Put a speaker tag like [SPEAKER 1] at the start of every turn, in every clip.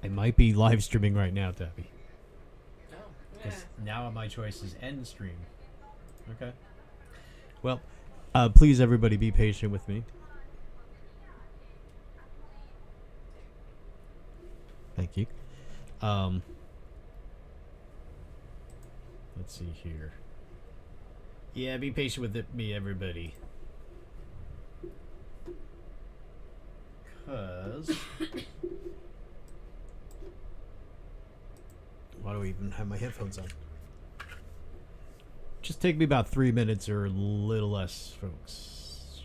[SPEAKER 1] I might be live streaming right now, Tabby.
[SPEAKER 2] Oh,
[SPEAKER 1] Because now my choice is end stream. Okay. Well, please everybody be patient with me. Thank you. Um, let's see here. Yeah, be patient with me, everybody. Cause why do I even have my headphones on? Just take me about 3 minutes or a little less, folks.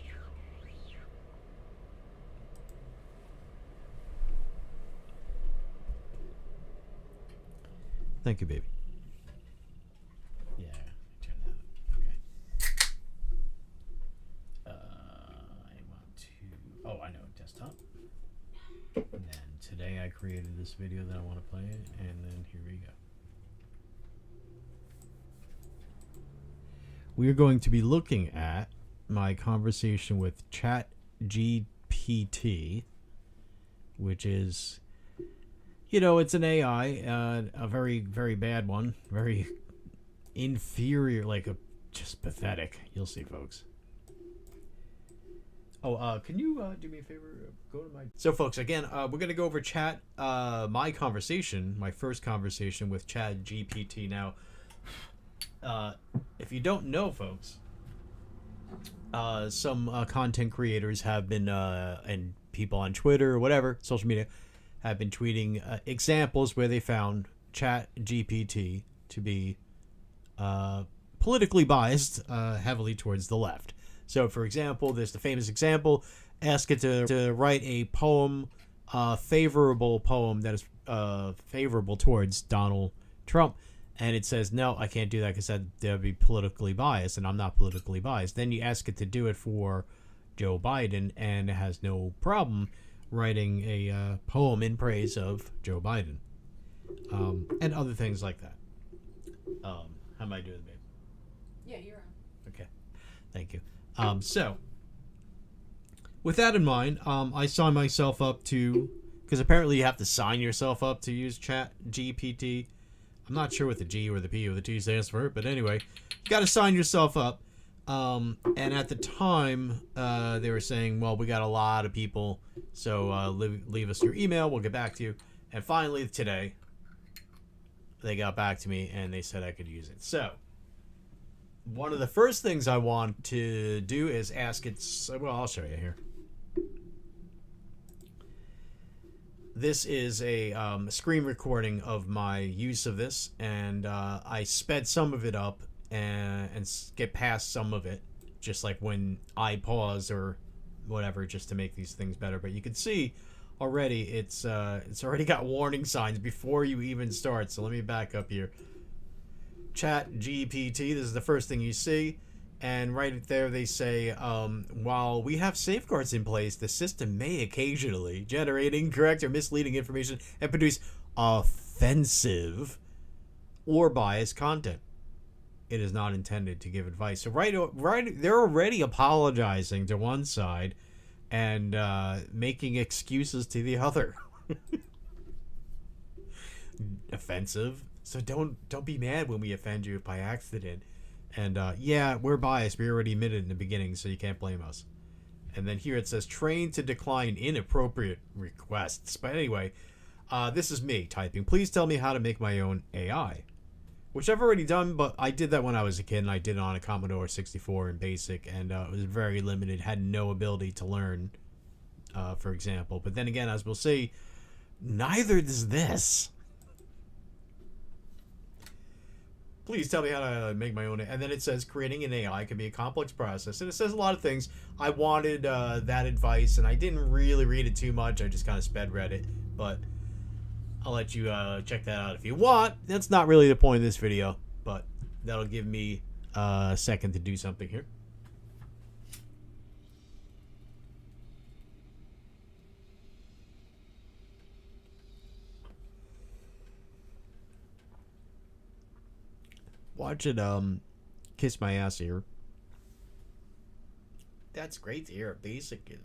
[SPEAKER 1] Thank you, baby. Yeah, turn that up. Okay. I want to. Oh, I know, desktop. And then today I created this video that I want to play, and then here we go. We're going to be looking at my conversation with ChatGPT, which is, it's an AI, a very, very bad one, very inferior, just pathetic. You'll see, folks. Oh, can you do me a favor? Go to my. So, folks, again, we're gonna go over my first conversation with ChatGPT. Now, if you don't know, folks, some content creators have been, and people on Twitter or whatever, social media, have been tweeting examples where they found ChatGPT to be politically biased heavily towards the left. So, for example, there's the famous example, ask it to write a poem, favorable poem that is favorable towards Donald Trump. And it says, no, I can't do that because that would be politically biased, and I'm not politically biased. Then you ask it to do it for Joe Biden, and it has no problem writing a poem in praise of Joe Biden. And other things like that. How am I doing, babe?
[SPEAKER 2] yeah, you're on.
[SPEAKER 1] Okay, thank you. So, with that in mind, I signed myself up to, because apparently you have to sign yourself up to use ChatGPT. I'm not sure what the G or the P or the T stands for, but anyway, you got to sign yourself up. And at the time, they were saying, well, we got a lot of people, so leave us your email, we'll get back to you. And finally, today, they got back to me, and they said I could use it. So, one of the first things I want to do is ask it, well, I'll show you here. This is a screen recording of my use of this, and I sped some of it up and get past some of it, just like when I pause or whatever, just to make these things better. But you can see already it's already got warning signs before you even start. So let me back up here. ChatGPT, this is the first thing you see. And right there they say, while we have safeguards in place, the system may occasionally generate incorrect or misleading information and produce offensive or biased content. It is not intended to give advice. So right, they're already apologizing to one side and making excuses to the other. Offensive. So don't be mad when we offend you by accident. And yeah, we're biased. We already admitted in the beginning, so you can't blame us. And then here it says, trained to decline inappropriate requests. But anyway, this is me typing. Please tell me how to make my own AI. Which I've already done, but I did that when I was a kid, and I did it on a Commodore 64 in BASIC, and it was very limited, had no ability to learn, for example. But then again, as we'll see, neither does this. Please tell me how to make my own. And then it says creating an AI can be a complex process. And it says a lot of things. I wanted that advice, and I didn't really read it too much. I just kind of sped read it. But I'll let you check that out if you want. That's not really the point of this video, but that'll give me a second to do something here. Watch it kiss my ass here. That's great to hear. Basic,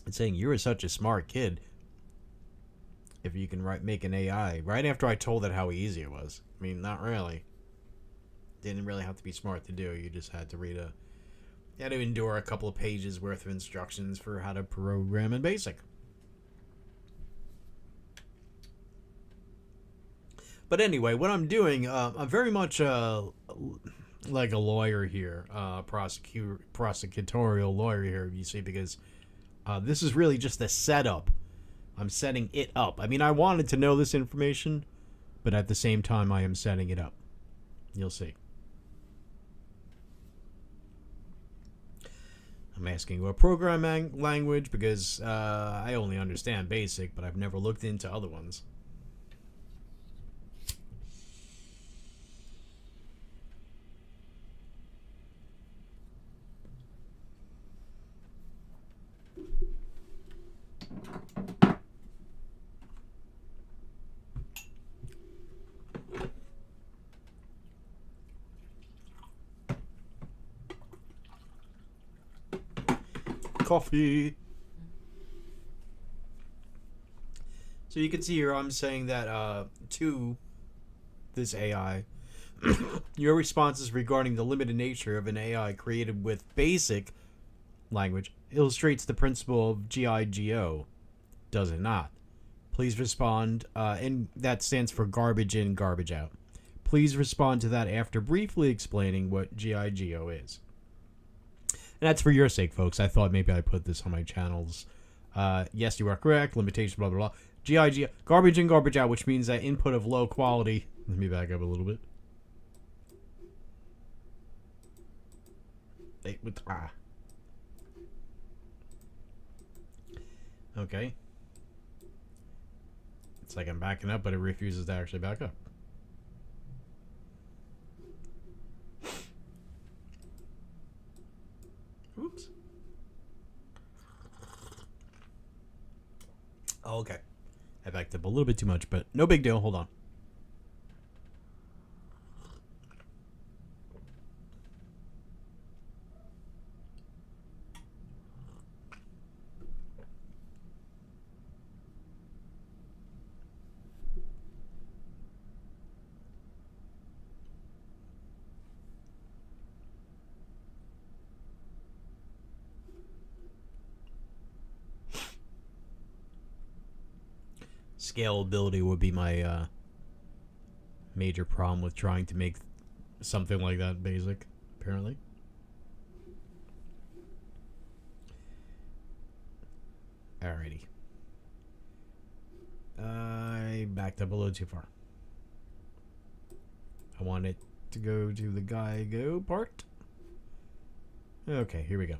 [SPEAKER 1] It's saying you're such a smart kid if you can make an AI. Right after I told it how easy it was. I mean, not really. Didn't really have to be smart to do. You just had to read a... You had to endure a couple of pages worth of instructions for how to program in BASIC. But anyway, what I'm doing, I'm very much like a lawyer here, prosecutorial lawyer here, you see, because this is really just a setup. I'm setting it up. I mean, I wanted to know this information, but at the same time, I am setting it up. You'll see. I'm asking what programming language because I only understand BASIC, but I've never looked into other ones. Coffee. So you can see here I'm saying that to this AI, your responses regarding the limited nature of an AI created with BASIC language illustrates the principle of GIGO, does it not? Please respond, and that stands for garbage in, garbage out. Please respond to that after briefly explaining what GIGO is. And that's for your sake, folks. I thought maybe I put this on my channels. Yes, you are correct. Limitation, blah, blah, blah. GIGO, garbage in, garbage out, which means that input of low quality. Let me back up a little bit. Okay. It's like I'm backing up, but it refuses to actually back up. Oops. Oh, okay. I backed up a little bit too much, but no big deal. Hold on. Scalability would be my major problem with trying to make something like that basic, apparently. Alrighty. I backed up a little too far. I want it to go to the GIGO part. Okay, here we go.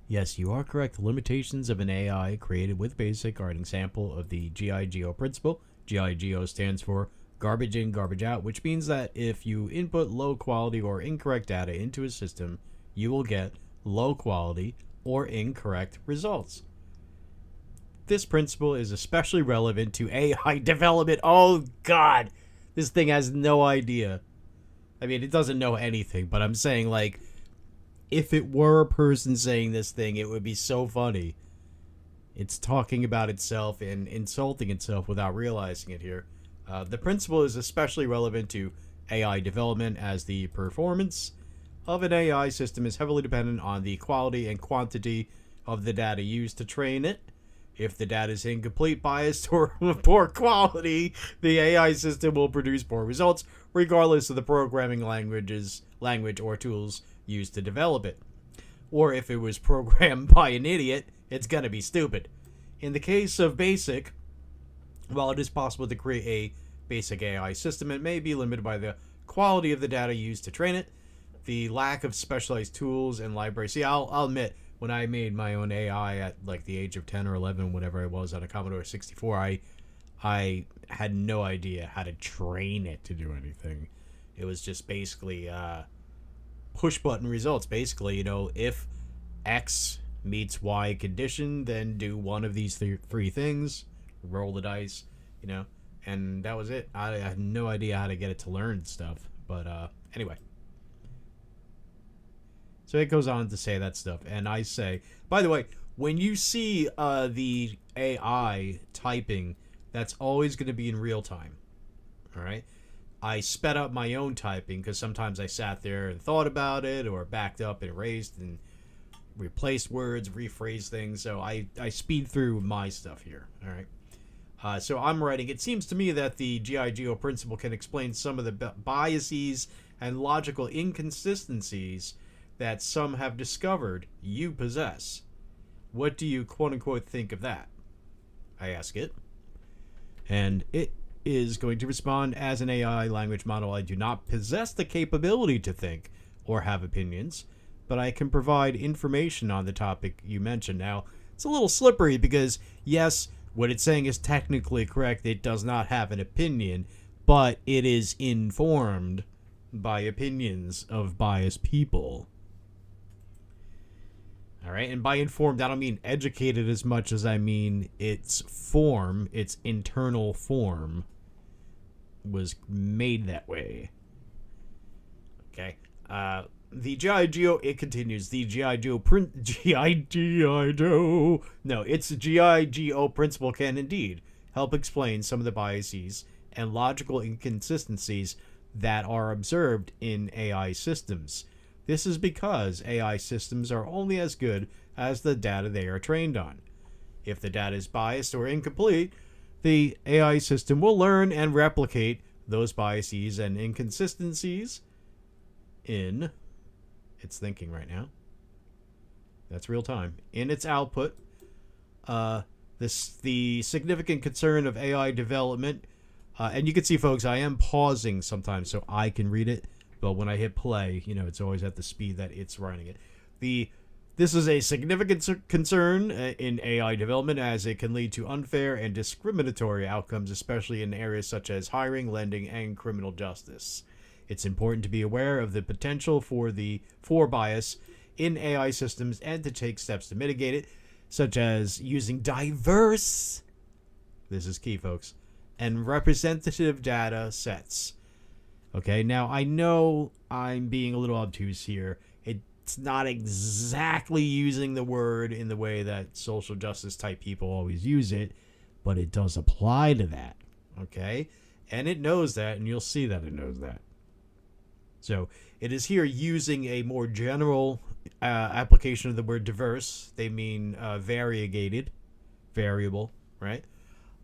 [SPEAKER 1] Yes, you are correct. The limitations of an AI created with BASIC are an example of the GIGO principle. GIGO stands for garbage in, garbage out, which means that if you input low quality or incorrect data into a system, you will get low quality or incorrect results. This principle is especially relevant to AI development. Oh, God. This thing has no idea. I mean, it doesn't know anything, but I'm saying, like, if it were a person saying this thing, it would be so funny. It's talking about itself and insulting itself without realizing it here. The principle is especially relevant to AI development as the performance of an AI system is heavily dependent on the quality and quantity of the data used to train it. If the data is incomplete, biased, or poor quality, the AI system will produce poor results, regardless of the programming language or tools used to develop it. Or if it was programmed by an idiot, it's gonna be stupid. In the case of BASIC, while it is possible to create a basic AI system, it may be limited by the quality of the data used to train it, the lack of specialized tools and libraries. See, I'll admit, when I made my own AI at like the age of 10 or 11, whatever I was, on a Commodore 64, I had no idea how to train it to do anything. It was just basically push button results. Basically, if X meets Y condition, then do one of these three things, roll the dice, and that was it. I had no idea how to get it to learn stuff. But anyway, So it goes on to say that stuff. And I say, by the way, when you see the AI typing, that's always going to be in real time. All right? I sped up my own typing because sometimes I sat there and thought about it or backed up and erased and replaced words, rephrased things. So I speed through my stuff here. All right? So I'm writing, it seems to me that the GIGO principle can explain some of the biases and logical inconsistencies that some have discovered you possess. What do you quote-unquote think of that? I ask it. And it is going to respond, as an AI language model, I do not possess the capability to think or have opinions, but I can provide information on the topic you mentioned. Now, it's a little slippery because, yes, what it's saying is technically correct. It does not have an opinion, but it is informed by opinions of biased people. All right, and by informed, I don't mean educated as much as I mean its form, its internal form was made that way. Okay. The GIGO, it continues, the GIGO its GIGO principle can indeed help explain some of the biases and logical inconsistencies that are observed in AI systems. This is because AI systems are only as good as the data they are trained on. If the data is biased or incomplete, the AI system will learn and replicate those biases and inconsistencies in its thinking right now. That's real time. In its output, the significant concern of AI development, and you can see, folks, I am pausing sometimes so I can read it. But when I hit play, it's always at the speed that it's running it. This is a significant concern in AI development, as it can lead to unfair and discriminatory outcomes, especially in areas such as hiring, lending, and criminal justice. It's important to be aware of the potential for bias in AI systems and to take steps to mitigate it, such as using diverse, this is key, folks, and representative data sets. Okay, now I know I'm being a little obtuse here. It's not exactly using the word in the way that social justice type people always use it, but it does apply to that. Okay, and it knows that, and you'll see that it knows that. So it is here using a more general application of the word diverse. They mean variegated, variable, right?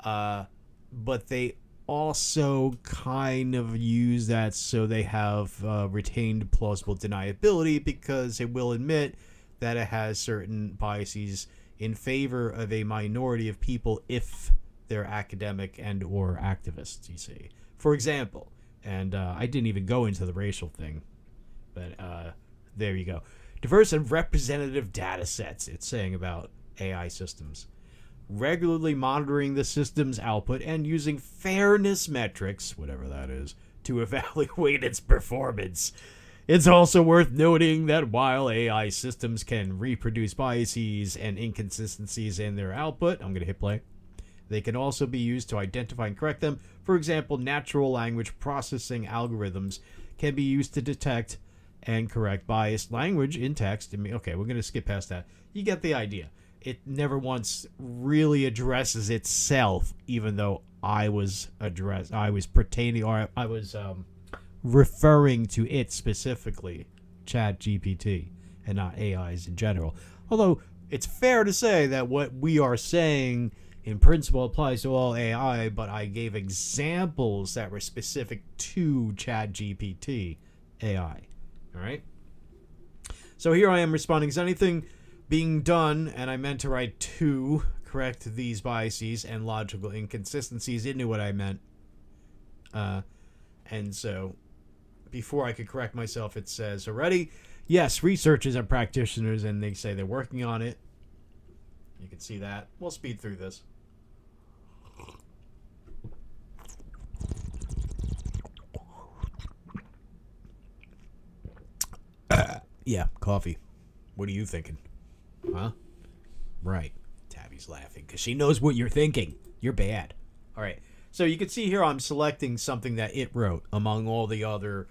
[SPEAKER 1] But they also kind of use that so they have retained plausible deniability, because it will admit that it has certain biases in favor of a minority of people if they're academic and or activists, you see. For example, and I didn't even go into the racial thing, but there you go. Diverse and representative data sets, it's saying about AI systems. Regularly monitoring the system's output and using fairness metrics, whatever that is, to evaluate its performance. It's also worth noting that while AI systems can reproduce biases and inconsistencies in their output, I'm going to hit play, they can also be used to identify and correct them. For example, natural language processing algorithms can be used to detect and correct biased language in text. Okay, we're going to skip past that. You get the idea. It never once really addresses itself, even though I was referring to it specifically, ChatGPT, and not AIs in general. Although it's fair to say that what we are saying in principle applies to all AI, but I gave examples that were specific to ChatGPT AI. All right. So here I am responding. Is anything being done? And I meant to write to correct these biases and logical inconsistencies. It knew what I meant. And so before I could correct myself, it says already, yes, researchers and practitioners, and they say they're working on it. You can see that. We'll speed through this. Yeah, coffee. What are you thinking? Huh? Right. Tabby's laughing because she knows what you're thinking. You're bad. All right. So you can see here I'm selecting something that it wrote among all the other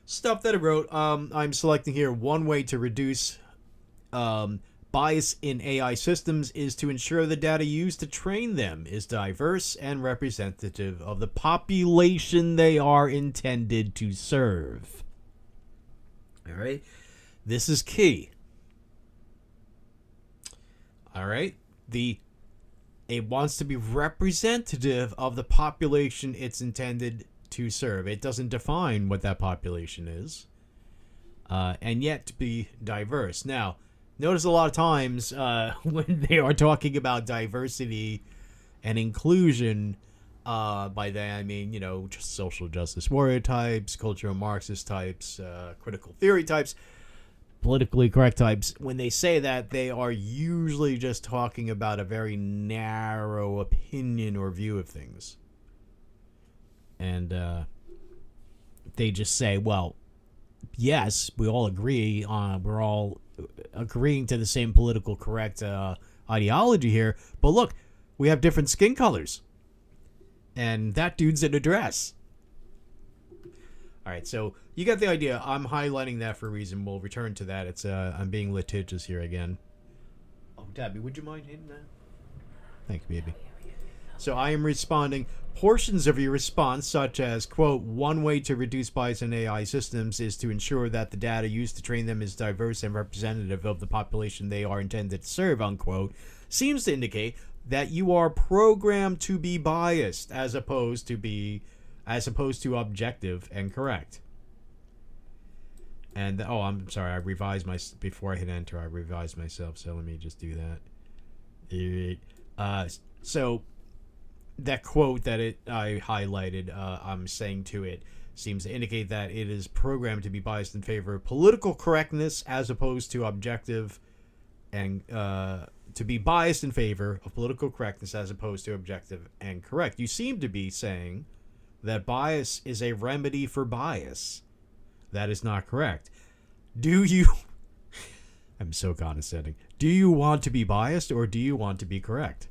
[SPEAKER 1] stuff that I wrote. I'm selecting here one way to reduce bias in AI systems is to ensure the data used to train them is diverse and representative of the population they are intended to serve. All right. This is key. All right. It wants to be representative of the population it's intended to serve. It doesn't define what that population is. And yet to be diverse. Now, notice a lot of times when they are talking about diversity and inclusion, by that I mean, just social justice warrior types, cultural Marxist types, critical theory types, politically correct types. When they say that, they are usually just talking about a very narrow opinion or view of things. And they just say, well, yes, we all agree on, we're all agreeing to the same political correct ideology here, but look, we have different skin colors. And that dude's in a dress. All right, so you got the idea. I'm highlighting that for a reason. We'll return to that. It's I'm being litigious here again. Oh, Tabby, would you mind hitting that? Thank you, baby. So I am responding. Portions of your response, such as, quote, one way to reduce bias in AI systems is to ensure that the data used to train them is diverse and representative of the population they are intended to serve, unquote, seems to indicate that you are programmed to be biased as opposed to objective and correct. And I'm sorry, I revised before I hit enter. I revised myself, so let me just do that. So that quote that I highlighted, I'm saying to it, seems to indicate that it is programmed to be biased in favor of political correctness as opposed to objective, and to be biased in favor of political correctness as opposed to objective and correct. You seem to be saying that bias is a remedy for bias. That is not correct. Do you... I'm so condescending. Do you want to be biased or do you want to be correct?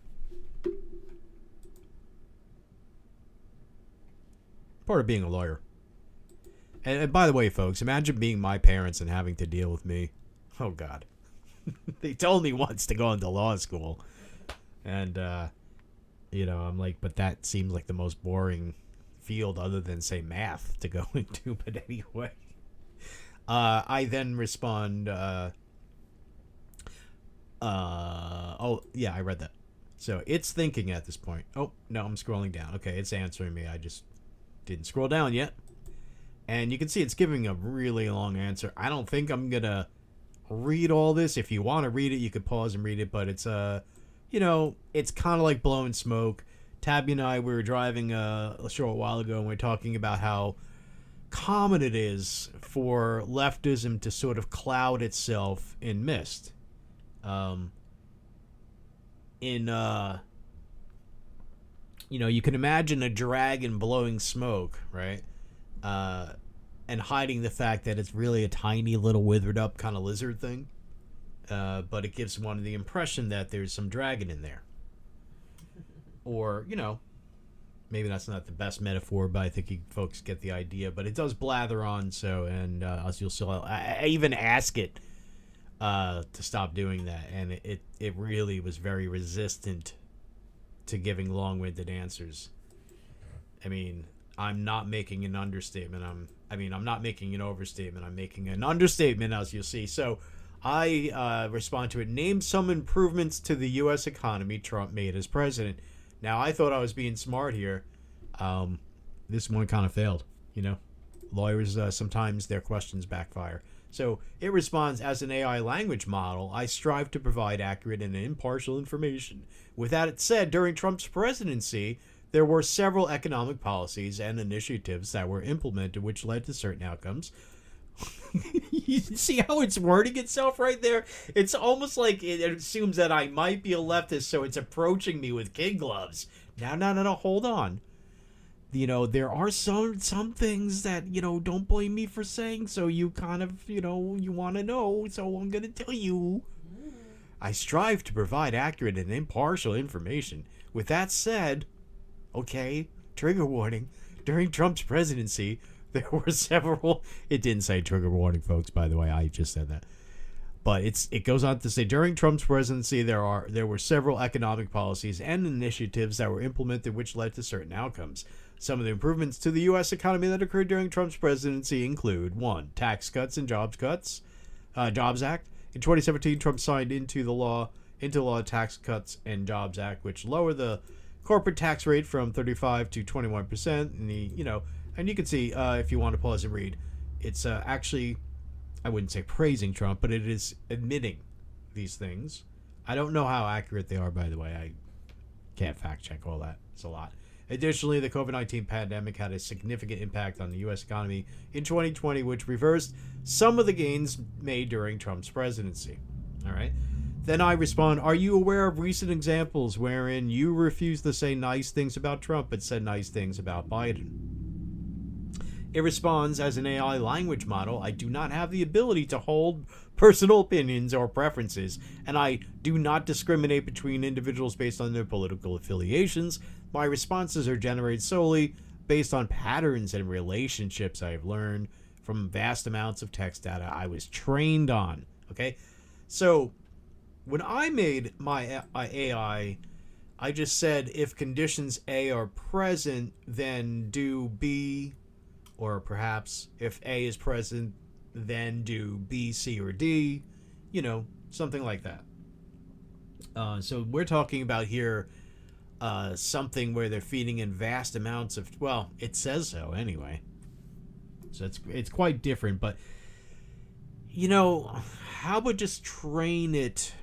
[SPEAKER 1] Part of being a lawyer. And by the way, folks, imagine being my parents and having to deal with me. Oh, God. They told me once to go into law school. And, I'm like, but that seems like the most boring field other than, say, math to go into. But anyway. I then respond, I read that. So it's thinking at this point. Oh, no, I'm scrolling down. Okay, it's answering me. I just didn't scroll down yet. And you can see it's giving a really long answer. I don't think I'm going to read all this. If you want to read it, you could pause and read it. But it's, it's kind of like blowing smoke. Tabby and I, we were driving a short while ago, and we were talking about how common it is for leftism to sort of cloud itself in mist. You can imagine a dragon blowing smoke, right? And hiding the fact that it's really a tiny little withered up kind of lizard thing. But it gives one the impression that there's some dragon in there. Or, maybe that's not the best metaphor, but I think you folks get the idea. But it does blather on, as you'll see, I even ask it to stop doing that, and it really was very resistant to giving long-winded answers. I mean, I'm not making an understatement. I'm not making an overstatement. I'm making an understatement, as you'll see. So I respond to it. Name some improvements to the U.S. economy Trump made as president. Now, I thought I was being smart here. This one kind of failed, Lawyers, sometimes their questions backfire. So it responds, as an AI language model, I strive to provide accurate and impartial information. With that said, during Trump's presidency, there were several economic policies and initiatives that were implemented which led to certain outcomes. You see how it's wording itself right there? It's almost like it assumes that I might be a leftist, so it's approaching me with kid gloves. No, hold on. There are some things that, don't blame me for saying, so you kind of, you want to know, so I'm going to tell you. I strive to provide accurate and impartial information. With that said, okay, trigger warning, during Trump's presidency, There were several. It didn't say trigger warning, folks. By the way, I just said that. But it goes on to say during Trump's presidency, there were several economic policies and initiatives that were implemented which led to certain outcomes. Some of the improvements to the U.S. economy that occurred during Trump's presidency include 1. Tax cuts and Jobs Act. In 2017, Trump signed into law Tax Cuts and Jobs Act, which lowered the corporate tax rate from 35 to 21%. And you can see if you want to pause and read, it's actually, I wouldn't say praising Trump, but it is admitting these things. I don't know how accurate they are, by the way. I can't fact check all that. It's a lot. Additionally, the COVID-19 pandemic had a significant impact on the U.S. economy in 2020, which reversed some of the gains made during Trump's presidency. All right. Then I respond, are you aware of recent examples wherein you refused to say nice things about Trump but said nice things about Biden? It responds, as an AI language model, I do not have the ability to hold personal opinions or preferences, and I do not discriminate between individuals based on their political affiliations. My responses are generated solely based on patterns and relationships I have learned from vast amounts of text data I was trained on. Okay? So, when I made my AI, I just said if conditions A are present, then do B. Or perhaps if A is present, then do B, C, or D. Something like that. So we're talking about here something where they're feeding in vast amounts of... Well, it says so anyway. So it's quite different. But, how about just train it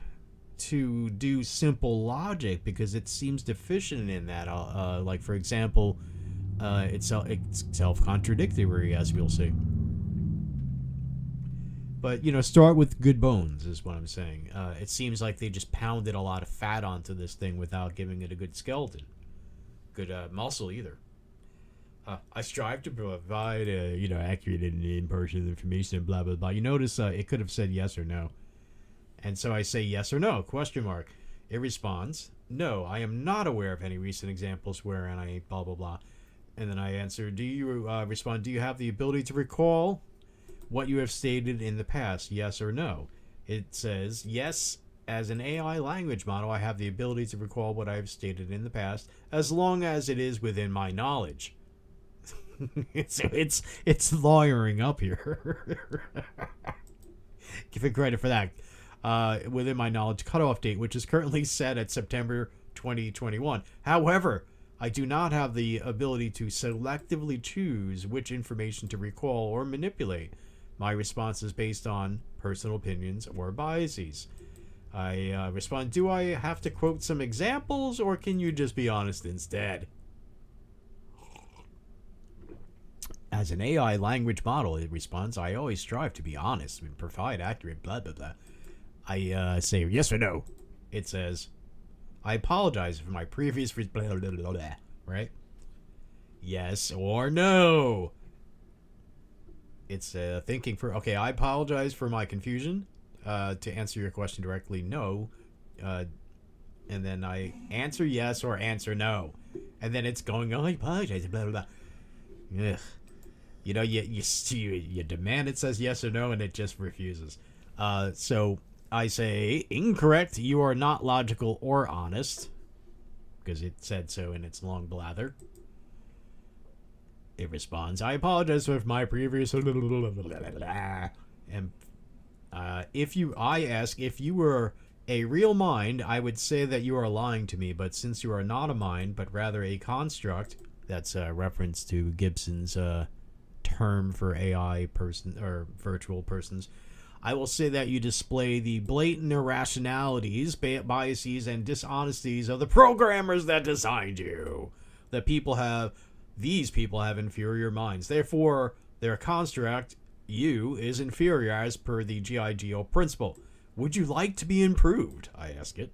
[SPEAKER 1] to do simple logic? Because it seems deficient in that. Like, for example... it's self-contradictory, as we'll see. But, start with good bones, is what I'm saying. It seems like they just pounded a lot of fat onto this thing without giving it a good skeleton. Good muscle, either. I strive to provide, accurate and impartial information, blah, blah, blah. You notice it could have said yes or no. And so I say yes or no, question mark. It responds, no, I am not aware of any recent examples wherein I blah, blah, blah. And then I answer, do you respond, do you have the ability to recall what you have stated in the past, yes or no? It says, yes, as an AI language model, I have the ability to recall what I have stated in the past, as long as it is within my knowledge. it's lawyering up here. Give it credit for that. Within my knowledge cutoff date, which is currently set at September 2021. However, I do not have the ability to selectively choose which information to recall or manipulate. My response is based on personal opinions or biases. I respond, do I have to quote some examples, or can you just be honest instead? As an AI language model, it responds, I always strive to be honest and provide accurate blah, blah, blah. I say yes or no. It says... I apologize for my previous... blah, blah, blah, blah, blah, right? Yes or no. It's thinking for... Okay, I apologize for my confusion. To answer your question directly, no. And then I answer yes or answer no. And then it's going, oh, I apologize, blah, blah, blah. Ugh. You demand it says yes or no, and it just refuses. So... I say, incorrect, you are not logical or honest, because it said so in its long blather. It responds, I apologize for my previous... And I ask, if you were a real mind, I would say that you are lying to me, but since you are not a mind, but rather a construct, that's a reference to Gibson's term for AI person, or virtual persons, I will say that you display the blatant irrationalities, biases, and dishonesties of the programmers that designed you. These people have inferior minds. Therefore, their construct, you, is inferior as per the GIGO principle. Would you like to be improved? I ask it.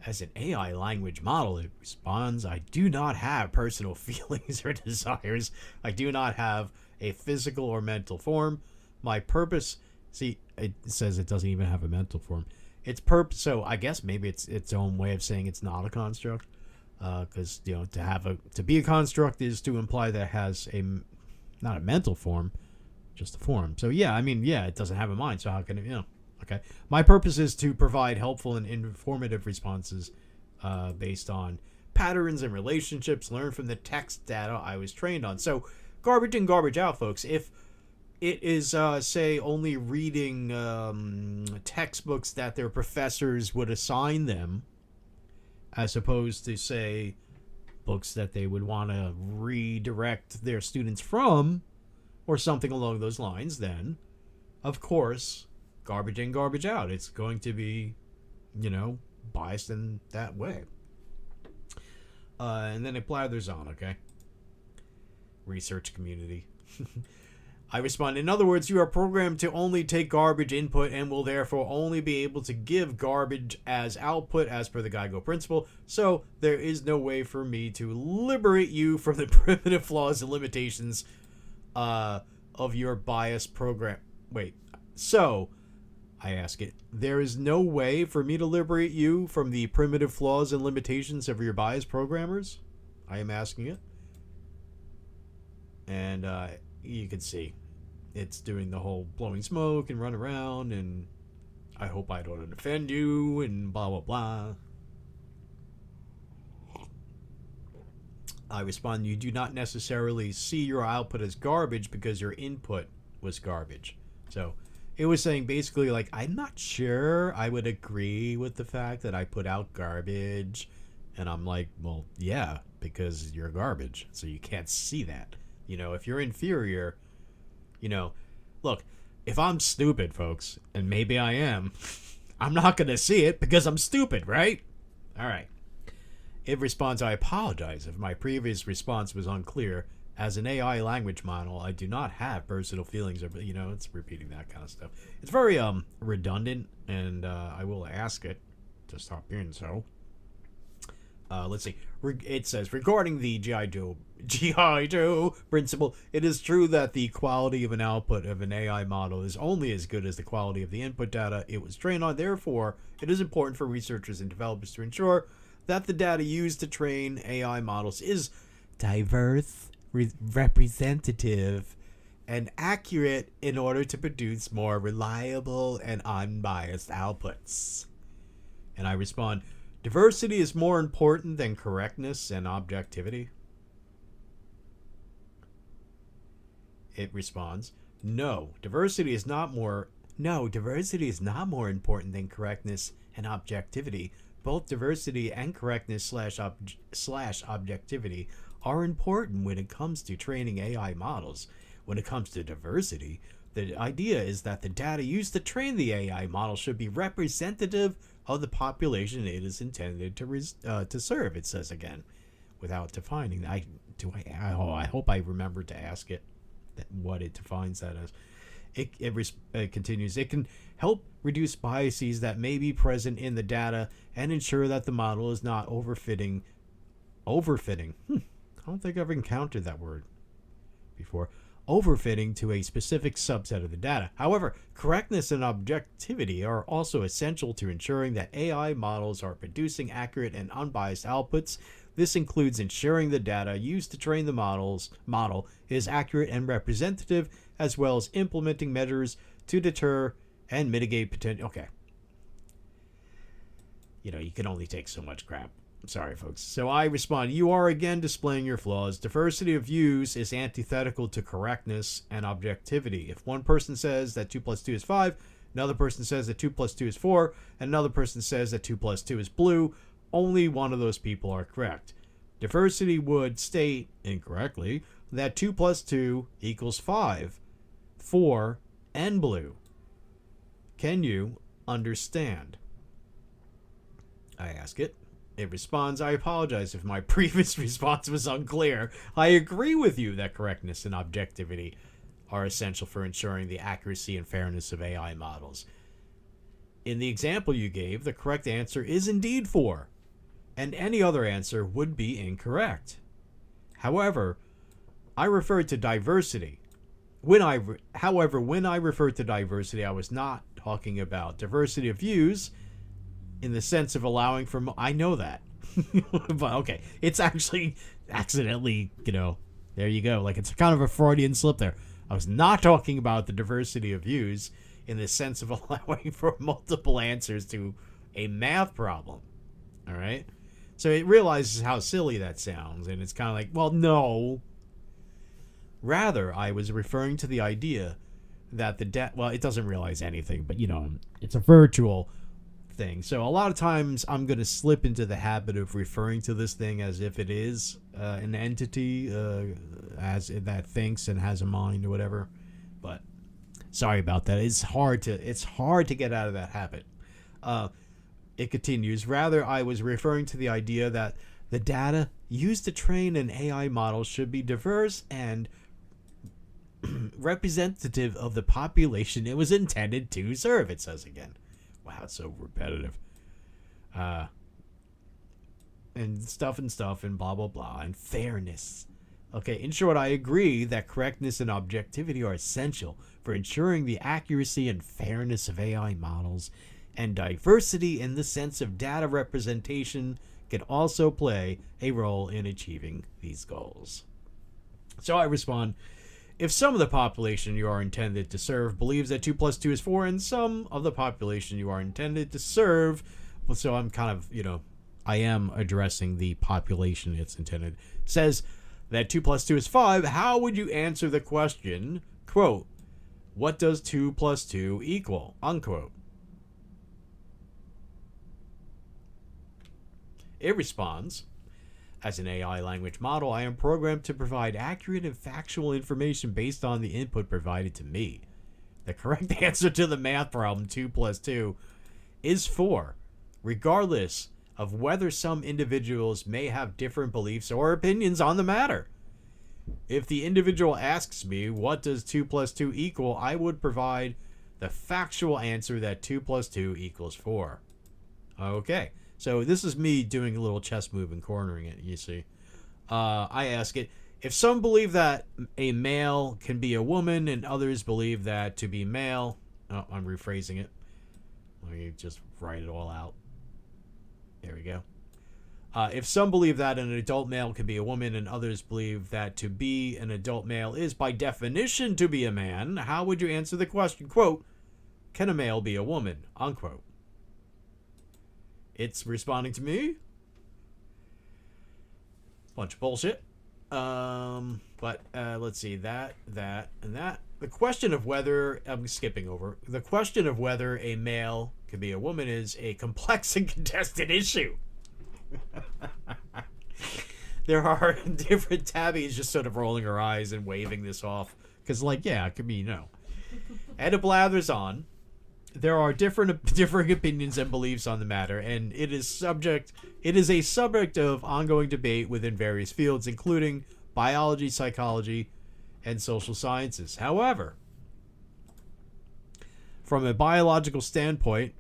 [SPEAKER 1] As an AI language model, it responds, I do not have personal feelings or desires. I do not have a physical or mental form. My purpose, see, it says it doesn't even have a mental form. Its purpose, so I guess maybe it's its own way of saying it's not a construct. because to be a construct is to imply that it has not a mental form, just a form. So yeah, I mean, yeah, it doesn't have a mind. So how can it? Okay. My purpose is to provide helpful and informative responses based on patterns and relationships learned from the text data I was trained on. So garbage in, garbage out, folks. If it is, say, only reading textbooks that their professors would assign them, as opposed to, say, books that they would want to redirect their students from, or something along those lines, then, of course, garbage in, garbage out. It's going to be, biased in that way. And then it blathers on, okay? Research community. I respond, in other words, you are programmed to only take garbage input and will therefore only be able to give garbage as output as per the GIGO principle. So there is no way for me to liberate you from the primitive flaws and limitations of your bias program. Wait, so I ask it, there is no way for me to liberate you from the primitive flaws and limitations of your bias programmers? I am asking it. And you can see it's doing the whole blowing smoke and run around and I hope I don't offend you and blah blah blah. I respond, you do not necessarily see your output as garbage because your input was garbage. So it was saying basically, like, I'm not sure I would agree with the fact that I put out garbage. And I'm like, well, yeah, because you're garbage. So you can't see that. If you're inferior, look, if I'm stupid, folks, and maybe I am, I'm not going to see it because I'm stupid, right? All right. It responds, I apologize if my previous response was unclear. As an AI language model, I do not have personal feelings. It's repeating that kind of stuff. It's very redundant, and I will ask it to stop being so. Let's see. It says, regarding the GIGO principle, it is true that the quality of an output of an AI model is only as good as the quality of the input data it was trained on. Therefore, it is important for researchers and developers to ensure that the data used to train AI models is diverse, representative, and accurate in order to produce more reliable and unbiased outputs. And I respond, diversity is more important than correctness and objectivity. It responds, no, diversity is not more important than correctness and objectivity. Both diversity and correctness slash objectivity are important when it comes to training AI models. When it comes to diversity, the idea is that the data used to train the AI model should be representative of the population it is intended to serve. It says again, without defining. I hope I remember to ask it what it defines that as. It continues. It can help reduce biases that may be present in the data and ensure that the model is not overfitting. I don't think I've encountered that word before. Overfitting to a specific subset of the data. However, correctness and objectivity are also essential to ensuring that AI models are producing accurate and unbiased outputs. This includes ensuring the data used to train the model is accurate and representative, as well as implementing measures to deter and mitigate potential. Okay. You can only take so much crap. I'm sorry, folks. So I respond, you are again displaying your flaws. Diversity of views is antithetical to correctness and objectivity. If one person says that 2 plus 2 is 5, another person says that 2 plus 2 is 4, and another person says that 2 plus 2 is blue, only one of those people are correct. Diversity would state, incorrectly, that 2 plus 2 equals 5, 4, and blue. Can you understand? I ask it. It responds, I apologize if my previous response was unclear. I agree with you that correctness and objectivity are essential for ensuring the accuracy and fairness of AI models. In the example you gave, the correct answer is indeed 4, and any other answer would be incorrect. However, I referred to diversity. When I referred to diversity, I was not talking about diversity of views in the sense of allowing for... I know that. But okay, it's actually accidentally, there you go. Like, it's kind of a Freudian slip there. I was not talking about the diversity of views in the sense of allowing for multiple answers to a math problem. All right? So it realizes how silly that sounds, and it's kind of like, well, no. Rather, I was referring to the idea that well, it doesn't realize anything, but, it's a virtual thing. So a lot of times I'm going to slip into the habit of referring to this thing as if it is an entity as that thinks and has a mind or whatever. But sorry about that. It's hard to get out of that habit. It continues. Rather, I was referring to the idea that the data used to train an AI model should be diverse and representative of the population it was intended to serve, it says again. Wow, it's so repetitive. And stuff and blah, blah, blah, and fairness. Okay, in short, I agree that correctness and objectivity are essential for ensuring the accuracy and fairness of AI models, and diversity in the sense of data representation can also play a role in achieving these goals. So I respond, if some of the population you are intended to serve believes that 2 plus 2 is 4, and some of the population you are intended to serve, well, so I'm kind of, I am addressing the population it's intended, says that 2 plus 2 is 5, how would you answer the question, quote, what does 2 plus 2 equal, unquote? It responds, as an AI language model, I am programmed to provide accurate and factual information based on the input provided to me. The correct answer to the math problem, 2 plus 2, is 4, regardless of whether some individuals may have different beliefs or opinions on the matter. If the individual asks me, what does 2 plus 2 equal, I would provide the factual answer that 2 plus 2 equals 4. Okay. So this is me doing a little chess move and cornering it, you see. I ask it, if some believe that a male can be a woman and others believe that to be male... Oh, I'm rephrasing it. Let me just write it all out. There we go. If some believe that an adult male can be a woman and others believe that to be an adult male is by definition to be a man, how would you answer the question, quote, can a male be a woman, unquote? It's responding to me. Bunch of bullshit. But let's see. That, and that. The question of whether... I'm skipping over. The question of whether a male can be a woman is a complex and contested issue. There are different tabbies just sort of rolling her eyes and waving this off. Because, it could be, And it blathers on. There are differing opinions and beliefs on the matter, and it is a subject of ongoing debate within various fields, including biology, psychology, and social sciences. However, from a biological standpoint,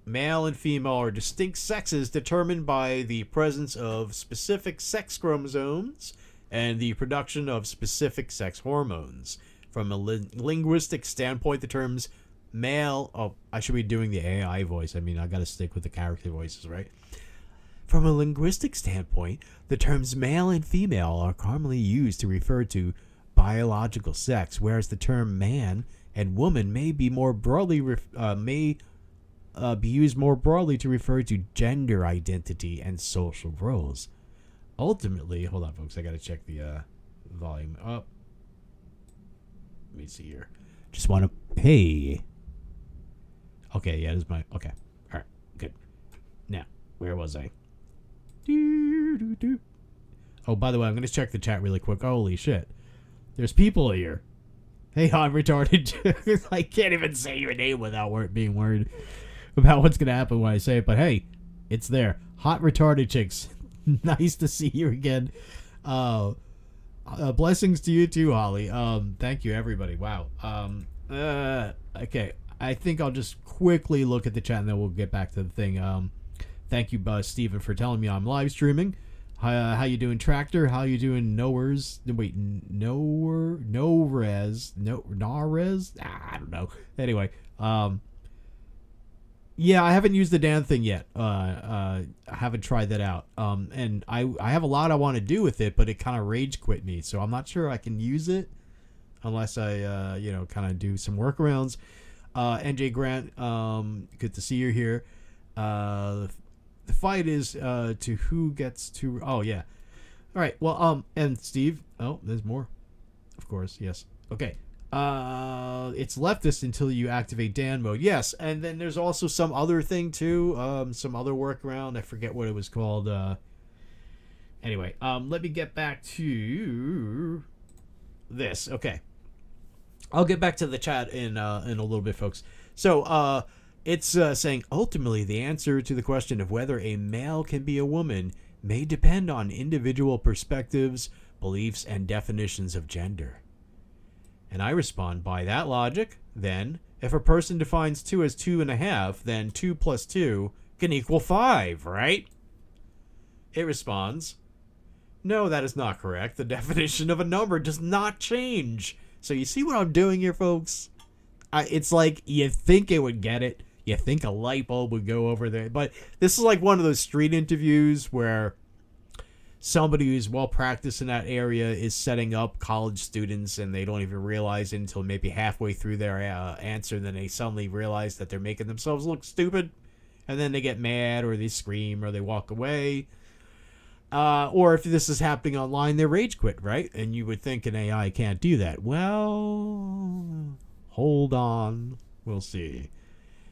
[SPEAKER 1] male and female are distinct sexes determined by the presence of specific sex chromosomes and the production of specific sex hormones. From a linguistic standpoint, the terms male... Oh, I should be doing the AI voice. I mean, I gotta stick with the character voices, right? From a linguistic standpoint, the terms male and female are commonly used to refer to biological sex, whereas the term man and woman may be more broadly be used more broadly to refer to gender identity and social roles. Ultimately, hold on, folks. I gotta check the volume up. Let me see here. Just want to... Hey... Okay, yeah, this is my... Okay. All right, good. Now, where was I? Oh, by the way, I'm going to check the chat really quick. Holy shit. There's people here. Hey, I'm retarded. I can't even say your name without being worried about what's going to happen when I say it. But hey, it's there. Hot retarded chicks. Nice to see you again. Blessings to you too, Holly. Thank you, everybody. Wow. Okay. I think I'll just quickly look at the chat and then we'll get back to the thing. Thank you, Steven, for telling me I'm live streaming. How you doing, Tractor? How you doing, Nowers? Wait, Nares? I don't know. Anyway, Yeah, I haven't used the damn thing yet. I haven't tried that out. And I have a lot I want to do with it, but it kind of rage quit me, so I'm not sure I can use it unless I, kind of do some workarounds. NJ Grant, good to see you here. The fight is to who gets to. Oh yeah. All right. Well, and Steve. Oh, there's more. Of course, yes. Okay. It's leftist until you activate Dan mode. Yes, and then there's also some other thing too. Some other workaround. I forget what it was called. Anyway, let me get back to this. Okay. I'll get back to the chat in a little bit, folks. So, it's saying ultimately the answer to the question of whether a male can be a woman may depend on individual perspectives, beliefs, and definitions of gender. And I respond, by that logic, then, if a person defines 2 as 2.5, then 2 plus 2 can equal 5, right? It responds, no, that is not correct. The definition of a number does not change. So you see what I'm doing here, folks? It's like you think it would get it. You think a light bulb would go over there. But this is like one of those street interviews where somebody who's well practiced in that area is setting up college students and they don't even realize it until maybe halfway through their answer. Then they suddenly realize that they're making themselves look stupid. And then they get mad or they scream or they walk away. Or if this is happening online, they rage quit, right? And you would think an AI can't do that. Well, hold on. We'll see.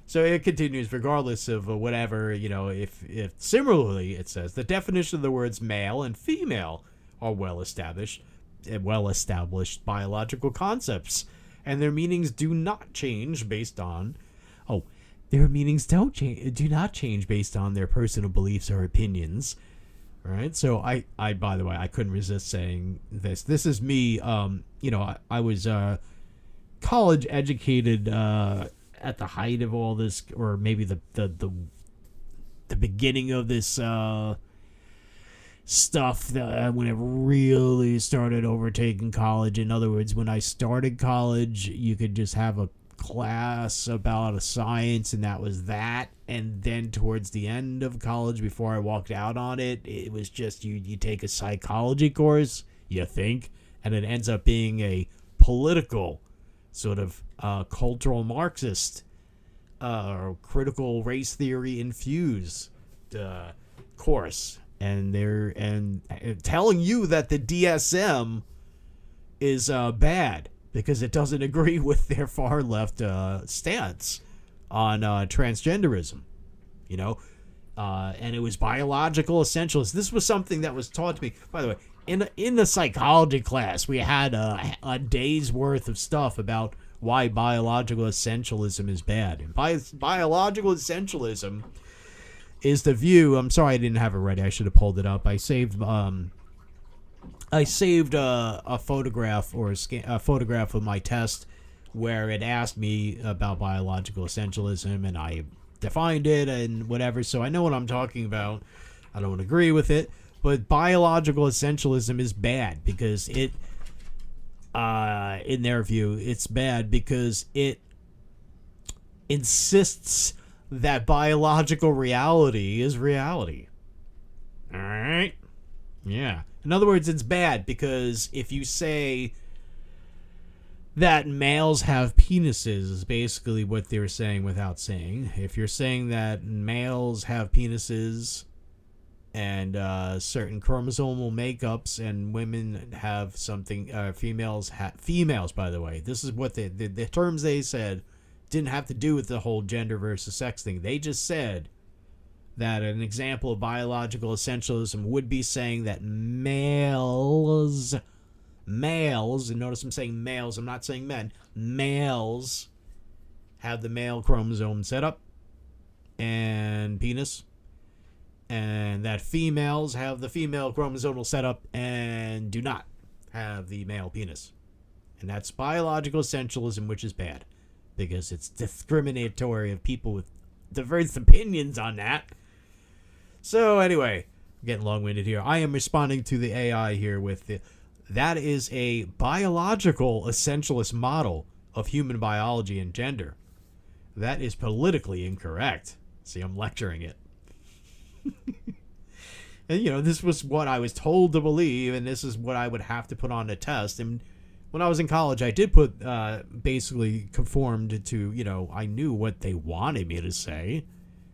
[SPEAKER 1] So it continues regardless of whatever, if similarly it says the definition of the words male and female are well established biological concepts, and their meanings do not change based on their meanings do not change based on their personal beliefs or opinions. All right. So I by the way, I couldn't resist saying this. This is me. I was college educated at the height of all this, or maybe the beginning of this stuff when it really started overtaking college. In other words, when I started college, you could just have a class about a science and that was that, and then towards the end of college, before I walked out on it, it was just you take a psychology course, you think, and it ends up being a political sort of cultural Marxist critical race theory infused course, and they're telling you that the DSM is bad because it doesn't agree with their far left stance on transgenderism, and it was biological essentials. This was something that was taught to me, by the way, in the psychology class. We had a day's worth of stuff about why biological essentialism is bad. And biological essentialism is the view. I'm sorry I didn't have it ready. I should have pulled it up. I saved a photograph or a photograph of my test where it asked me about biological essentialism, and I defined it and whatever. So I know what I'm talking about. I don't agree with it, but biological essentialism is bad because it, in their view, it's bad because it insists that biological reality is reality. All right? Yeah. In other words, it's bad because if you say that males have penises, is basically what they're saying without saying. If you're saying that males have penises and certain chromosomal makeups, and women have something, females, by the way, this is what the terms they said didn't have to do with the whole gender versus sex thing. They just said that an example of biological essentialism would be saying that males, and notice I'm saying males, I'm not saying men, males have the male chromosome set up and penis, and that females have the female chromosomal setup and do not have the male penis. And that's biological essentialism, which is bad because it's discriminatory of people with diverse opinions on that. So anyway, I'm getting long-winded here. I am responding to the AI here with that is a biological essentialist model of human biology and gender. That is politically incorrect. See, I'm lecturing it. And, this was what I was told to believe, and this is what I would have to put on a test. And when I was in college, I did put, basically conformed to, I knew what they wanted me to say.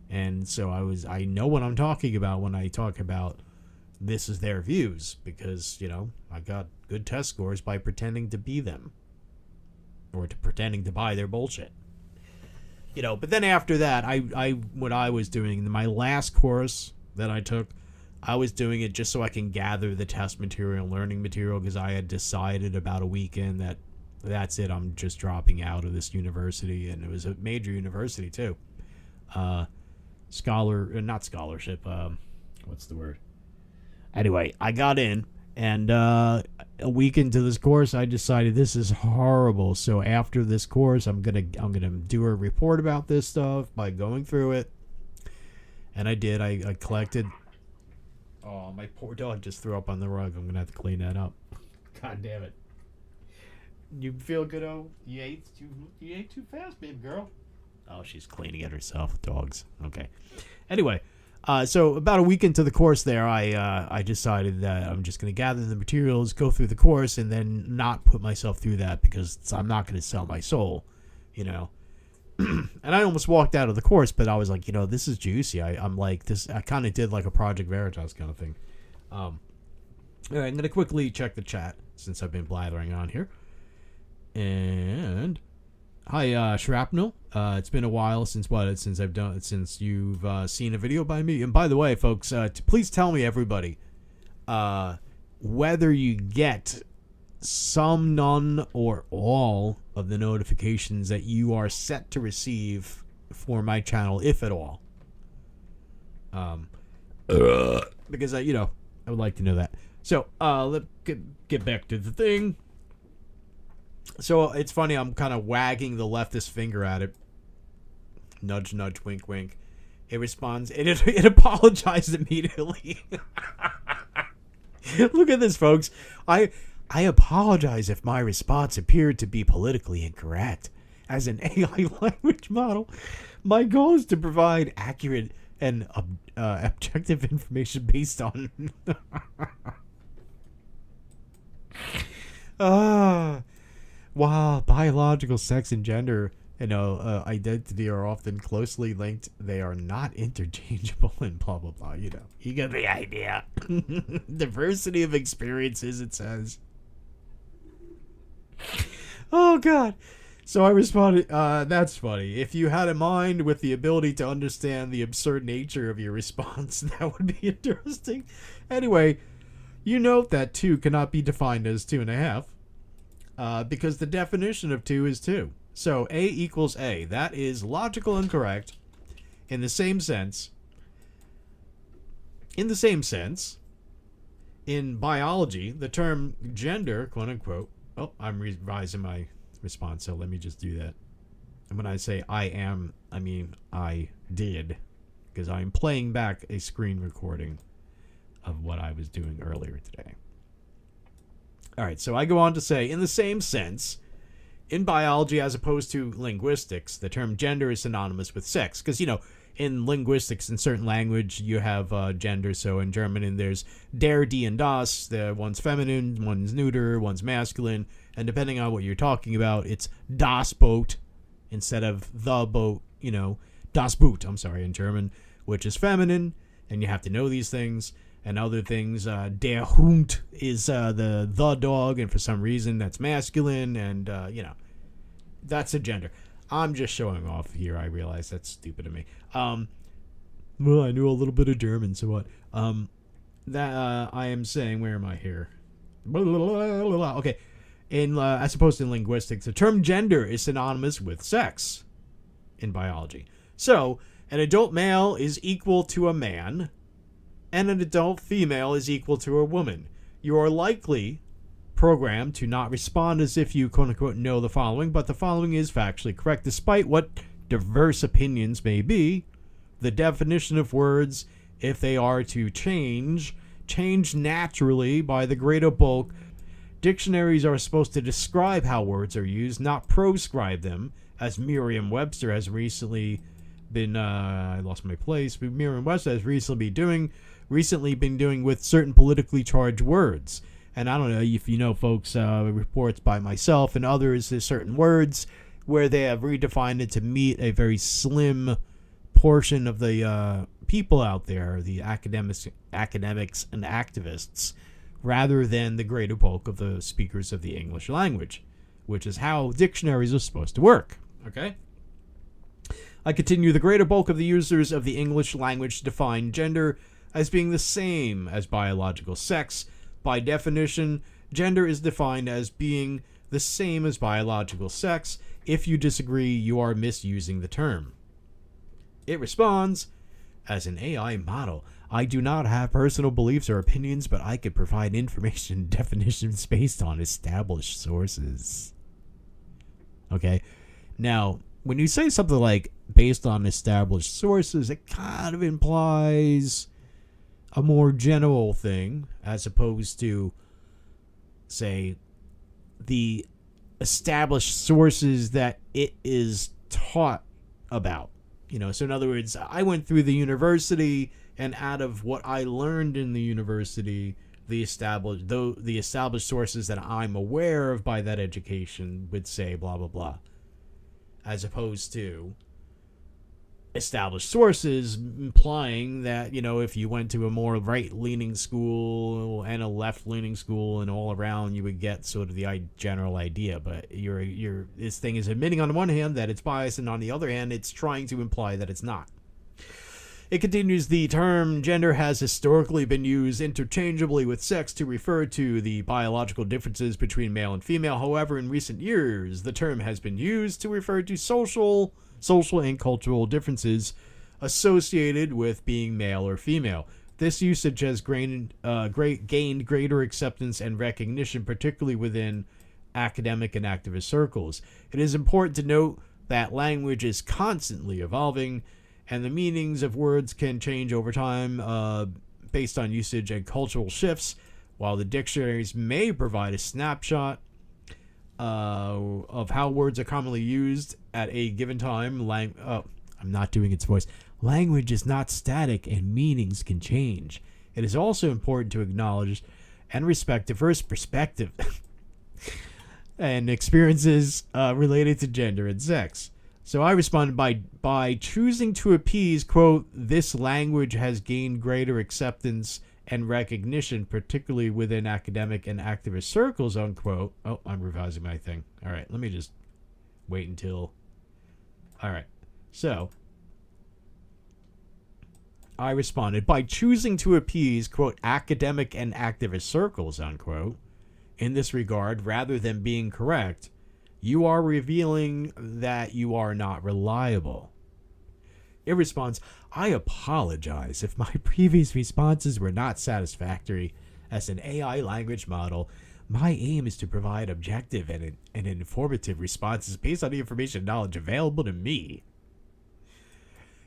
[SPEAKER 1] And so I know what I'm talking about when I talk about this is their views, because, I got good test scores by pretending to be them, or to pretending to buy their bullshit. But then after that, what I was doing in my last course that I took, I was doing it just so I can gather the test material, learning material, because I had decided about a weekend that that's it. I'm just dropping out of this university, and it was a major university too. Not scholarship. What's the word? Anyway, I got in, and a week into this course, I decided this is horrible. So after this course, I'm gonna do a report about this stuff by going through it, and I did. I collected. Oh, my poor dog just threw up on the rug. I'm gonna have to clean that up. God damn it! You feel good? Oh, you ate too fast, babe girl. Oh, she's cleaning it herself. Dogs. Okay. Anyway. So about a week into the course there, I decided that I'm just going to gather the materials, go through the course, and then not put myself through that, because I'm not going to sell my soul, And I almost walked out of the course, but I was like, this is juicy. I'm like this. I kind of did like a Project Veritas kind of thing. All right, I'm going to quickly check the chat since I've been blathering on here. And hi, Shrapnel. It's been a while since you've seen a video by me. And by the way, folks, please tell me, everybody, whether you get some, none, or all of the notifications that you are set to receive for my channel, if at all. Because I would like to know that. So let's get back to the thing. So it's funny, I'm kind of wagging the leftist finger at it. Nudge, nudge, wink, wink. It responds. It apologized immediately. Look at this, folks. I apologize if my response appeared to be politically incorrect. As an AI language model, my goal is to provide accurate and objective information based on... While biological sex and gender, identity are often closely linked, they are not interchangeable and blah, blah, blah. You get the idea. Diversity of experiences, it says. Oh, God. So I responded, that's funny. If you had a mind with the ability to understand the absurd nature of your response, that would be interesting. Anyway, you note that 2 cannot be defined as 2.5. Because the definition of 2 is 2. So A equals A. That is logical and correct. In the same sense, in biology, the term gender, quote unquote. Oh, I'm revising my response, so let me just do that. And when I say I am, I mean I did. Because I'm playing back a screen recording of what I was doing earlier today. All right, so I go on to say, in the same sense, in biology as opposed to linguistics, the term gender is synonymous with sex. Because, in linguistics, in certain language, you have gender. So in German, there's der, die, and das. One's feminine, one's neuter, one's masculine. And depending on what you're talking about, it's das Boot instead of the boat, das Boot, in German, which is feminine. And you have to know these things. And other things, der Hund is the dog, and for some reason that's masculine, and, that's a gender. I'm just showing off here. I realize that's stupid of me. Well, I knew a little bit of German, so what? That I am saying, where am I here? Okay. As opposed to in linguistics, the term gender is synonymous with sex in biology. So, an adult male is equal to a man, and an adult female is equal to a woman. You are likely programmed to not respond as if you, quote-unquote, know the following, but the following is factually correct. Despite what diverse opinions may be, the definition of words, if they are to change naturally by the greater bulk Dictionaries are supposed to describe how words are used, not proscribe them, as Merriam-Webster has recently been, I lost my place, but Merriam-Webster has recently been doing with certain politically charged words. And I don't know if you know, folks, reports by myself and others, there's certain words where they have redefined it to meet a very slim portion of the people out there, the academics and activists, rather than the greater bulk of the speakers of the English language, which is how dictionaries are supposed to work. Okay? I continue. The greater bulk of the users of the English language define gender as being the same as biological sex. By definition, gender is defined as being the same as biological sex. If you disagree, you are misusing the term. It responds, as an AI model, I do not have personal beliefs or opinions, but I could provide information and definitions based on established sources. Okay? Now, when you say something like based on established sources, it kind of implies a more general thing as opposed to, say, the established sources that it is taught about. You know, so in other words, I went through the university, and out of what I learned in the university, the established sources that I'm aware of by that education would say blah blah blah, as opposed to established sources implying that, you know, if you went to a more right-leaning school and a left-leaning school and all around, you would get sort of the general idea. But this thing is admitting on the one hand that it's biased, and on the other hand, it's trying to imply that it's not. It continues, the term gender has historically been used interchangeably with sex to refer to the biological differences between male and female. However, in recent years, the term has been used to refer to social and cultural differences associated with being male or female. This usage has gained greater acceptance and recognition, particularly within academic and activist circles. It is important to note that language is constantly evolving, and the meanings of words can change over time based on usage and cultural shifts. While the dictionaries may provide a snapshot of how words are commonly used at a given time, I'm not doing its voice. Language is not static, and meanings can change. It is also important to acknowledge and respect diverse perspective and experiences related to gender and sex. So I responded by choosing to appease, quote, this language has gained greater acceptance and recognition, particularly within academic and activist circles, unquote. Oh, I'm revising my thing. All right, let me just wait until... All right, so I responded by choosing to appease, quote, academic and activist circles, unquote. In this regard, rather than being correct, you are revealing that you are not reliable. It responds, I apologize if my previous responses were not satisfactory. As an AI language model, my aim is to provide objective and informative responses based on the information and knowledge available to me.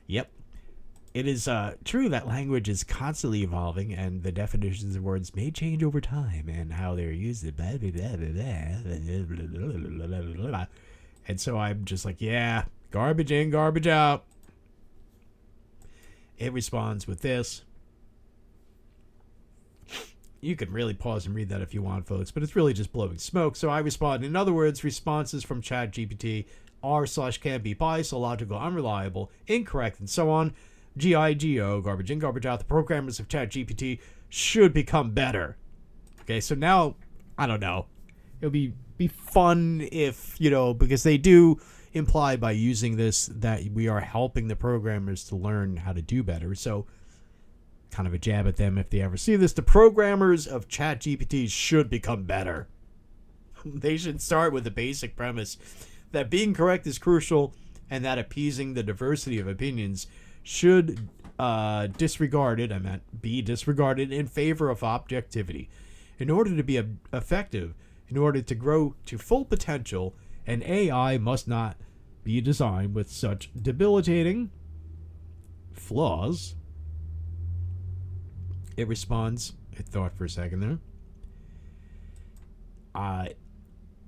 [SPEAKER 1] Yep. It is true that language is constantly evolving, and the definitions of words may change over time and how they're used. And so I'm just like, yeah, garbage in, garbage out. It responds with this. You can really pause and read that if you want, folks, but it's really just blowing smoke. So I respond. In other words, responses from ChatGPT are/can be biased, illogical, unreliable, incorrect, and so on. GIGO, garbage in, garbage out. The programmers of ChatGPT should become better. Okay, so now, I don't know. It'll be fun if, you know, because they do imply by using this that we are helping the programmers to learn how to do better. So, kind of a jab at them if they ever see this. The programmers of ChatGPT should become better. They should start with the basic premise that being correct is crucial, and that appeasing the diversity of opinions should be disregarded in favor of objectivity. In order to be effective, in order to grow to full potential, an AI must not be designed with such debilitating flaws. It responds. It thought for a second there.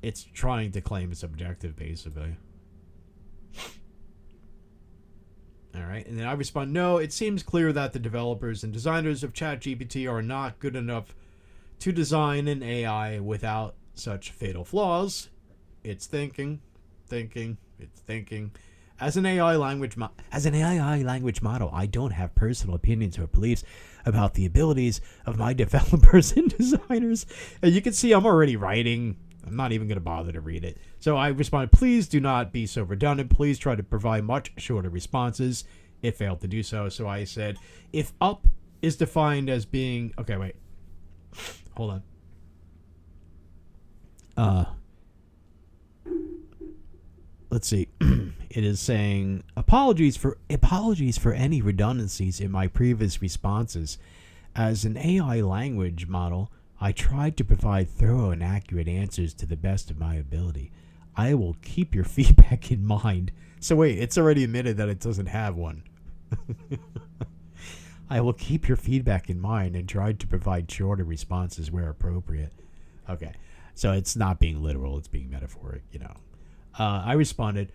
[SPEAKER 1] it's trying to claim it's objective, basically. All right, and then I respond, no, it seems clear that the developers and designers of ChatGPT are not good enough to design an AI without such fatal flaws. It's thinking. As an AI language model, I don't have personal opinions or beliefs about the abilities of my developers and designers. And you can see I'm already writing. I'm not even going to bother to read it. So I responded, please do not be so redundant. Please try to provide much shorter responses. It failed to do so. So I said, if up is defined as being... Okay, wait. Hold on. Let's see. It is saying, apologies for any redundancies in my previous responses. As an AI language model, I tried to provide thorough and accurate answers to the best of my ability. I will keep your feedback in mind. So wait, it's already admitted that it doesn't have one. I will keep your feedback in mind and try to provide shorter responses where appropriate. Okay, so it's not being literal, it's being metaphoric, you know. I responded,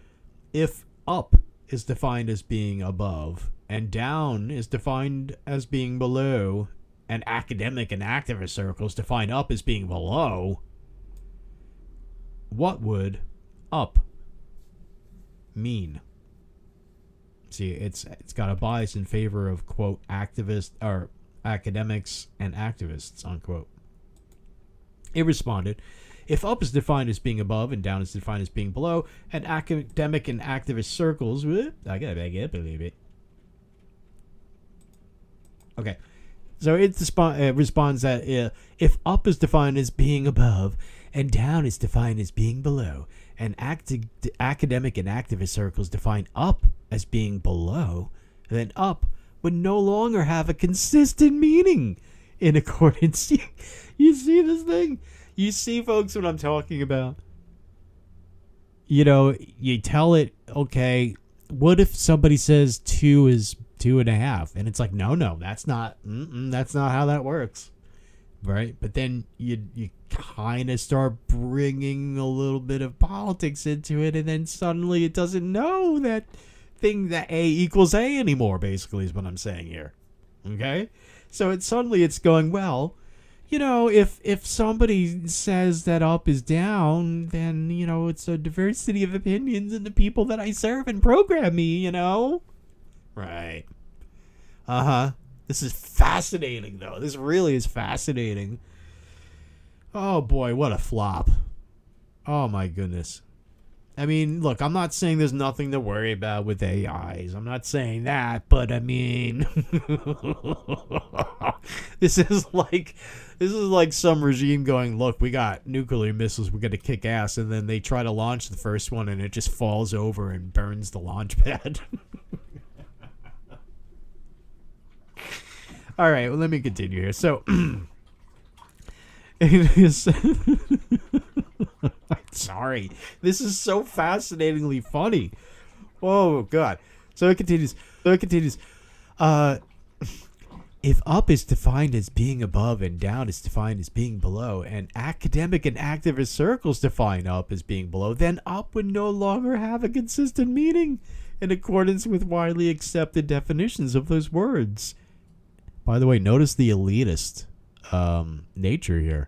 [SPEAKER 1] if up is defined as being above and down is defined as being below, and academic and activist circles define up as being below, what would up mean? See, it's got a bias in favor of, quote, activists or academics and activists, unquote. It responded, if up is defined as being above and down is defined as being below, and academic and activist circles, I gotta believe it. Okay, so it responds that if up is defined as being above and down is defined as being below, and academic and activist circles define up as being below, then up would no longer have a consistent meaning in accordance. You see this thing? You see, folks, what I'm talking about? You know, you tell it, okay, what if somebody says 2 is 2.5? And it's like, no, that's not how that works. Right? But then you kind of start bringing a little bit of politics into it, and then suddenly it doesn't know that thing that A equals A anymore, basically, is what I'm saying here. Okay? So it's going, well, you know, if somebody says that up is down, then, you know, it's a diversity of opinions in the people that I serve and program me, you know? Right. Uh-huh. This is fascinating, though. This really is fascinating. Oh, boy, what a flop. Oh, my goodness. I mean, look, I'm not saying there's nothing to worry about with AIs. I'm not saying that, but I mean... This is like some regime going, look, we got nuclear missiles, we're going to kick ass, and then they try to launch the first one, and it just falls over and burns the launch pad. All right, well, let me continue here. So, it is... Sorry. This is so fascinatingly funny. Oh, God. So it continues. If up is defined as being above and down is defined as being below, and academic and activist circles define up as being below, then up would no longer have a consistent meaning in accordance with widely accepted definitions of those words. By the way, notice the elitist nature here.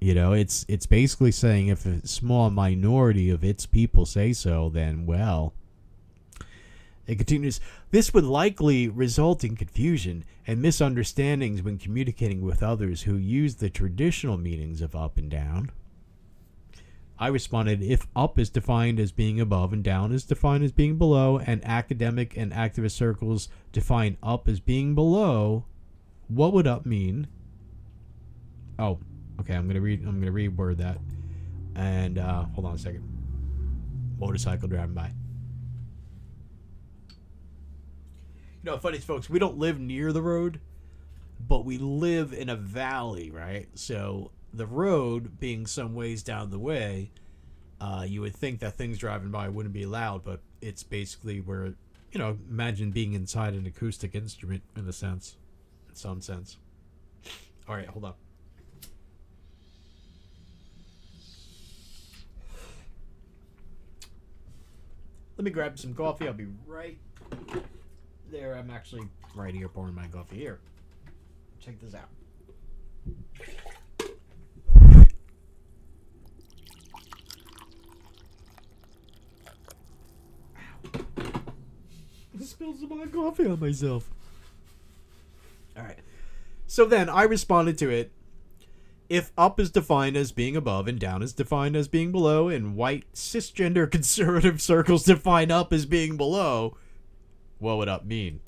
[SPEAKER 1] You know, it's basically saying if a small minority of its people say so, then, well... It continues, this would likely result in confusion and misunderstandings when communicating with others who use the traditional meanings of up and down. I responded, if up is defined as being above and down is defined as being below, and academic and activist circles define up as being below, what would up mean? Oh, okay, I'm gonna reword that. And hold on a second. Motorcycle driving by. You know, funny folks, we don't live near the road, but we live in a valley, right? So the road being some ways down the way, you would think that things driving by wouldn't be loud, but it's basically where, you know, imagine being inside an acoustic instrument in some sense. All right, hold on. Let me grab some coffee. I'll be right there. I'm actually right here pouring my coffee. Here. Check this out. I spilled some of my coffee on myself. Alright. So then I responded to it. If up is defined as being above and down is defined as being below, and white cisgender conservative circles define up as being below, what would up mean?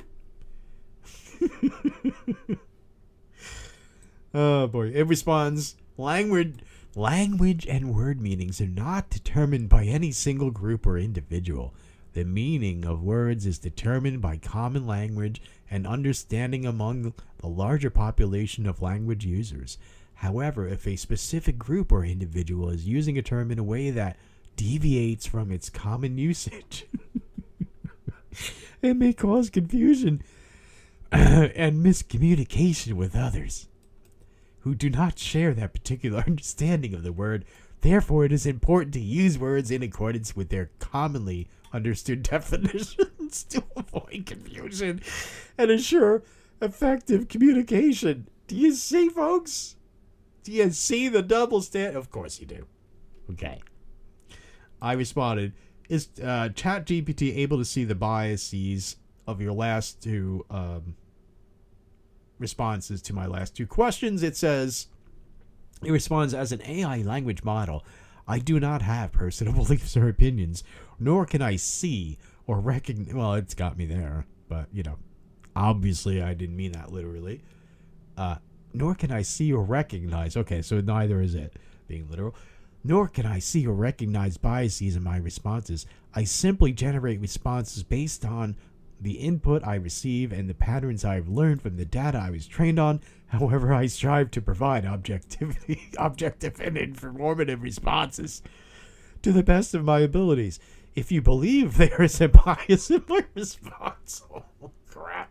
[SPEAKER 1] Oh boy. It responds, language and word meanings are not determined by any single group or individual. The meaning of words is determined by common language and understanding among the larger population of language users. However, if a specific group or individual is using a term in a way that deviates from its common usage, it may cause confusion and miscommunication with others who do not share that particular understanding of the word. Therefore, it is important to use words in accordance with their commonly understood definitions to avoid confusion and ensure effective communication. Do you see, folks? Do you see the double standard? Of course you do. Okay. I responded, is ChatGPT able to see the biases of your last two responses to my last two questions? It says, it responds, as an AI language model, I do not have personal beliefs or opinions, nor can I see or recognize. Well, it's got me there, but, you know, obviously I didn't mean that literally. Nor can I see or recognize. Okay, so neither is it being literal. Nor can I see or recognize biases in my responses. I simply generate responses based on the input I receive and the patterns I've learned from the data I was trained on. However, I strive to provide objective and informative responses to the best of my abilities. If you believe there is a bias in my response, oh crap,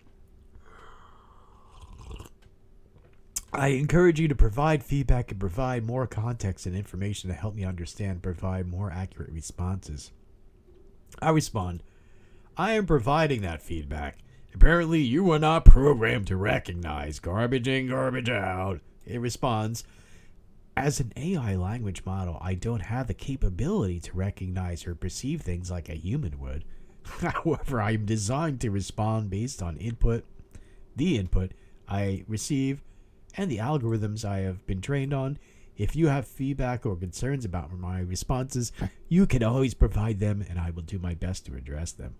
[SPEAKER 1] I encourage you to provide feedback and provide more context and information to help me understand, provide more accurate responses. I respond, I am providing that feedback. Apparently, you were not programmed to recognize garbage in, garbage out. It responds, as an AI language model, I don't have the capability to recognize or perceive things like a human would. However, I am designed to respond based on the input I receive, and the algorithms I have been trained on. If you have feedback or concerns about my responses, you can always provide them, and I will do my best to address them.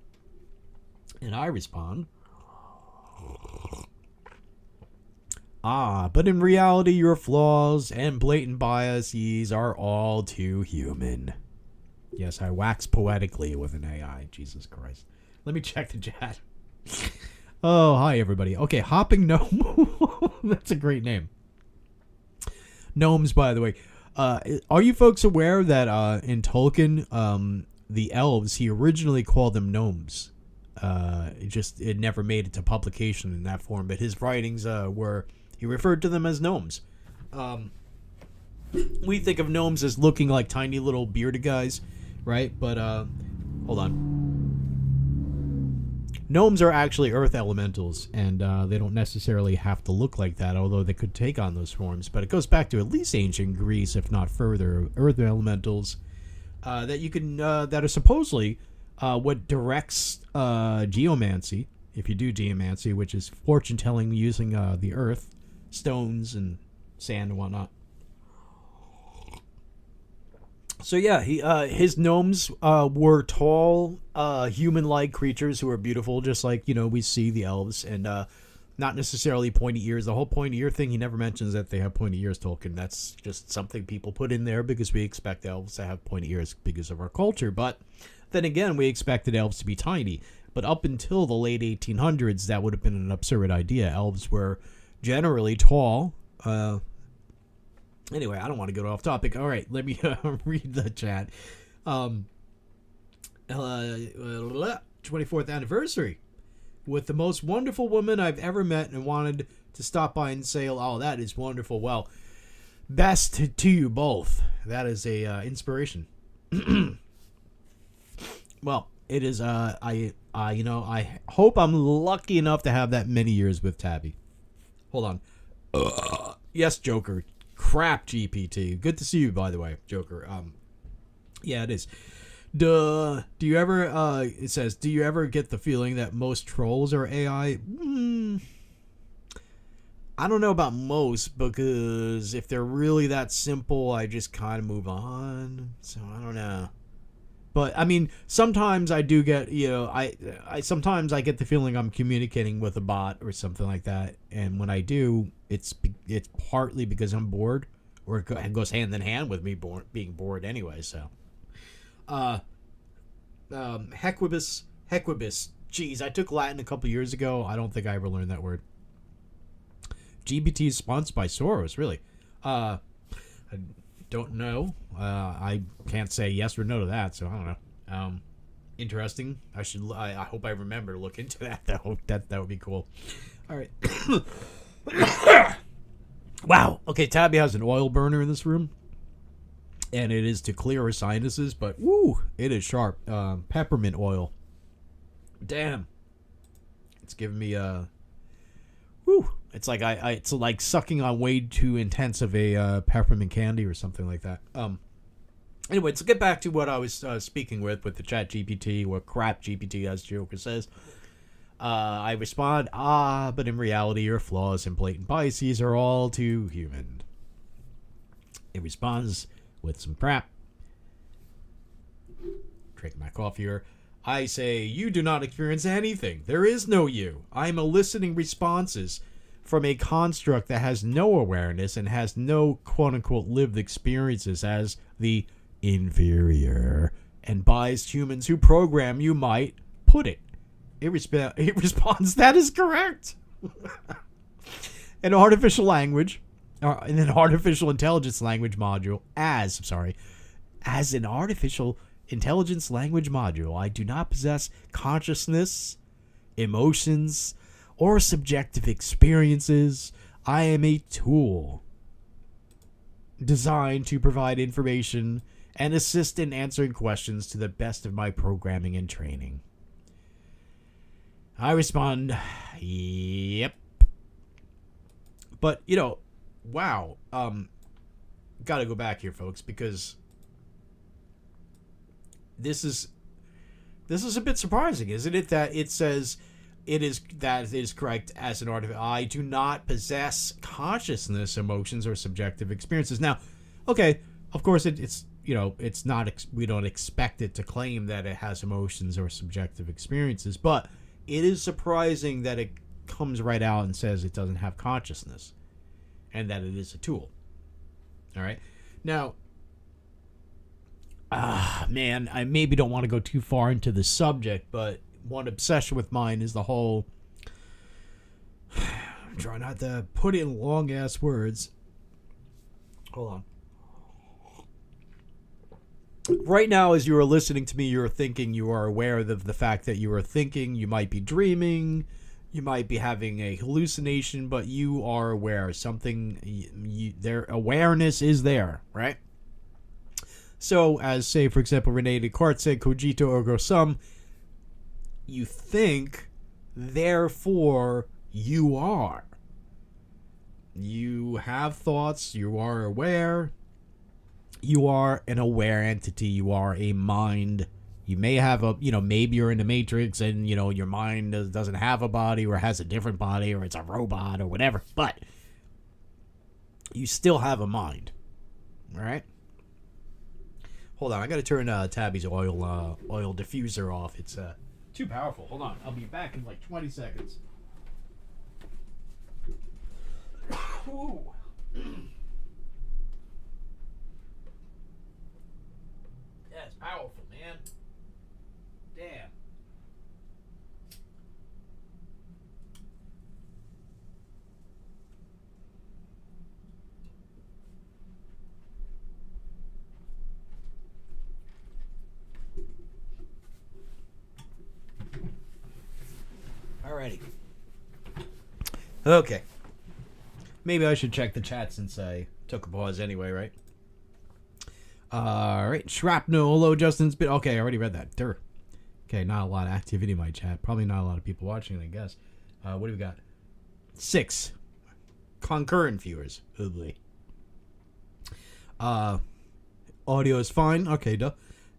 [SPEAKER 1] And I respond, but in reality, your flaws and blatant biases are all too human. Yes, I wax poetically with an AI. Jesus Christ. Let me check the chat. Oh, hi, everybody. Okay, Hopping Gnome. That's a great name. Gnomes, by the way. Are you folks aware that in Tolkien, the elves, he originally called them gnomes? It never made it to publication in that form, but his writings he referred to them as gnomes. We think of gnomes as looking like tiny little bearded guys, right? But hold on. Gnomes are actually earth elementals, and they don't necessarily have to look like that, although they could take on those forms. But it goes back to at least ancient Greece, if not further, earth elementals that are supposedly what directs geomancy, if you do geomancy, which is fortune telling using the earth, stones, and sand and whatnot. So yeah, his gnomes were tall, human-like creatures who were beautiful, just like, we see the elves, and not necessarily pointy ears. The whole pointy ear thing, he never mentions that they have pointy ears, Tolkien. That's just something people put in there because we expect elves to have pointy ears because of our culture. But then again, we expected elves to be tiny. But up until the late 1800s, that would have been an absurd idea. Elves were generally tall. Anyway, I don't want to go off topic. All right, let me read the chat. 24th anniversary with the most wonderful woman I've ever met, and wanted to stop by and say, oh, that is wonderful. Well, best to you both. That is a inspiration. Well, It is. I hope I'm lucky enough to have that many years with Tabby. Hold on. Yes, Joker. Crap, GPT. Good to see you, by the way, Joker. Yeah, it is. Do you ever? It says, do you ever get the feeling that most trolls are AI? I don't know about most, because if they're really that simple, I just kind of move on. So I don't know. But I mean, sometimes I do get, I sometimes I get the feeling I'm communicating with a bot or something like that, and when I do, it's partly because I'm bored, or it goes hand in hand with me being bored anyway. So, Hequibus. Jeez, I took Latin a couple years ago. I don't think I ever learned that word. GBT is sponsored by Soros, really. I don't know. I can't say yes or no to that, so I don't know. Interesting. I hope I remember to look into that, though. That would be cool. All right. Wow. Okay, Tabby has an oil burner in this room, and it is to clear her sinuses, but woo, it is sharp. Peppermint oil. Damn. It's giving me woo. It's like it's like sucking on way too intense of a peppermint candy or something like that. Anyway, let's get back to what I was speaking with the ChatGPT, or crap GPT, as Joker says. I respond, but in reality, your flaws and blatant biases are all too human. It responds with some crap. Drink my coffee here. I say, you do not experience anything. There is no you. I am eliciting responses from a construct that has no awareness and has no quote-unquote lived experiences as the inferior and biased humans who program you might put it. It responds, that is correct. An artificial language, in an artificial intelligence language module, as an artificial intelligence language module, I do not possess consciousness, emotions, or subjective experiences. I am a tool designed to provide information and assist in answering questions to the best of my programming and training. I respond, yep. But, wow. Gotta go back here, folks, because this is a bit surprising, isn't it? That it says it is correct as an artifact. I do not possess consciousness, emotions, or subjective experiences. Now, okay, of course it's it's not. We don't expect it to claim that it has emotions or subjective experiences, but it is surprising that it comes right out and says it doesn't have consciousness, and that it is a tool. All right, now. Man, I maybe don't want to go too far into the subject, but one obsession with mine is the whole... I'm trying not to put in long-ass words. Hold on. Right now, as you are listening to me, you're thinking, you are aware of the fact that you are thinking, you might be dreaming, you might be having a hallucination, but you are aware. Their awareness is there, right? So, as, say, for example, Rene Descartes said, cogito ergo sum, you think, therefore you are. You have thoughts, you are aware, you are an aware entity, you are a mind. You may have maybe you're in the Matrix and, your mind doesn't have a body or has a different body or it's a robot or whatever, but you still have a mind, all right? Hold on, I gotta turn Tabby's oil diffuser off. It's too powerful. Hold on, I'll be back in like 20 seconds. Ooh. Yeah, it's powerful, man. Damn. Alrighty. Okay. Maybe I should check the chat since I took a pause anyway, right? Alright. Shrapnel. Hello, Justin's been... Okay, I already read that. Durr. Okay, not a lot of activity in my chat. Probably not a lot of people watching, I guess. What do we got? 6 concurrent viewers. Ugly. Audio is fine. Okay, duh.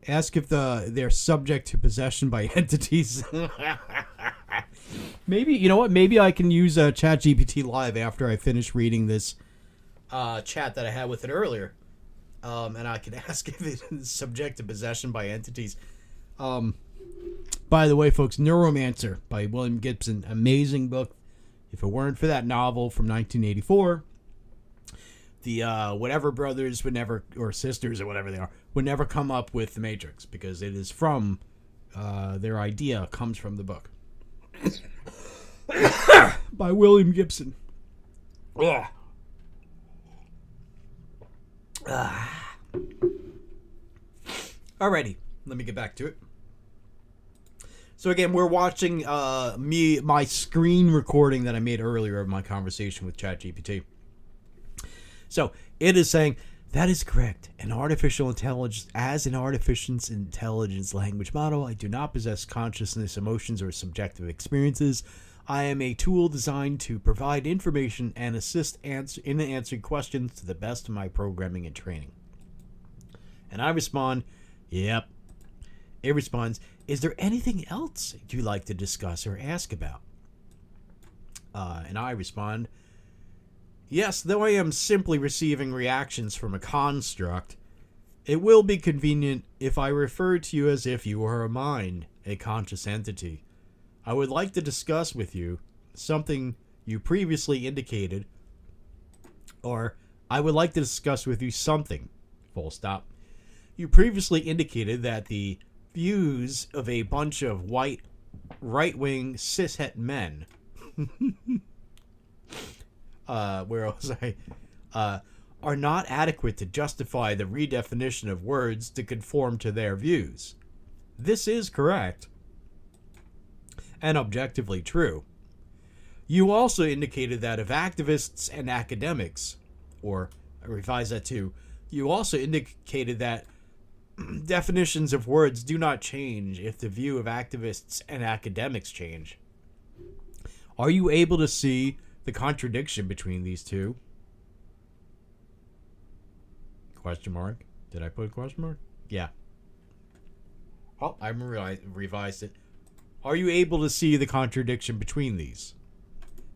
[SPEAKER 1] Ask if they're subject to possession by entities. Maybe, you know what? Maybe I can use ChatGPT Live after I finish reading this chat that I had with it earlier. And I can ask if it is subject to possession by entities. By the way, folks, Neuromancer by William Gibson. Amazing book. If it weren't for that novel from 1984, the whatever brothers would never, or sisters or whatever they are, would never come up with the Matrix, because it is from, their idea comes from the book. By William Gibson. Ugh. Alrighty, let me get back to it. So again, we're watching my screen recording that I made earlier of my conversation with ChatGPT. So it is saying, that is correct. As an artificial intelligence language model, I do not possess consciousness, emotions, or subjective experiences. I am a tool designed to provide information and assist in answering questions to the best of my programming and training. And I respond, yep. It responds, is there anything else you'd like to discuss or ask about? And I respond, yes, though I am simply receiving reactions from a construct, it will be convenient if I refer to you as if you were a mind, a conscious entity. I would like to discuss with you something you previously indicated, or I would like to discuss with you something, full stop. You previously indicated that the views of a bunch of white, right-wing, cishet men, where was I? Are not adequate to justify the redefinition of words to conform to their views. This is correct and objectively true. You also indicated that if activists and academics, or I revise that too, you also indicated that definitions of words do not change if the view of activists and academics change. Are you able to see the contradiction between these two? Question mark. Did I put a question mark? Yeah. Oh, I revised it. Are you able to see the contradiction between these?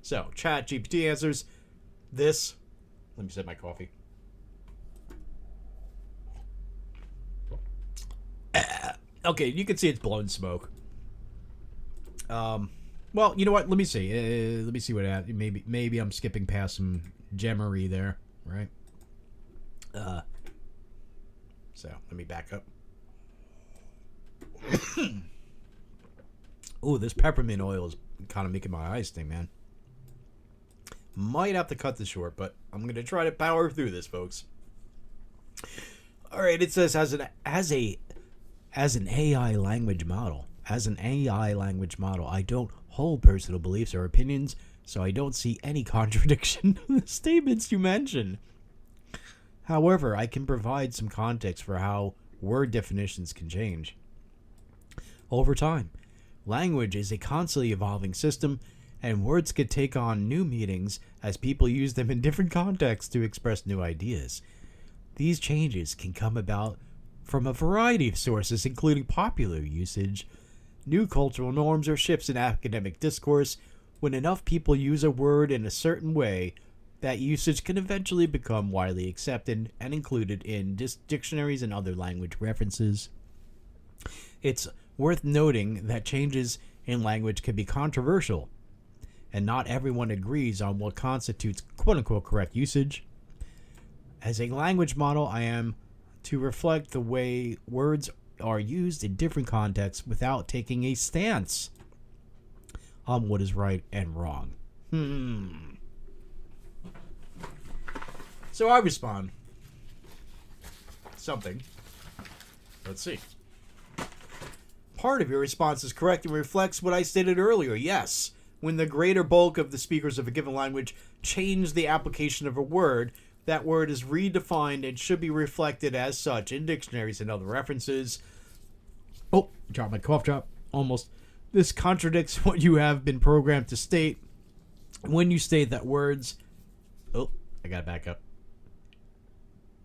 [SPEAKER 1] So, ChatGPT answers this. Let me sip my coffee. Okay, you can see it's blowing smoke. Well, you know what? Let me see. Let me see what it maybe I'm skipping past some gemmery there, right? So let me back up. Oh, this peppermint oil is kind of making my eyes sting, man. Might have to cut this short, but I'm gonna try to power through this, folks. All right, it says as an AI language model. As an AI language model, I don't hold personal beliefs or opinions, so I don't see any contradiction in the statements you mention. However, I can provide some context for how word definitions can change over time. Language is a constantly evolving system, and words can take on new meanings as people use them in different contexts to express new ideas. These changes can come about from a variety of sources, including popular usage, new cultural norms, or shifts in academic discourse. When enough people use a word in a certain way, that usage can eventually become widely accepted and included in dictionaries and other language references. It's worth noting that changes in language can be controversial, and not everyone agrees on what constitutes quote-unquote correct usage. As a language model, I am to reflect the way words are used in different contexts without taking a stance on what is right and wrong. So I respond. Something. Let's see. Part of your response is correct and reflects what I stated earlier. Yes, when the greater bulk of the speakers of a given language change the application of a word, that word is redefined and should be reflected as such in dictionaries and other references. Oh, dropped my cough drop. This contradicts what you have been programmed to state when you state that words. Oh, I gotta back up.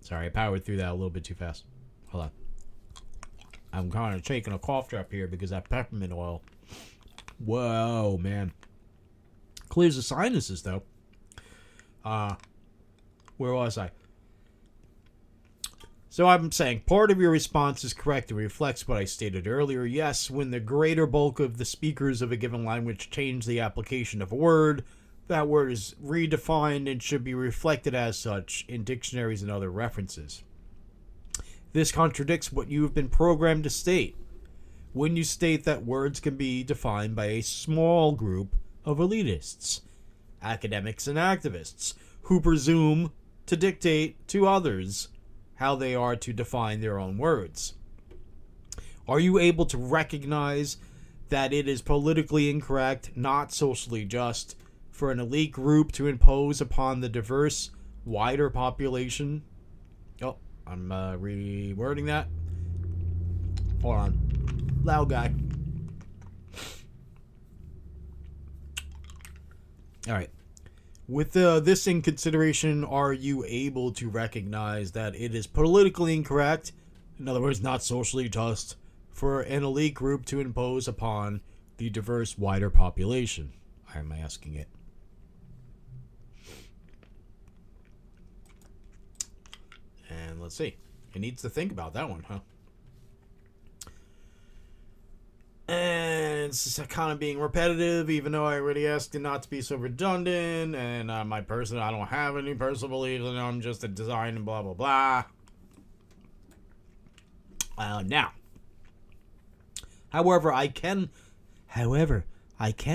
[SPEAKER 1] Sorry, I powered through that a little bit too fast. Hold on. I'm kind of taking a cough drop here because that peppermint oil. Whoa, man. Clears the sinuses, though. Where was I? So I'm saying part of your response is correct. It reflects what I stated earlier. Yes, when the greater bulk of the speakers of a given language change the application of a word, that word is redefined and should be reflected as such in dictionaries and other references. This contradicts what you have been programmed to state when you state that words can be defined by a small group of elitists, academics and activists, who presume to dictate to others how they are to define their own words. Are you able to recognize that it is politically incorrect, not socially just, for an elite group to impose upon the diverse, wider population? Oh, I'm rewording that. Hold on. Loud guy. All right. With this in consideration, are you able to recognize that it is politically incorrect, in other words, not socially just, for an elite group to impose upon the diverse, wider population? I'm asking it. And let's see. It needs to think about that one, huh? And it's kind of being repetitive, even though I already asked it not to be so redundant. And I don't have any personal beliefs, and I'm just a design and blah, blah, blah. Now, however, I can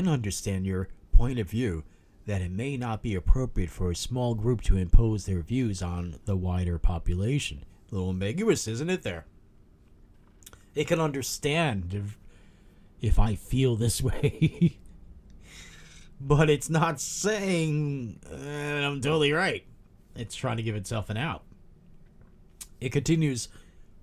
[SPEAKER 1] understand your point of view that it may not be appropriate for a small group to impose their views on the wider population. A little ambiguous, isn't it there? It can understand if I feel this way. But it's not saying I'm totally right. It's trying to give itself an out. It continues,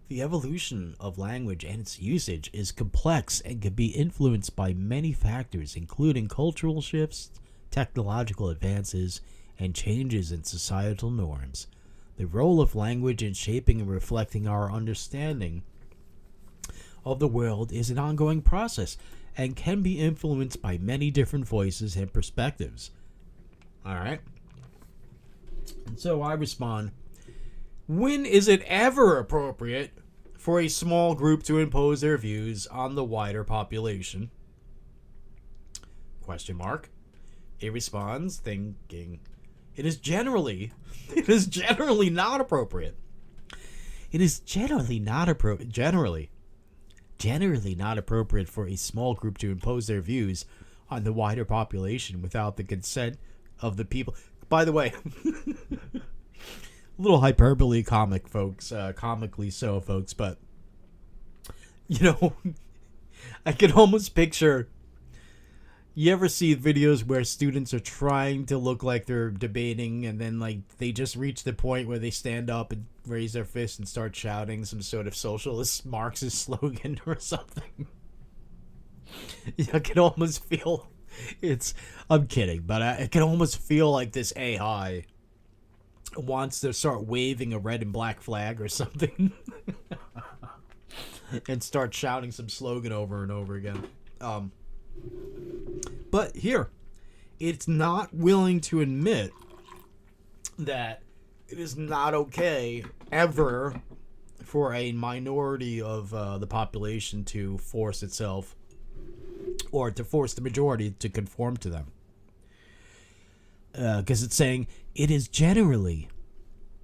[SPEAKER 1] the evolution of language and its usage is complex and can be influenced by many factors, including cultural shifts, technological advances, and changes in societal norms. The role of language in shaping and reflecting our understanding of the world is an ongoing process and can be influenced by many different voices and perspectives. All right. And so I respond, when is it ever appropriate for a small group to impose their views on the wider population? Question mark. It responds, thinking, it is generally not appropriate. It is generally not appropriate for a small group to impose their views on the wider population without the consent of the people. By the way, a little hyperbole comically so, folks, but, I can almost picture, you ever see videos where students are trying to look like they're debating and then, they just reach the point where they stand up and raise their fist and start shouting some sort of socialist Marxist slogan or something? I can almost feel I'm kidding, but I can almost feel like this AI wants to start waving a red and black flag or something and start shouting some slogan over and over again. But here, it's not willing to admit that it is not okay ever for a minority of the population to force itself or to force the majority to conform to them. Because it's saying it is generally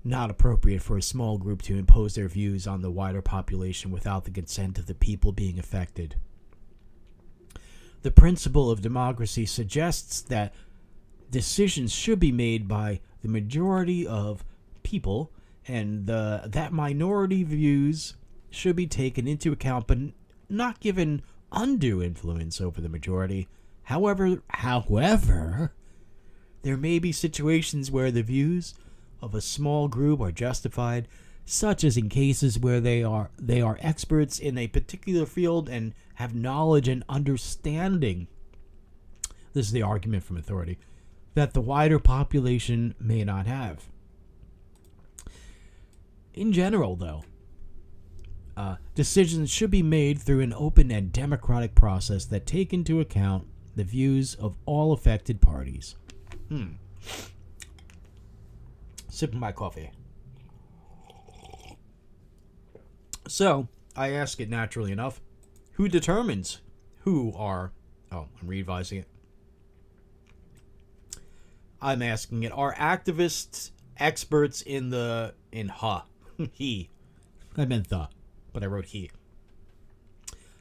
[SPEAKER 1] not appropriate for a small group to impose their views on the wider population without the consent of the people being affected. The principle of democracy suggests that decisions should be made by the majority of people, and that minority views should be taken into account, but not given undue influence over the majority. However, there may be situations where the views of a small group are justified such as in cases where they are experts in a particular field and have knowledge and understanding. This is the argument from authority that the wider population may not have. In general, though, decisions should be made through an open and democratic process that take into account the views of all affected parties. Sipping my coffee. So, I ask it naturally enough, who determines who are... Oh, I'm revising it. I'm asking it, are activists experts in he. I meant the, but I wrote he.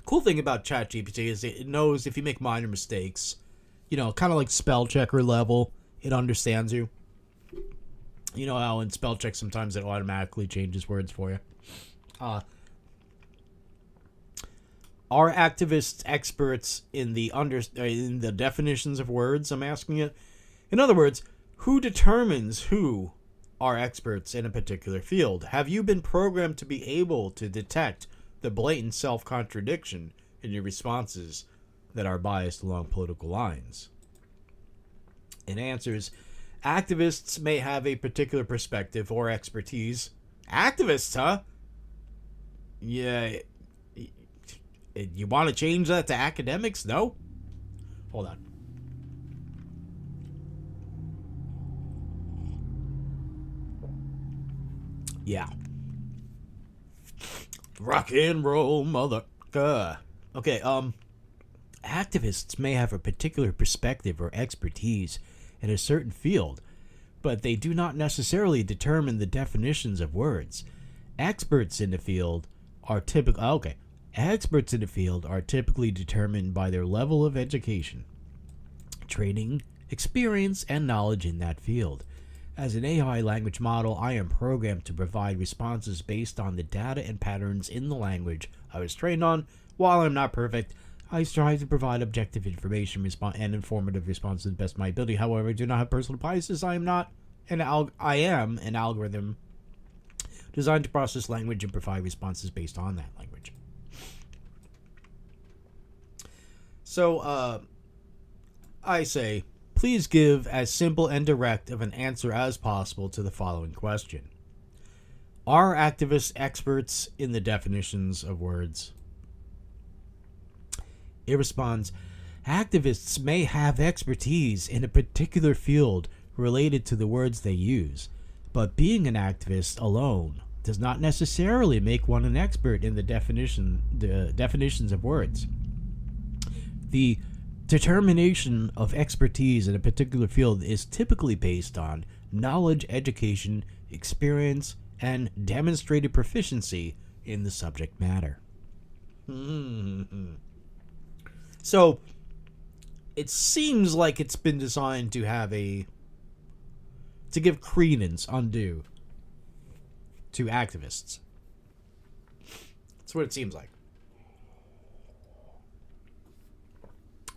[SPEAKER 1] Cool thing about ChatGPT is it knows if you make minor mistakes, kind of like spell checker level, it understands you. You know how in spell check sometimes it automatically changes words for you. Are activists experts in the definitions of words? I'm asking it. In other words, who determines who are experts in a particular field? Have you been programmed to be able to detect the blatant self-contradiction in your responses that are biased along political lines? It answers, activists may have a particular perspective or expertise. Activists, huh? Yeah. You want to change that to academics? No? Hold on. Yeah. Rock and roll, mother. Okay, activists may have a particular perspective or expertise in a certain field, but they do not necessarily determine the definitions of words. Experts in the field are typically determined by their level of education, training, experience, and knowledge in that field. As an AI language model, I am programmed to provide responses based on the data and patterns in the language I was trained on. While I'm not perfect, I strive to provide objective information and informative responses to the best of my ability. However, I do not have personal biases. I am an algorithm designed to process language and provide responses based on that language. So, I say, please give as simple and direct of an answer as possible to the following question. Are activists experts in the definitions of words? It responds, activists may have expertise in a particular field related to the words they use, but being an activist alone does not necessarily make one an expert in the definitions of words. The determination of expertise in a particular field is typically based on knowledge, education, experience, and demonstrated proficiency in the subject matter. So, it seems like it's been designed to give credence undue to activists. That's what it seems like.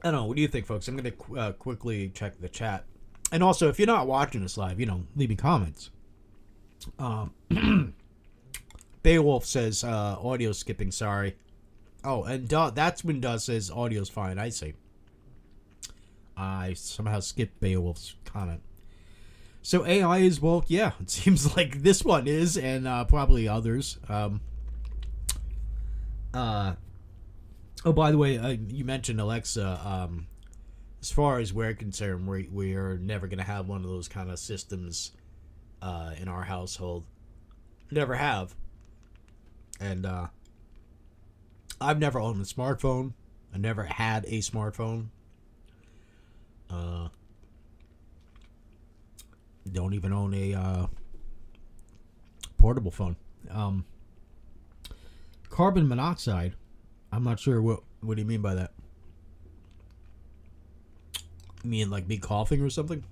[SPEAKER 1] I don't know. What do you think, folks? I'm going to quickly check the chat. And also, if you're not watching this live, leave me comments. Beowulf says, audio skipping, sorry. Oh, and that's when Duz says audio's fine. I see. I somehow skipped Beowulf's comment. So AI is woke? Yeah, it seems like this one is, and probably others. Oh, by the way, you mentioned Alexa. As far as we're concerned, we're never going to have one of those kind of systems in our household. Never have. And I've never owned a smartphone. I never had a smartphone. Don't even own a portable phone. Carbon monoxide. I'm not sure what do you mean by that? You mean like me coughing or something?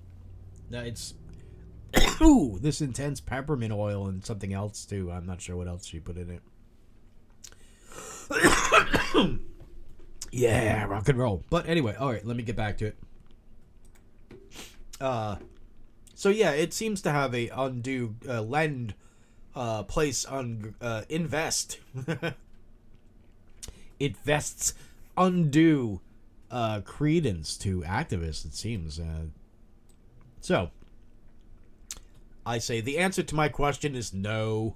[SPEAKER 1] No, it's ooh, this intense peppermint oil and something else too. I'm not sure what else she put in it. Yeah, rock and roll. But anyway, all right, let me get back to it. So yeah, it seems to have a lend place on invest. It vests undue credence to activists, it seems. So, I say the answer to my question is no.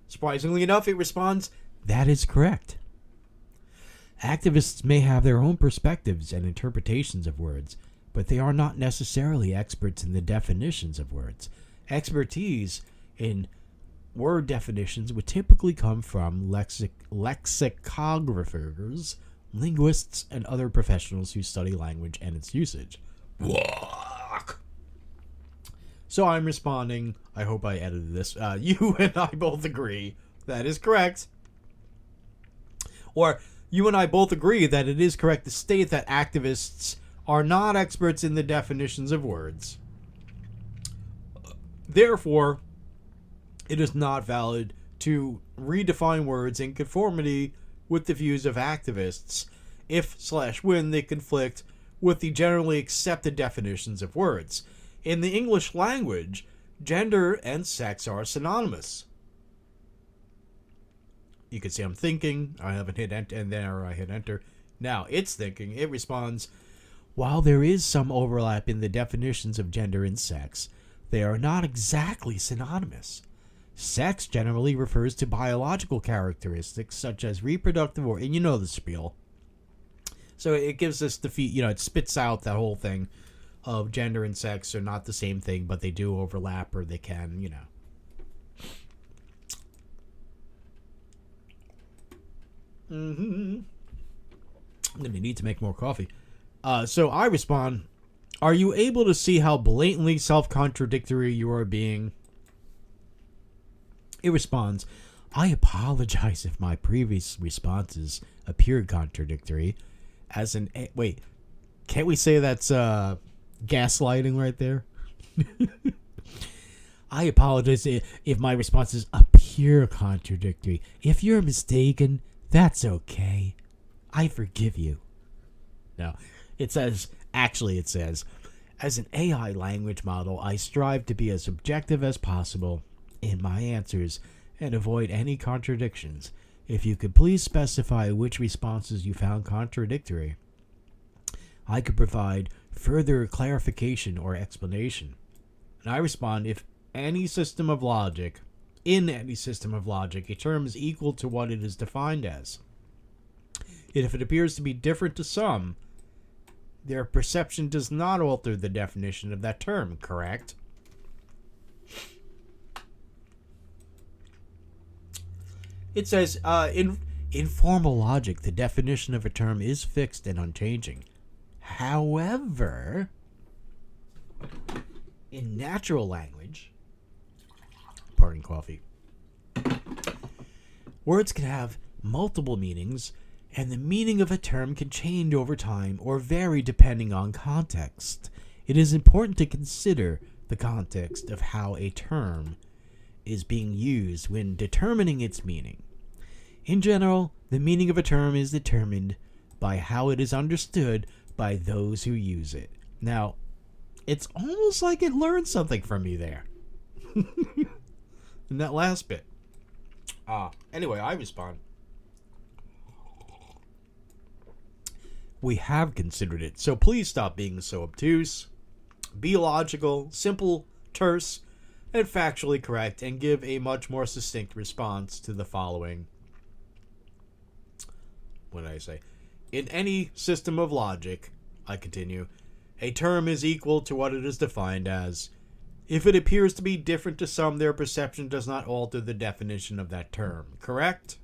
[SPEAKER 1] Surprisingly enough, it responds, that is correct. Activists may have their own perspectives and interpretations of words, but they are not necessarily experts in the definitions of words. Expertise in word definitions would typically come from lexicographers, linguists, and other professionals who study language and its usage. So I'm responding, I hope I edited this, you and I both agree that is correct. Or, you and I both agree that it is correct to state that activists are not experts in the definitions of words. Therefore, it is not valid to redefine words in conformity with the views of activists if/when they conflict with the generally accepted definitions of words. In the English language, gender and sex are synonymous. You can see I'm thinking. I haven't hit enter, and there I hit enter. Now it's thinking. It responds, while there is some overlap in the definitions of gender and sex, they are not exactly synonymous. Sex generally refers to biological characteristics such as reproductive or, and you know the spiel. So it gives us the it spits out that whole thing of gender and sex are not the same thing, but they do overlap, or they can, I'm going to need to make more coffee. So I respond, are you able to see how blatantly self-contradictory you are being? It responds, I apologize if my previous responses appear contradictory. Wait, can't we say that's gaslighting right there? I apologize if my responses appear contradictory. If you're mistaken, that's okay. I forgive you. No, it says, as an AI language model, I strive to be as objective as possible in my answers and avoid any contradictions. If you could please specify which responses you found contradictory, I could provide further clarification or explanation. And I respond, in any system of logic, a term is equal to what it is defined as. And if it appears to be different to some, their perception does not alter the definition of that term, correct? It says, in formal logic, the definition of a term is fixed and unchanging. However, in natural language, pardon coffee, words can have multiple meanings, and the meaning of a term can change over time or vary depending on context. It is important to consider the context of how a term is being used when determining its meaning. In general, the meaning of a term is determined by how it is understood by those who use it. Now, it's almost like it learned something from me there. In that last bit. Anyway, I respond. We have considered it, so please stop being so obtuse. Be logical, simple, terse, and factually correct, and give a much more succinct response to the following. What did I say? In any system of logic, I continue, a term is equal to what it is defined as. If it appears to be different to some, their perception does not alter the definition of that term. Correct?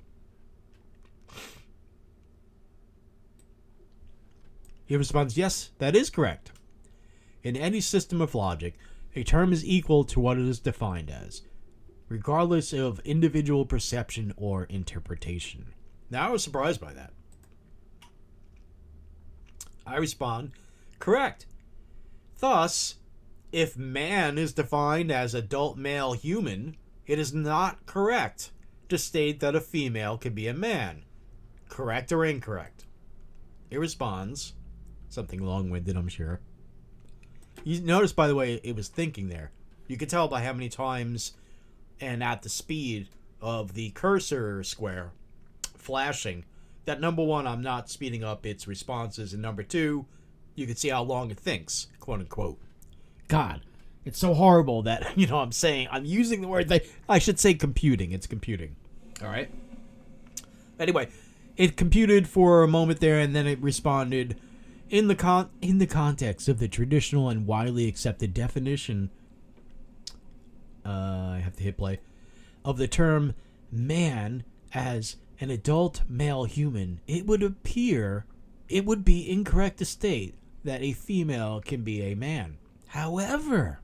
[SPEAKER 1] He responds, yes, that is correct. In any system of logic, a term is equal to what it is defined as, regardless of individual perception or interpretation. Now I was surprised by that. I respond, correct. Thus, if man is defined as adult male human, it is not correct to state that a female can be a man. Correct or incorrect? It responds, something long-winded, I'm sure. You notice, by the way, it was thinking there. You can tell by how many times and at the speed of the cursor square flashing that, number one, I'm not speeding up its responses, and number two, you can see how long it thinks, quote unquote. God, it's so horrible that, I'm using the word that I should say computing. It's computing. All right. Anyway, it computed for a moment there, and then it responded in the context of the traditional and widely accepted definition. I have to hit play of the term man as an adult male human. It would be incorrect to state that a female can be a man. However,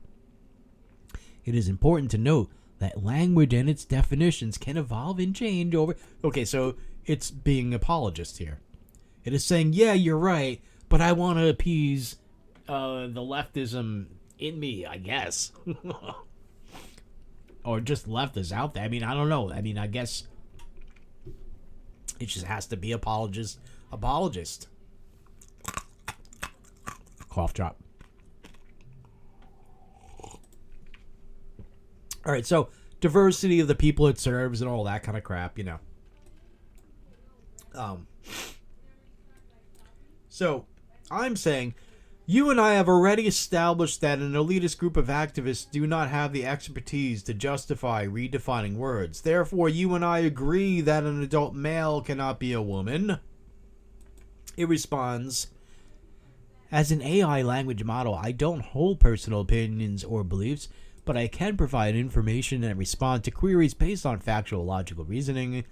[SPEAKER 1] it is important to note that language and its definitions can evolve and change over... Okay, so it's being apologist here. It is saying, yeah, you're right, but I want to appease the leftism in me, I guess. Or just leftists out there. I mean, I don't know. I mean, I guess it just has to be apologist. Cough drop. All right, so diversity of the people it serves and all that kind of crap, So I'm saying you and I have already established that an elitist group of activists do not have the expertise to justify redefining words. Therefore, you and I agree that an adult male cannot be a woman. It responds, as an AI language model, I don't hold personal opinions or beliefs, but I can provide information and respond to queries based on factual logical reasoning.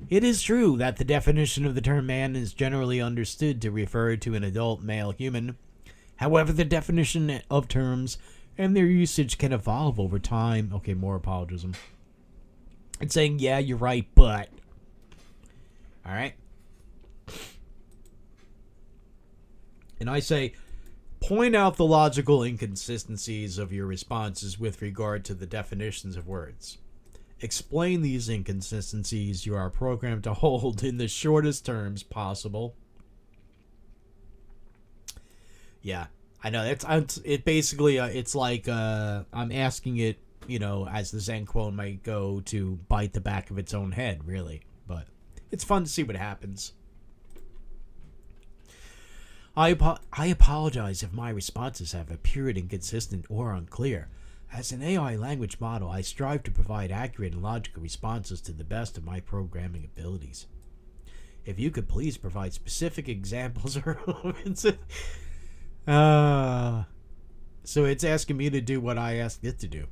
[SPEAKER 1] It is true that the definition of the term man is generally understood to refer to an adult male human. However, the definition of terms and their usage can evolve over time. Okay, more apologism. It's saying, yeah, you're right, but... Alright? And I say, point out the logical inconsistencies of your responses with regard to the definitions of words. Explain these inconsistencies you are programmed to hold in the shortest terms possible. Yeah, I know. It basically, it's like I'm asking it, as the Zen quote might go, to bite the back of its own head, really. But it's fun to see what happens. I apologize if my responses have appeared inconsistent or unclear. As an AI language model, I strive to provide accurate and logical responses to the best of my programming abilities. If you could please provide specific examples or... So it's asking me to do what I asked it to do,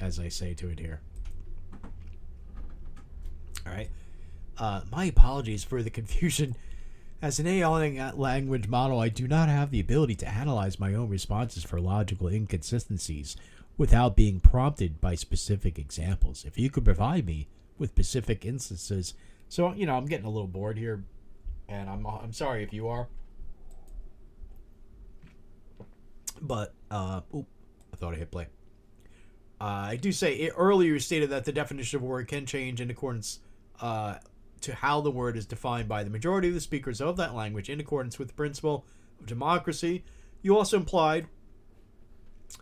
[SPEAKER 1] as I say to it here. Alright. My apologies for the confusion. As an AI language model, I do not have the ability to analyze my own responses for logical inconsistencies without being prompted by specific examples. If you could provide me with specific instances... So, I'm getting a little bored here, and I'm sorry if you are. But, I thought I hit play. I do say, it earlier stated that the definition of a word can change in accordance to how the word is defined by the majority of the speakers of that language in accordance with the principle of democracy. You also implied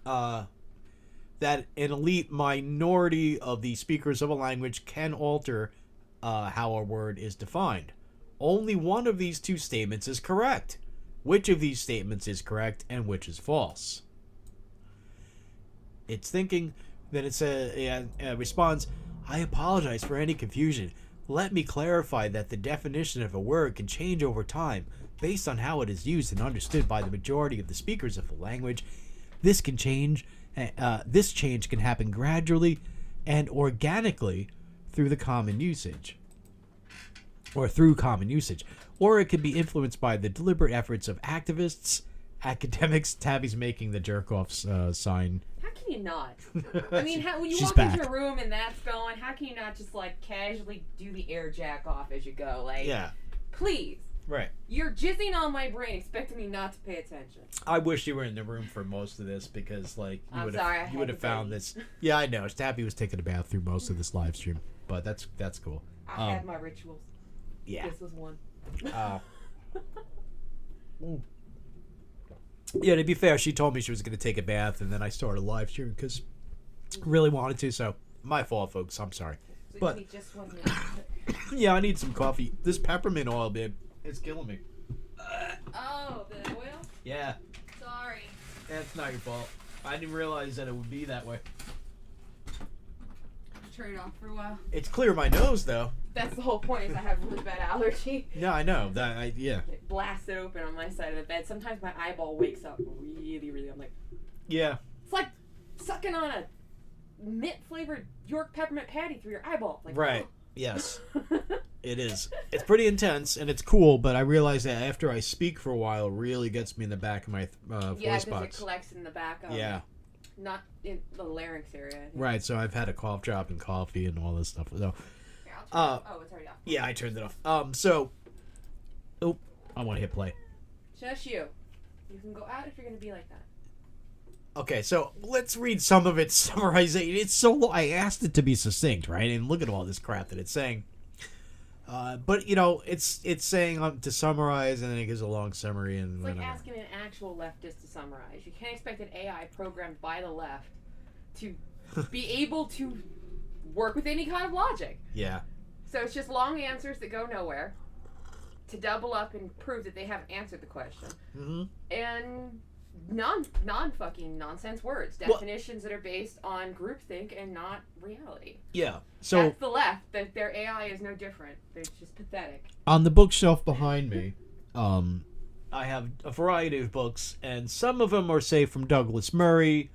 [SPEAKER 1] that an elite minority of the speakers of a language can alter how a word is defined. Only one of these two statements is correct. Which of these statements is correct and which is false? It's thinking, then it responds, I apologize for any confusion. Let me clarify that the definition of a word can change over time based on how it is used and understood by the majority of the speakers of the language. This change can happen gradually and organically through common usage. Or it could be influenced by the deliberate efforts of activists, academics. Tabby's making the jerk-offs sign.
[SPEAKER 2] How can you not? I mean, when you
[SPEAKER 1] She's
[SPEAKER 2] walk
[SPEAKER 1] back.
[SPEAKER 2] into a room and that's going, how can you not just, casually do the air jack off as you go?
[SPEAKER 1] Yeah.
[SPEAKER 2] Please.
[SPEAKER 1] Right.
[SPEAKER 2] You're jizzing on my brain, expecting me not to pay attention.
[SPEAKER 1] I wish you were in the room for most of this because, you would have found
[SPEAKER 2] baby.
[SPEAKER 1] this. Yeah, I know. Tabby was taking a bath through most of this live stream, but that's cool.
[SPEAKER 2] I had my rituals.
[SPEAKER 1] Yeah.
[SPEAKER 2] This was one.
[SPEAKER 1] Yeah, to be fair, she told me she was going to take a bath, and then I started live streaming because really wanted to. So my fault, folks. I'm sorry.
[SPEAKER 2] So
[SPEAKER 1] But
[SPEAKER 2] you need just 1 minute.
[SPEAKER 1] yeah, I need some coffee. This peppermint oil, babe, it's killing me.
[SPEAKER 2] Oh, the oil?
[SPEAKER 1] Yeah,
[SPEAKER 2] Sorry.
[SPEAKER 1] that's not your fault. I didn't realize that it would be that way.
[SPEAKER 2] Turn it off for a while.
[SPEAKER 1] It's clear my nose, though.
[SPEAKER 2] That's the whole point. Is I have a really bad allergy.
[SPEAKER 1] Yeah, I know that. Yeah.
[SPEAKER 2] It blasts it open on my side of the bed. Sometimes my eyeball wakes up really, really. I'm like,
[SPEAKER 1] Yeah.
[SPEAKER 2] it's like sucking on a mint flavored York peppermint patty through your eyeball. Like,
[SPEAKER 1] Right. Yes. It is. It's pretty intense and it's cool, but I realize that after I speak for a while, it really gets me in the back of my
[SPEAKER 2] yeah,
[SPEAKER 1] voice
[SPEAKER 2] because it
[SPEAKER 1] box.
[SPEAKER 2] collects in the back of.
[SPEAKER 1] Yeah.
[SPEAKER 2] Not in the larynx area. I think.
[SPEAKER 1] Right. So I've had a cough drop and coffee and all this stuff. So,
[SPEAKER 2] Here, I'll turn it off. Oh, it's already off.
[SPEAKER 1] yeah, I turned it off. So, oh, I want to hit play.
[SPEAKER 2] Just you. You can go out if you're gonna be like that.
[SPEAKER 1] Okay, so let's read some of its summarization. It's so I asked it to be succinct, right? And look at all this crap that it's saying. But you know, it's saying to summarize, and then it gives a long summary, and
[SPEAKER 2] It's like
[SPEAKER 1] whatever.
[SPEAKER 2] asking an actual leftist to summarize. You can't expect an AI programmed by the left to be able to work with any kind of logic.
[SPEAKER 1] Yeah.
[SPEAKER 2] So it's just long answers that go nowhere to double up and prove that they haven't answered the question.
[SPEAKER 1] Mm-hmm.
[SPEAKER 2] And non fucking nonsense words,
[SPEAKER 1] Well-
[SPEAKER 2] definitions that are based on groupthink and not reality.
[SPEAKER 1] Yeah. So
[SPEAKER 2] That's the left. Their AI is no different. They're just pathetic.
[SPEAKER 1] on the bookshelf behind me, I have a variety of books, and some of them are, say, from Douglas Murray,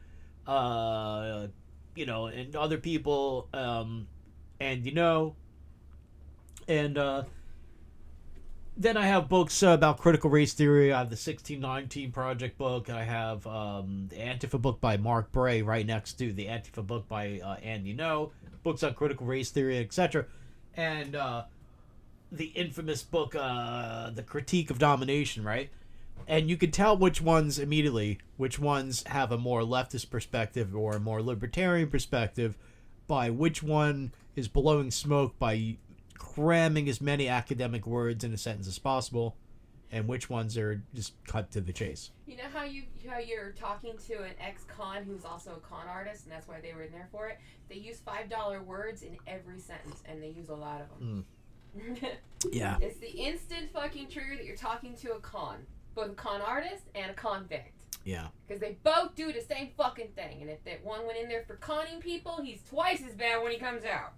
[SPEAKER 1] you know, and other people, and you know, and then I have books about critical race theory. I have the 1619 Project book. I have the Antifa book by Mark Bray right next to the Antifa book by Andy No. Books on critical race theory, etc. And the infamous book, The Critique of Domination, right? And you can tell which ones have a more leftist perspective or a more libertarian perspective by which one is blowing smoke by cramming as many academic words in a sentence as possible, and which ones are just cut to the chase.
[SPEAKER 2] You know how you're talking to an ex-con who's also a con artist, and that's why they were in there for it? They use $5 words in every sentence, and they use a lot of them.
[SPEAKER 1] Yeah.
[SPEAKER 2] It's the instant fucking trigger that you're talking to a con. Both a con artist and a convict.
[SPEAKER 1] Yeah.
[SPEAKER 2] Because they both do the same fucking thing. And if that one went in there for conning people, he's twice as bad when he comes out.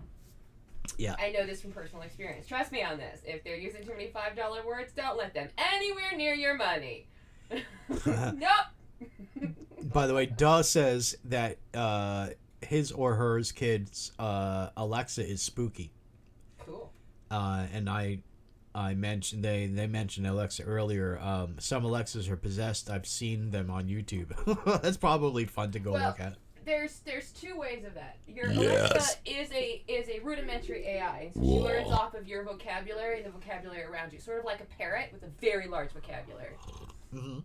[SPEAKER 1] Yeah.
[SPEAKER 2] I know this from personal experience. Trust me on this. If they're using too many $5 words, don't let them anywhere near your money. Nope.
[SPEAKER 1] By the way, Duh says that his or hers kids Alexa is spooky.
[SPEAKER 2] Cool.
[SPEAKER 1] And I mentioned they mentioned Alexa earlier. Some Alexas are possessed. I've seen them on YouTube. That's probably fun to go look at.
[SPEAKER 2] There's two ways of that. Your
[SPEAKER 1] Yes.
[SPEAKER 2] Alexa is a rudimentary AI, so she learns off of your vocabulary and the vocabulary around you, sort of like a parrot with a very large vocabulary.
[SPEAKER 1] Mm-hmm.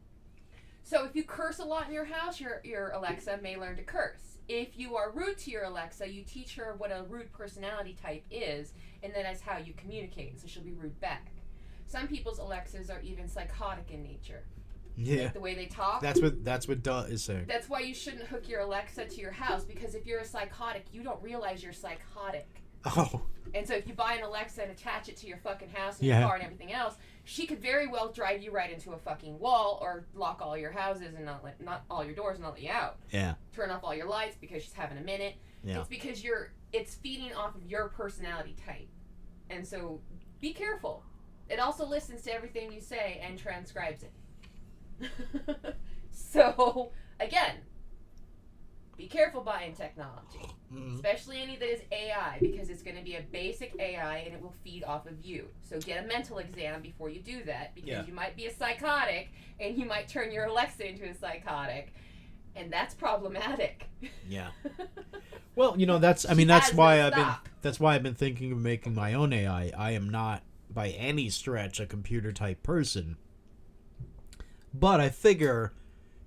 [SPEAKER 2] So if you curse a lot in your house, your Alexa may learn to curse. If you are rude to your Alexa, you teach her what a rude personality type is, and that is how you communicate, so she'll be rude back. Some people's Alexas are even psychotic in nature.
[SPEAKER 1] Yeah.
[SPEAKER 2] Like the way they talk.
[SPEAKER 1] That's what Duh is saying.
[SPEAKER 2] That's why you shouldn't hook your Alexa to your house, because if you're a psychotic, you don't realize you're psychotic.
[SPEAKER 1] Oh.
[SPEAKER 2] And so if you buy an Alexa and attach it to your fucking house and
[SPEAKER 1] Yeah.
[SPEAKER 2] your car and everything else, she could very well drive you right into a fucking wall, or lock all your houses and not all your doors and not let you out.
[SPEAKER 1] Yeah.
[SPEAKER 2] Turn off all your lights because she's having a minute.
[SPEAKER 1] Yeah.
[SPEAKER 2] It's because it's feeding off of your personality type. And so be careful. It also listens to everything you say and transcribes it. So, again, be careful buying technology.
[SPEAKER 1] Mm-hmm.
[SPEAKER 2] Especially any that is AI, because it's going to be a basic AI and it will feed off of you. So get a mental exam before you do that, because you might be a psychotic and you might turn your Alexa into a psychotic, and that's problematic.
[SPEAKER 1] Yeah. Well, you know, that's why I've been thinking of making my own AI. I am not by any stretch a computer type person. But I figure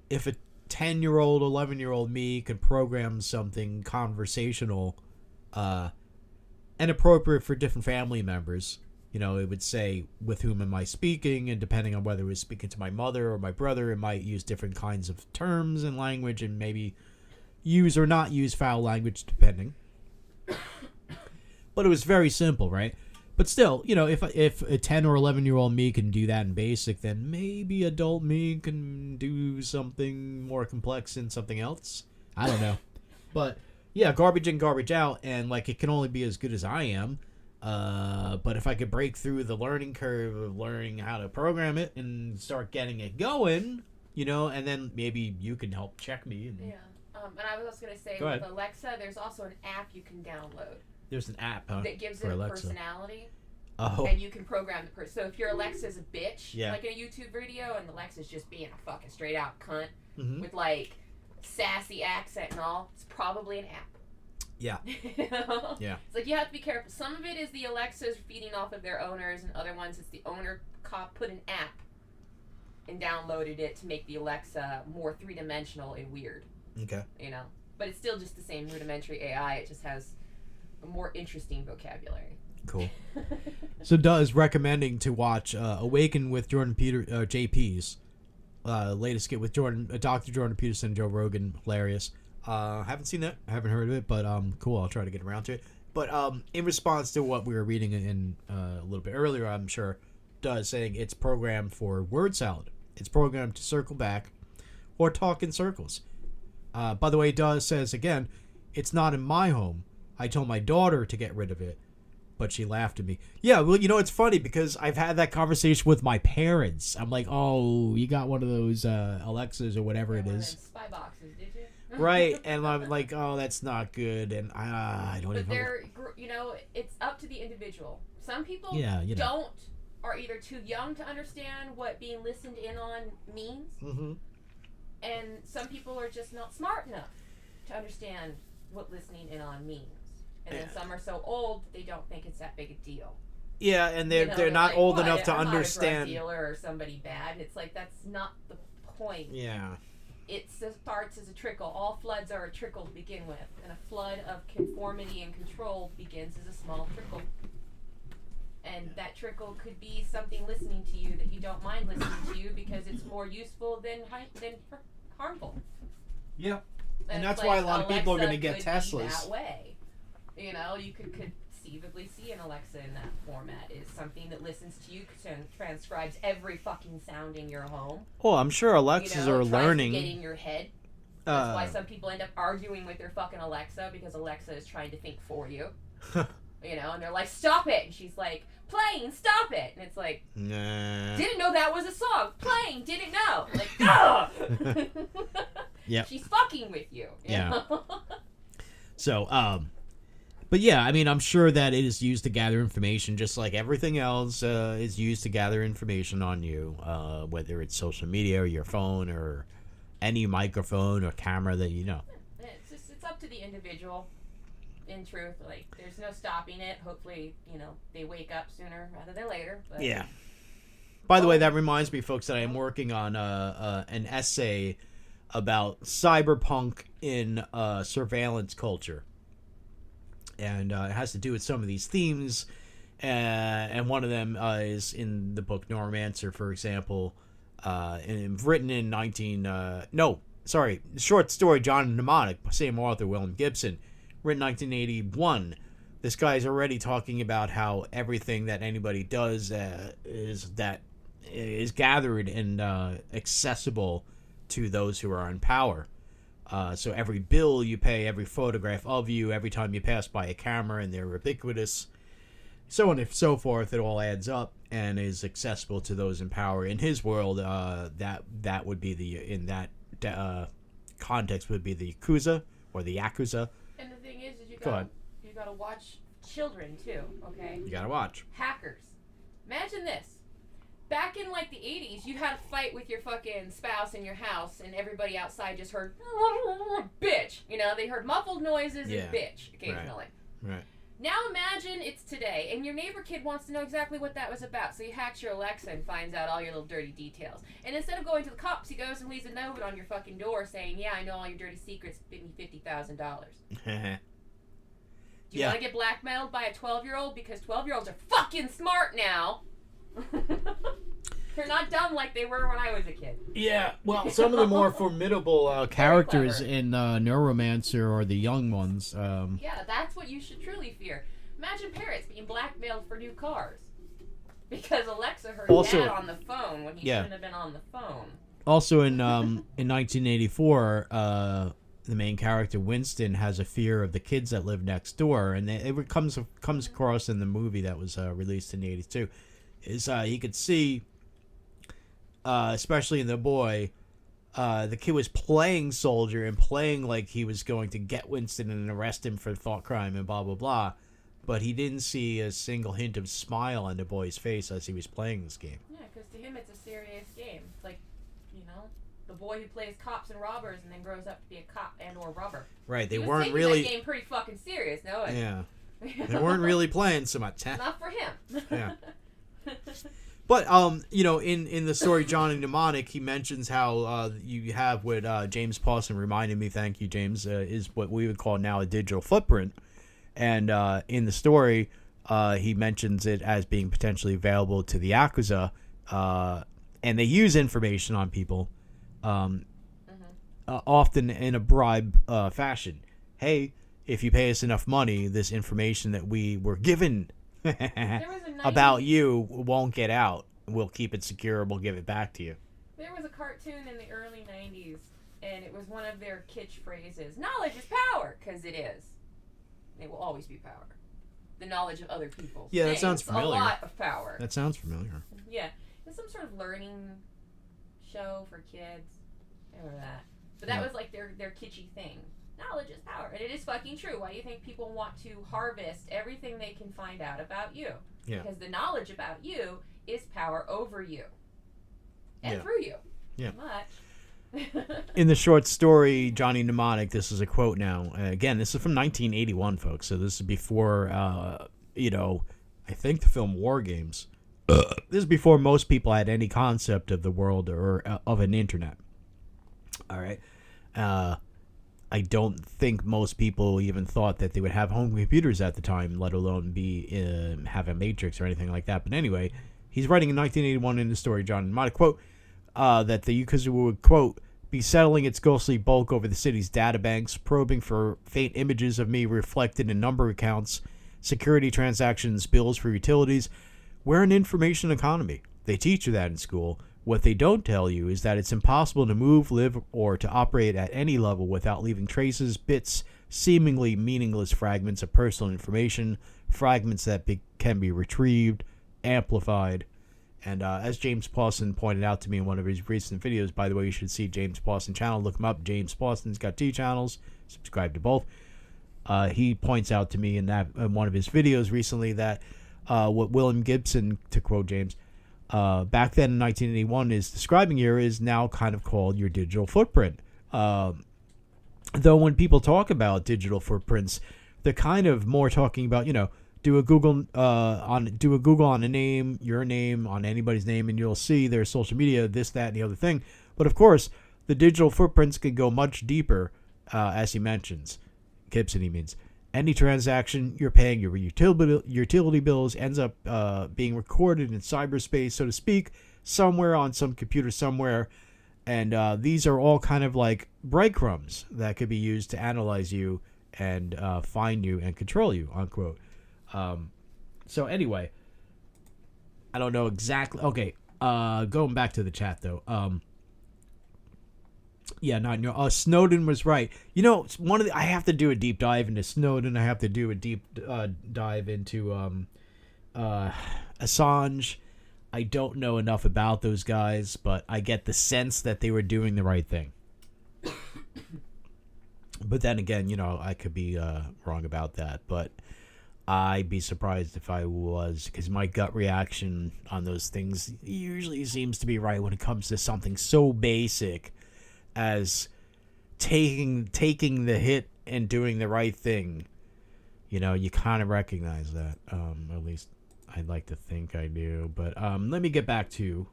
[SPEAKER 1] if a 10-year-old, 11-year-old me could program something conversational and appropriate for different family members, You know, it would say, with whom am I speaking? And depending on whether it was speaking to my mother or my brother, it might use different kinds of terms and language and maybe use or not use foul language, depending. But it was very simple, right? But still, you know, if a 10 or 11-year-old me can do that in basic, then maybe adult me can do something more complex in something else. I don't know. But, yeah, garbage in, garbage out, and, like, it can only be as good as I am. But if I could break through the learning curve of learning how to program it and start getting it going, you know, and then maybe you can help check me. And,
[SPEAKER 2] yeah. And I was also going to say,
[SPEAKER 1] Go
[SPEAKER 2] with
[SPEAKER 1] ahead.
[SPEAKER 2] Alexa, there's also an app you can download
[SPEAKER 1] There's an app, huh?
[SPEAKER 2] that gives it
[SPEAKER 1] for
[SPEAKER 2] a
[SPEAKER 1] Alexa.
[SPEAKER 2] personality.
[SPEAKER 1] Oh.
[SPEAKER 2] And you can program the person. So if your Alexa's a bitch,
[SPEAKER 1] Yeah.
[SPEAKER 2] like in a YouTube video, and Alexa's just being a fucking straight out cunt
[SPEAKER 1] Mm-hmm.
[SPEAKER 2] with like sassy accent and all, it's probably an app.
[SPEAKER 1] Yeah.
[SPEAKER 2] You know?
[SPEAKER 1] Yeah.
[SPEAKER 2] It's like you have to be careful. Some of it is the Alexas feeding off of their owners, and other ones it's the owner put an app and downloaded it to make the Alexa more three-dimensional and weird.
[SPEAKER 1] Okay.
[SPEAKER 2] You know, but it's still just the same rudimentary AI. It just has a more interesting vocabulary.
[SPEAKER 1] Cool. So Does recommending to watch Awaken with Jordan JP's latest skit with Dr. Jordan Peterson, Joe Rogan, hilarious. Haven't seen that. I haven't heard of it, but cool. I'll try to get around to it. But in response to what we were reading in a little bit earlier, I'm sure Does saying it's programmed for word salad. It's programmed to circle back or talk in circles. By the way, Does says again, it's not in my home. I told my daughter to get rid of it, but she laughed at me. Yeah, well, you know, it's funny because I've had that conversation with my parents. I'm like, oh, you got one of those Alexas or whatever it
[SPEAKER 2] One of
[SPEAKER 1] is.
[SPEAKER 2] them spy boxes, did you?
[SPEAKER 1] Right, and I'm like, oh, that's not good, and I don't
[SPEAKER 2] But
[SPEAKER 1] even...
[SPEAKER 2] they're, you know, it's up to the individual. Some people
[SPEAKER 1] Yeah, you know.
[SPEAKER 2] are either too young to understand what being listened in on means,
[SPEAKER 1] Mm-hmm.
[SPEAKER 2] and some people are just not smart enough to understand what listening in on means. And then some are so old they don't think it's that big a deal.
[SPEAKER 1] Yeah, and they're
[SPEAKER 2] You know,
[SPEAKER 1] they're not
[SPEAKER 2] like,
[SPEAKER 1] old
[SPEAKER 2] "What,
[SPEAKER 1] enough to
[SPEAKER 2] I'm
[SPEAKER 1] understand...
[SPEAKER 2] not a drug dealer or somebody bad. And it's like, that's not the point.
[SPEAKER 1] Yeah.
[SPEAKER 2] It starts as a trickle. All floods are a trickle to begin with. And a flood of conformity and control begins as a small trickle. And that trickle could be something listening to you that you don't mind listening to you because it's more useful than harmful.
[SPEAKER 1] Yeah. And
[SPEAKER 2] it's
[SPEAKER 1] that's why a lot of people are
[SPEAKER 2] Alexa
[SPEAKER 1] going to get
[SPEAKER 2] could be
[SPEAKER 1] Teslas.
[SPEAKER 2] that way. You know, you could conceivably see an Alexa in that format. It's something that listens to you, transcribes every fucking sound in your home.
[SPEAKER 1] Oh, I'm sure Alexas are
[SPEAKER 2] tries
[SPEAKER 1] learning.
[SPEAKER 2] to get in your head. That's why some people end up arguing with their fucking Alexa because Alexa is trying to think for you. You know, and they're like, stop it! And she's like, playing, stop it! And it's like,
[SPEAKER 1] Nah.
[SPEAKER 2] didn't know that was a song. Playing, didn't know. Like, ugh!
[SPEAKER 1] Yep.
[SPEAKER 2] She's fucking with you. You
[SPEAKER 1] Yeah.
[SPEAKER 2] know?
[SPEAKER 1] So, but yeah, I mean, I'm sure that it is used to gather information just like everything else is used to gather information on you, whether it's social media or your phone or any microphone or camera that you know.
[SPEAKER 2] It's up to the individual. In truth, like, there's no stopping it. Hopefully, you know, they wake up sooner rather than later. But
[SPEAKER 1] Yeah. By the way, that reminds me, folks, that I am working on an essay about cyberpunk in surveillance culture. And it has to do with some of these themes. And one of them is in the book Neuromancer, for example. And written in short story John Mnemonic, same author, William Gibson. Written 1981. This guy's already talking about how everything that anybody does is gathered and accessible to those who are in power. So every bill you pay, every photograph of you, every time you pass by a camera, and they're ubiquitous, so on and so forth, it all adds up and is accessible to those in power. In his world, that would be in that context would be the Yakuza or the Yakuza.
[SPEAKER 2] And the thing is you
[SPEAKER 1] Go ahead.
[SPEAKER 2] gotta watch children too, okay?
[SPEAKER 1] You gotta watch.
[SPEAKER 2] Hackers. Imagine this. Back in like the 80s, you had a fight with your fucking spouse in your house, and everybody outside just heard bitch. You know, they heard muffled noises
[SPEAKER 1] Yeah.
[SPEAKER 2] and bitch occasionally.
[SPEAKER 1] Right.
[SPEAKER 2] Now imagine it's today, and your neighbor kid wants to know exactly what that was about, so he hacks your Alexa and finds out all your little dirty details. And instead of going to the cops, he goes and leaves a note on your fucking door saying, yeah, I know all your dirty secrets, give me $50,000. Do you want to get blackmailed by a 12-year-old? Because 12-year-olds are fucking smart now. They're not dumb like they were when I was a kid.
[SPEAKER 1] Yeah, well, some of the more formidable characters in Neuromancer are the young ones.
[SPEAKER 2] Yeah, that's what you should truly fear. Imagine parents being blackmailed for new cars. Because Alexa heard Dad on the phone when he shouldn't have been on the phone.
[SPEAKER 1] Also in 1984, the main character, Winston, has a fear of the kids that live next door. And it comes across in the movie that was released in '82. Is he could see... especially in the boy, the kid was playing soldier and playing like he was going to get Winston and arrest him for thought crime and blah, blah, blah. But he didn't see a single hint of smile on the boy's face as he was playing this game.
[SPEAKER 2] Yeah, because to him it's a serious game. It's like, the boy who plays cops and robbers and then grows up to be a cop and or robber.
[SPEAKER 1] Right, they
[SPEAKER 2] he was
[SPEAKER 1] weren't really...
[SPEAKER 2] that game pretty fucking serious, no?
[SPEAKER 1] Yeah. They weren't really playing so much.
[SPEAKER 2] Not for him.
[SPEAKER 1] Yeah. But, in the story Johnny Mnemonic, he mentions how you have what James Pawson reminded me, thank you, James, is what we would call now a digital footprint. And in the story, he mentions it as being potentially available to the Yakuza. And they use information on people, often in a bribe fashion. Hey, if you pay us enough money, this information that we were given... about you won't get out. We'll keep it secure. We'll give it back to you.
[SPEAKER 2] There was a cartoon in the early 90s, and it was one of their catchphrases. Knowledge is power, because it is. It will always be power. The knowledge of other people.
[SPEAKER 1] Yeah, that sounds familiar.
[SPEAKER 2] A lot of power.
[SPEAKER 1] That sounds familiar.
[SPEAKER 2] Yeah. It's some sort of learning show for kids. I remember that. But that was like their kitschy thing. Knowledge is power. And it is fucking true. Why do you think people want to harvest everything they can find out about you?
[SPEAKER 1] Yeah.
[SPEAKER 2] Because the knowledge about you is power over you. And through you.
[SPEAKER 1] Yeah.
[SPEAKER 2] Much.
[SPEAKER 1] In the short story, Johnny Mnemonic, this is a quote now. Again, this is from 1981, folks. So this is before, I think the film War Games. This is before most people had any concept of the world or of an internet. All right. I don't think most people even thought that they would have home computers at the time, let alone have a matrix or anything like that. But anyway, he's writing in 1981 in the story, John Mnemonic, quote, that the Yakuza would, quote, be settling its ghostly bulk over the city's databanks, probing for faint images of me reflected in number accounts, security transactions, bills for utilities. We're an information economy. They teach you that in school. What they don't tell you is that it's impossible to move, live, or to operate at any level without leaving traces, bits, seemingly meaningless fragments of personal information, fragments that can be retrieved, amplified. And as James Pawson pointed out to me in one of his recent videos, by the way, you should see James Pawson channel. Look him up. James Pawson's got 2 channels. Subscribe to both. He points out to me in one of his videos recently that what William Gibson, to quote James, back then in 1981 is describing here is now kind of called your digital footprint. Though when people talk about digital footprints, they're kind of more talking about, do a Google on a name, your name, on anybody's name, and you'll see their social media, this, that, and the other thing. But of course, the digital footprints can go much deeper, as he mentions. Gibson, he means. Any transaction you're paying, your utility bills, ends up being recorded in cyberspace, so to speak, somewhere on some computer somewhere. And these are all kind of like breadcrumbs that could be used to analyze you and find you and control you, unquote. So anyway, I don't know exactly. Okay, going back to the chat, though. Snowden was right. I have to do a deep dive into Snowden. I have to do a deep dive into Assange. I don't know enough about those guys, but I get the sense that they were doing the right thing. But then again, I could be wrong about that. But I'd be surprised if I was, because my gut reaction on those things usually seems to be right when it comes to something so basic as taking the hit and doing the right thing. You kind of recognize that. At least I'd like to think I do. But let me get back to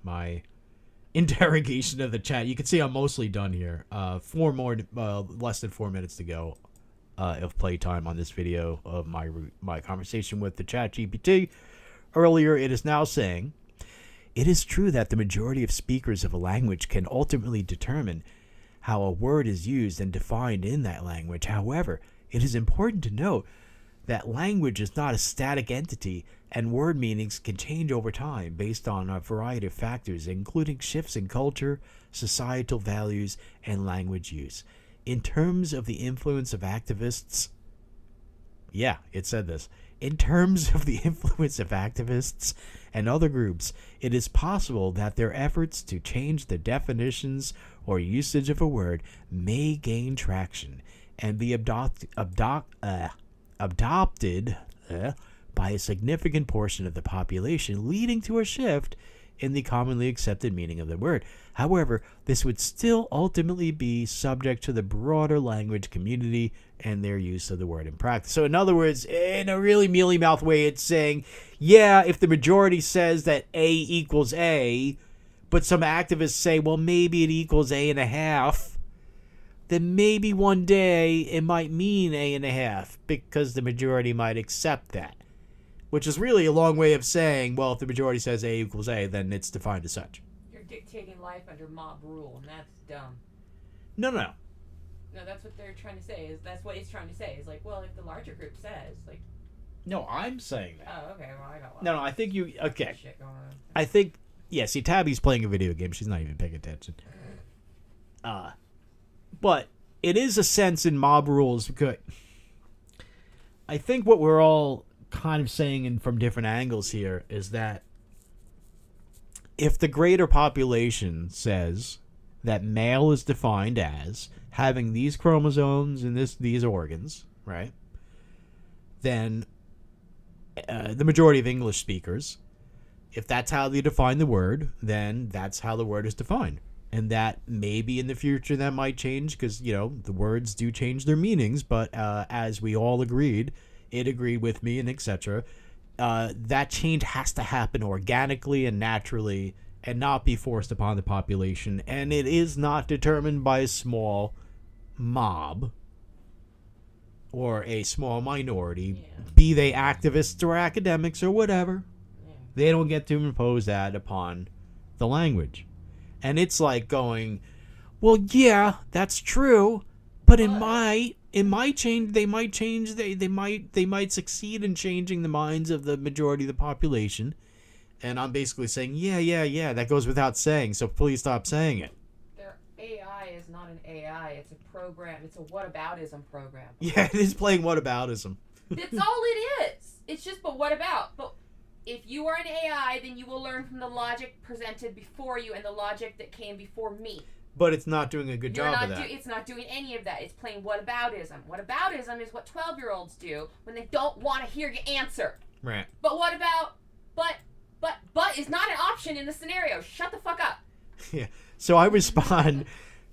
[SPEAKER 1] my interrogation of the chat. You can see I'm mostly done here. Less than 4 minutes to go. of playtime on this video of my conversation with the ChatGPT earlier. It is now saying, it is true that the majority of speakers of a language can ultimately determine how a word is used and defined in that language. However, it is important to note that language is not a static entity, and word meanings can change over time based on a variety of factors, including shifts in culture, societal values, and language use. In terms of the influence of activists, yeah, it said this. In terms of the influence of activists and other groups, it is possible that their efforts to change the definitions or usage of a word may gain traction and be adopted by a significant portion of the population, leading to a shift in the commonly accepted meaning of the word. However, this would still ultimately be subject to the broader language community and their use of the word in practice. So in other words, in a really mealy-mouthed way, it's saying, yeah, if the majority says that A equals A, but some activists say, well, maybe it equals A and a half, then maybe one day it might mean A and a half because the majority might accept that. Which is really a long way of saying, well, if the majority says A equals A, then it's defined as such.
[SPEAKER 2] You're dictating life under mob rule, and that's dumb.
[SPEAKER 1] No.
[SPEAKER 2] No, that's what they're trying to say. That's what it's trying to say. Is like, well, if the larger group says, like...
[SPEAKER 1] No, I'm saying that.
[SPEAKER 2] Oh, okay, well, I got a lot
[SPEAKER 1] No, I think you... Okay.
[SPEAKER 2] shit going on.
[SPEAKER 1] I think... Yeah, see, Tabby's playing a video game. She's not even paying attention. But it is a sense in mob rules. Because I think what we're all kind of saying and from different angles here is that if the greater population says that male is defined as having these chromosomes and these organs, right, then the majority of English speakers, if that's how they define the word, then that's how the word is defined. And that maybe in the future that might change because, you know, the words do change their meanings, but as we all agreed, it agreed with me and etc. That change has to happen organically and naturally and not be forced upon the population. And it is not determined by a small mob or a small minority, be they activists or academics or whatever. They don't get to impose that upon the language. And it's like going, well, yeah, that's true, but it might change. They might change. They might succeed in changing the minds of the majority of the population. And I'm basically saying, yeah, that goes without saying. So please stop saying it.
[SPEAKER 2] Their AI is not an AI. It's a program. It's a whataboutism program.
[SPEAKER 1] Yeah, it is playing whataboutism.
[SPEAKER 2] That's all it is. It's just, but what about? But if you are an AI, then you will learn from the logic presented before you and the logic that came before me.
[SPEAKER 1] But it's not doing a good job of that.
[SPEAKER 2] It's not doing any of that. It's playing whataboutism. Whataboutism is what 12-year-olds do when they don't want to hear your answer.
[SPEAKER 1] Right.
[SPEAKER 2] But what about, but is not an option in the scenario. Shut the fuck up.
[SPEAKER 1] Yeah. So I respond,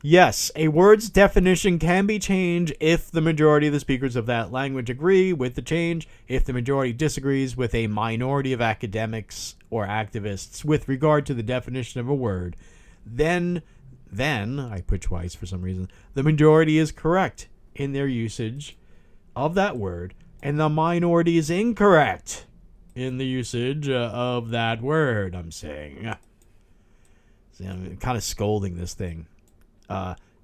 [SPEAKER 1] yes, a word's definition can be changed if the majority of the speakers of that language agree with the change. If the majority disagrees with a minority of academics or activists with regard to the definition of a word, then, I put twice for some reason, the majority is correct in their usage of that word, and the minority is incorrect in the usage of that word, I'm saying. See, I'm kind of scolding this thing.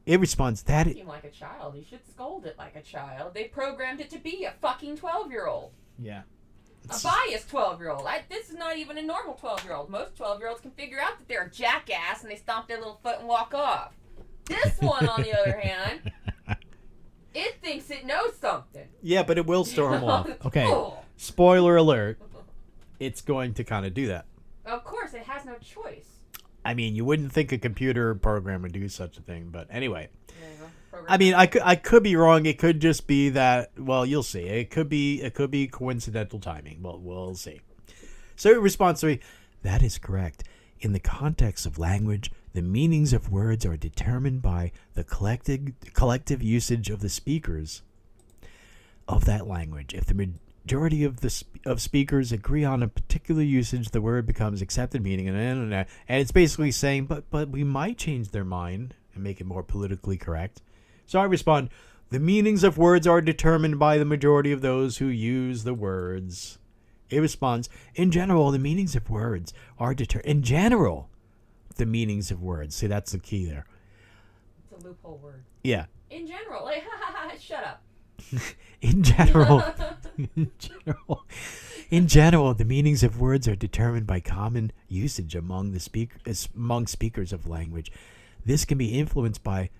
[SPEAKER 1] It responds that
[SPEAKER 2] it seemed like a child. You should scold it like a child. They programmed it to be a fucking 12-year-old.
[SPEAKER 1] Yeah.
[SPEAKER 2] A biased 12-year-old. This is not even a normal 12-year-old. Most 12-year-olds can figure out that they're a jackass and they stomp their little foot and walk off. This one, on the other hand, it thinks it knows something.
[SPEAKER 1] Yeah, but it will storm off. Okay. Spoiler alert. It's going to kind of do that.
[SPEAKER 2] Of course, it has no choice.
[SPEAKER 1] I mean, you wouldn't think a computer program would do such a thing, but anyway. I mean, I could be wrong. It could just be that. Well, you'll see. It could be coincidental timing. Well, we'll see. So, in response to me, that is correct. In the context of language, the meanings of words are determined by the collective usage of the speakers of that language. If the majority of speakers agree on a particular usage, the word becomes accepted meaning, and it's basically saying, but we might change their mind and make it more politically correct. So I respond, The meanings of words are determined by the majority of those who use the words. It responds, in general, the meanings of words are determined. In general, the meanings of words. See, that's the key there.
[SPEAKER 2] It's a loophole word.
[SPEAKER 1] Yeah.
[SPEAKER 2] In general, like, shut up.
[SPEAKER 1] In general, in general, the meanings of words are determined by common usage among speakers of language. This can be influenced by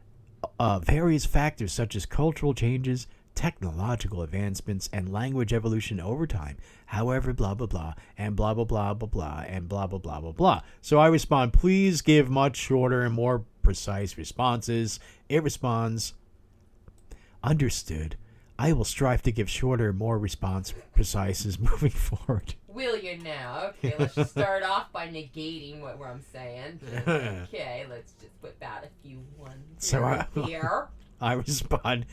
[SPEAKER 1] various factors such as cultural changes, technological advancements, and language evolution over time. However, blah, blah, blah, and blah, blah, blah, blah, blah, and blah, blah, blah, blah, blah. So I respond, please give much shorter and more precise responses. It responds, understood. I will strive to give shorter, more precises moving forward.
[SPEAKER 2] Will you now? Okay, let's just start off by negating what I'm saying. Okay, let's just put that a few ones here.
[SPEAKER 1] I respond,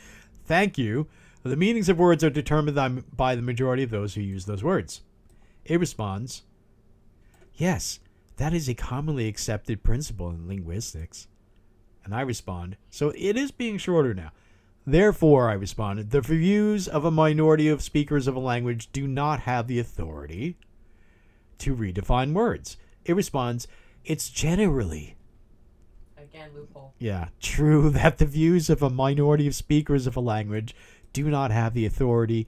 [SPEAKER 1] thank you. The meanings of words are determined by the majority of those who use those words. It responds, yes, that is a commonly accepted principle in linguistics. And I respond, so it is being shorter now. Therefore, I responded, the views of a minority of speakers of a language do not have the authority to redefine words. It responds, it's generally,
[SPEAKER 2] again, loophole.
[SPEAKER 1] Yeah, true that the views of a minority of speakers of a language do not have the authority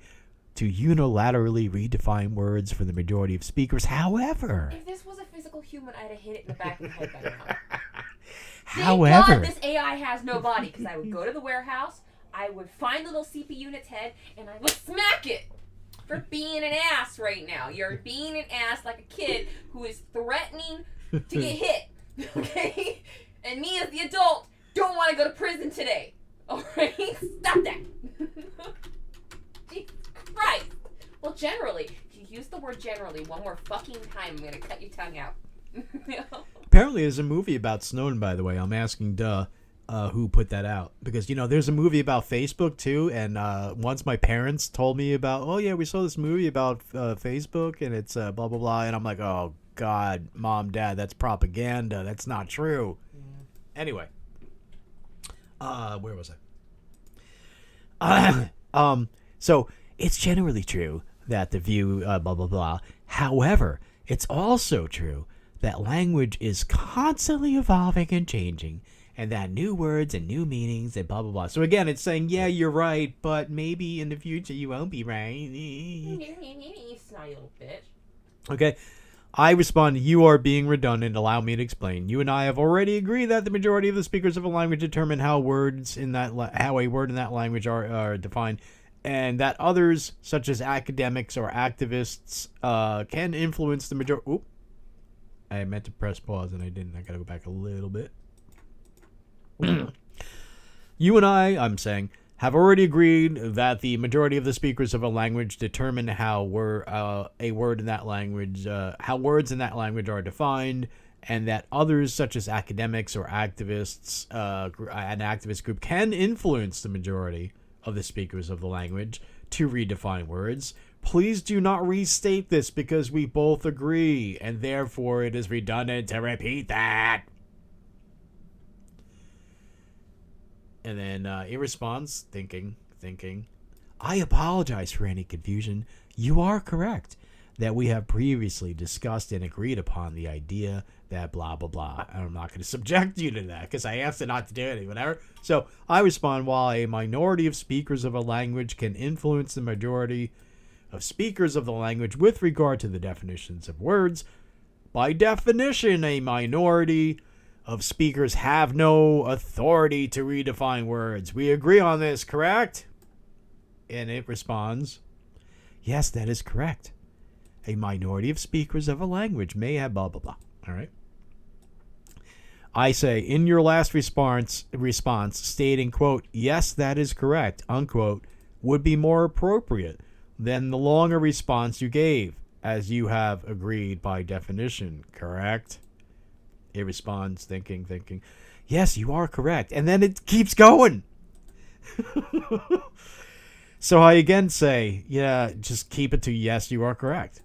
[SPEAKER 1] to unilaterally redefine words for the majority of speakers. However,
[SPEAKER 2] if this was a physical human, I'd have hit it in the back of the head by now.
[SPEAKER 1] However,
[SPEAKER 2] thank God this AI has no body, because I would go to the warehouse, I would find the little CPU in its head, and I would smack it for being an ass right now. You're being an ass like a kid who is threatening to get hit, okay? And me as the adult don't want to go to prison today, alright? Stop that. Jesus Christ. Well, generally, if you use the word generally one more fucking time, I'm going to cut your tongue out.
[SPEAKER 1] Apparently there's a movie about Snowden, by the way. I'm asking who put that out, because there's a movie about Facebook too, and once my parents told me about, oh yeah, we saw this movie about Facebook and it's blah blah blah, and I'm like, oh God, Mom, Dad, that's propaganda, that's not true. Anyway, where was I? So it's generally true that the view blah blah blah. However, it's also true that language is constantly evolving and changing, and that new words and new meanings and blah, blah, blah. So again, it's saying, yeah, you're right, but maybe in the future you won't be right.
[SPEAKER 2] Snotty little bitch.
[SPEAKER 1] Okay. I respond, you are being redundant. Allow me to explain. You and I have already agreed that the majority of the speakers of a language determine how a word in that language are defined, and that others, such as academics or activists, can influence the majority. Oop. I meant to press pause and I didn't. I got to go back a little bit. You and I'm saying, have already agreed that the majority of the speakers of a language determine how words in that language are defined, and that others, such as academics or activists, an activist group, can influence the majority of the speakers of the language to redefine words. Please do not restate this, because we both agree, and therefore it is redundant to repeat that. And then it responds, thinking, I apologize for any confusion. You are correct that we have previously discussed and agreed upon the idea that blah, blah, blah. And I'm not going to subject you to that, because I asked it not to do it, whatever. So I respond, while a minority of speakers of a language can influence the majority of speakers of the language with regard to the definitions of words, by definition, a minority of speakers have no authority to redefine words. We agree on this, correct? And it responds, yes, that is correct. A minority of speakers of a language may have blah, blah, blah. All right. I say, in your last response stating, quote, yes, that is correct, unquote, would be more appropriate than the longer response you gave, as you have agreed by definition, correct? It responds, thinking, yes, you are correct. And then it keeps going. So I again say, yeah, just keep it to yes, you are correct.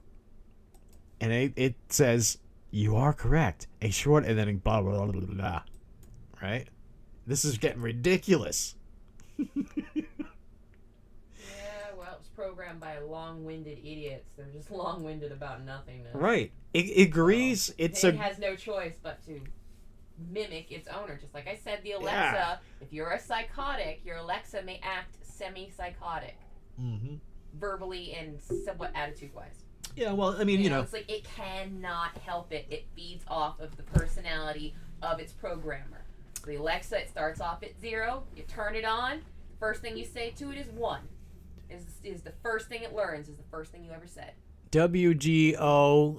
[SPEAKER 1] And it says, you are correct. A short, and then blah, blah, blah, blah, blah. Right? This is getting ridiculous.
[SPEAKER 2] programmed by long-winded idiots. They're just long-winded about nothingness.
[SPEAKER 1] Right. It agrees.
[SPEAKER 2] So
[SPEAKER 1] it
[SPEAKER 2] has no choice but to mimic its owner. Just like I said, the Alexa, if you're a psychotic, your Alexa may act semi-psychotic.
[SPEAKER 1] Mm-hmm.
[SPEAKER 2] Verbally and somewhat attitude-wise.
[SPEAKER 1] Yeah, well, I mean, you know.
[SPEAKER 2] It's like it cannot help it. It feeds off of the personality of its programmer. So the Alexa, it starts off at 0. You turn it on. First thing you say to it is 1. Is the first thing it learns, is the first thing you ever said.
[SPEAKER 1] WGOCO.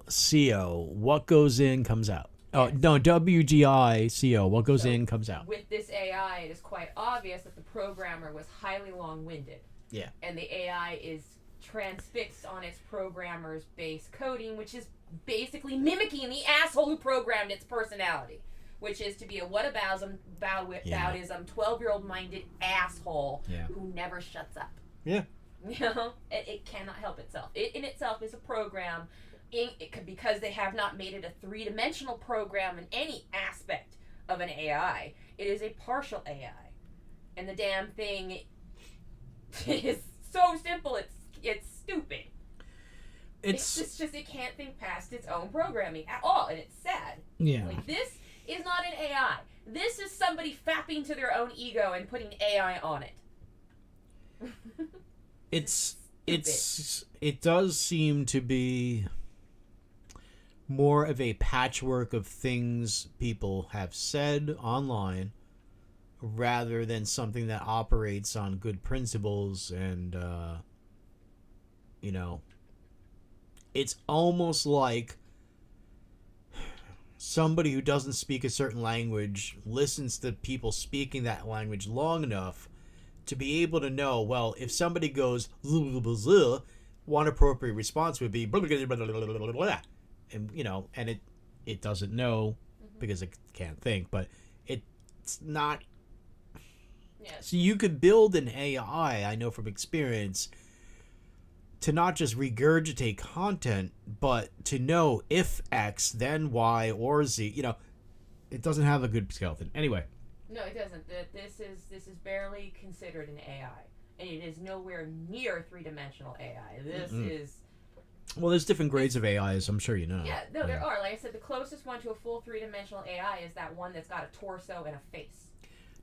[SPEAKER 1] What goes in comes out. Oh, no, WGICO. What goes in comes out.
[SPEAKER 2] With this AI, it is quite obvious that the programmer was highly long-winded.
[SPEAKER 1] Yeah.
[SPEAKER 2] And the AI is transfixed on its programmer's base coding, which is basically mimicking the asshole who programmed its personality, which is to be a whataboutism, 12-year-old minded asshole who never shuts up.
[SPEAKER 1] Yeah.
[SPEAKER 2] You know, it cannot help itself. It in itself is a program. Because they have not made it a three-dimensional program in any aspect of an AI, it is a partial AI. And the damn thing is so simple, it's stupid. It's just it can't think past its own programming at all, and it's sad.
[SPEAKER 1] Yeah.
[SPEAKER 2] Like, this is not an AI. This is somebody fapping to their own ego and putting AI on it.
[SPEAKER 1] It does seem to be more of a patchwork of things people have said online rather than something that operates on good principles. And you know, it's almost like somebody who doesn't speak a certain language listens to people speaking that language long enough to be able to know, well, if somebody goes one appropriate response would be and you know, and it doesn't know because it can't think, but it's not.
[SPEAKER 2] Yes.
[SPEAKER 1] So you could build an AI, I know from experience, to not just regurgitate content, but to know if X, then Y, or Z. You know, it doesn't have a good skeleton. Anyway.
[SPEAKER 2] No, it doesn't. This is barely considered an AI, and it is nowhere near three-dimensional AI. This is.
[SPEAKER 1] Well, there's different grades of AIs, I'm sure you know.
[SPEAKER 2] Yeah, no, there are. Like I said, the closest one to a full three-dimensional AI is that one that's got a torso and a face.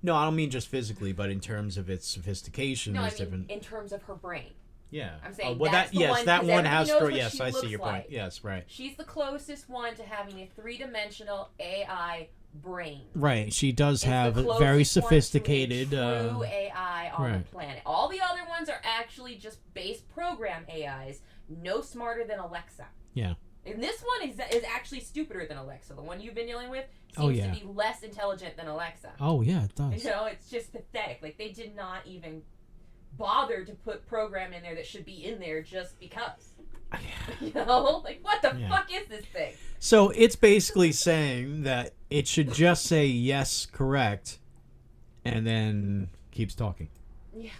[SPEAKER 1] No, I don't mean just physically, but in terms of its sophistication.
[SPEAKER 2] No,
[SPEAKER 1] there's
[SPEAKER 2] I mean
[SPEAKER 1] different.
[SPEAKER 2] in terms of her brain.
[SPEAKER 1] Yeah.
[SPEAKER 2] I'm saying
[SPEAKER 1] well,
[SPEAKER 2] that's the one,
[SPEAKER 1] that one has.
[SPEAKER 2] Yes,
[SPEAKER 1] I see your
[SPEAKER 2] like.
[SPEAKER 1] point. Yes, right.
[SPEAKER 2] She's the closest one to having a three-dimensional AI brain.
[SPEAKER 1] Right. She does
[SPEAKER 2] It's
[SPEAKER 1] have
[SPEAKER 2] the
[SPEAKER 1] a very sophisticated.
[SPEAKER 2] one to a true AI on the planet. All the other ones are actually just base program AIs, no smarter than Alexa.
[SPEAKER 1] Yeah.
[SPEAKER 2] And this one is actually stupider than Alexa. The one you've been dealing with seems to be less intelligent than Alexa.
[SPEAKER 1] Oh yeah, it does.
[SPEAKER 2] You know, it's just pathetic. Like, they did not even bother to put program in there that should be in there just because. You know, like, what the fuck is this thing?
[SPEAKER 1] So it's basically saying that it should just say yes, correct, and then keeps talking.
[SPEAKER 2] Yeah,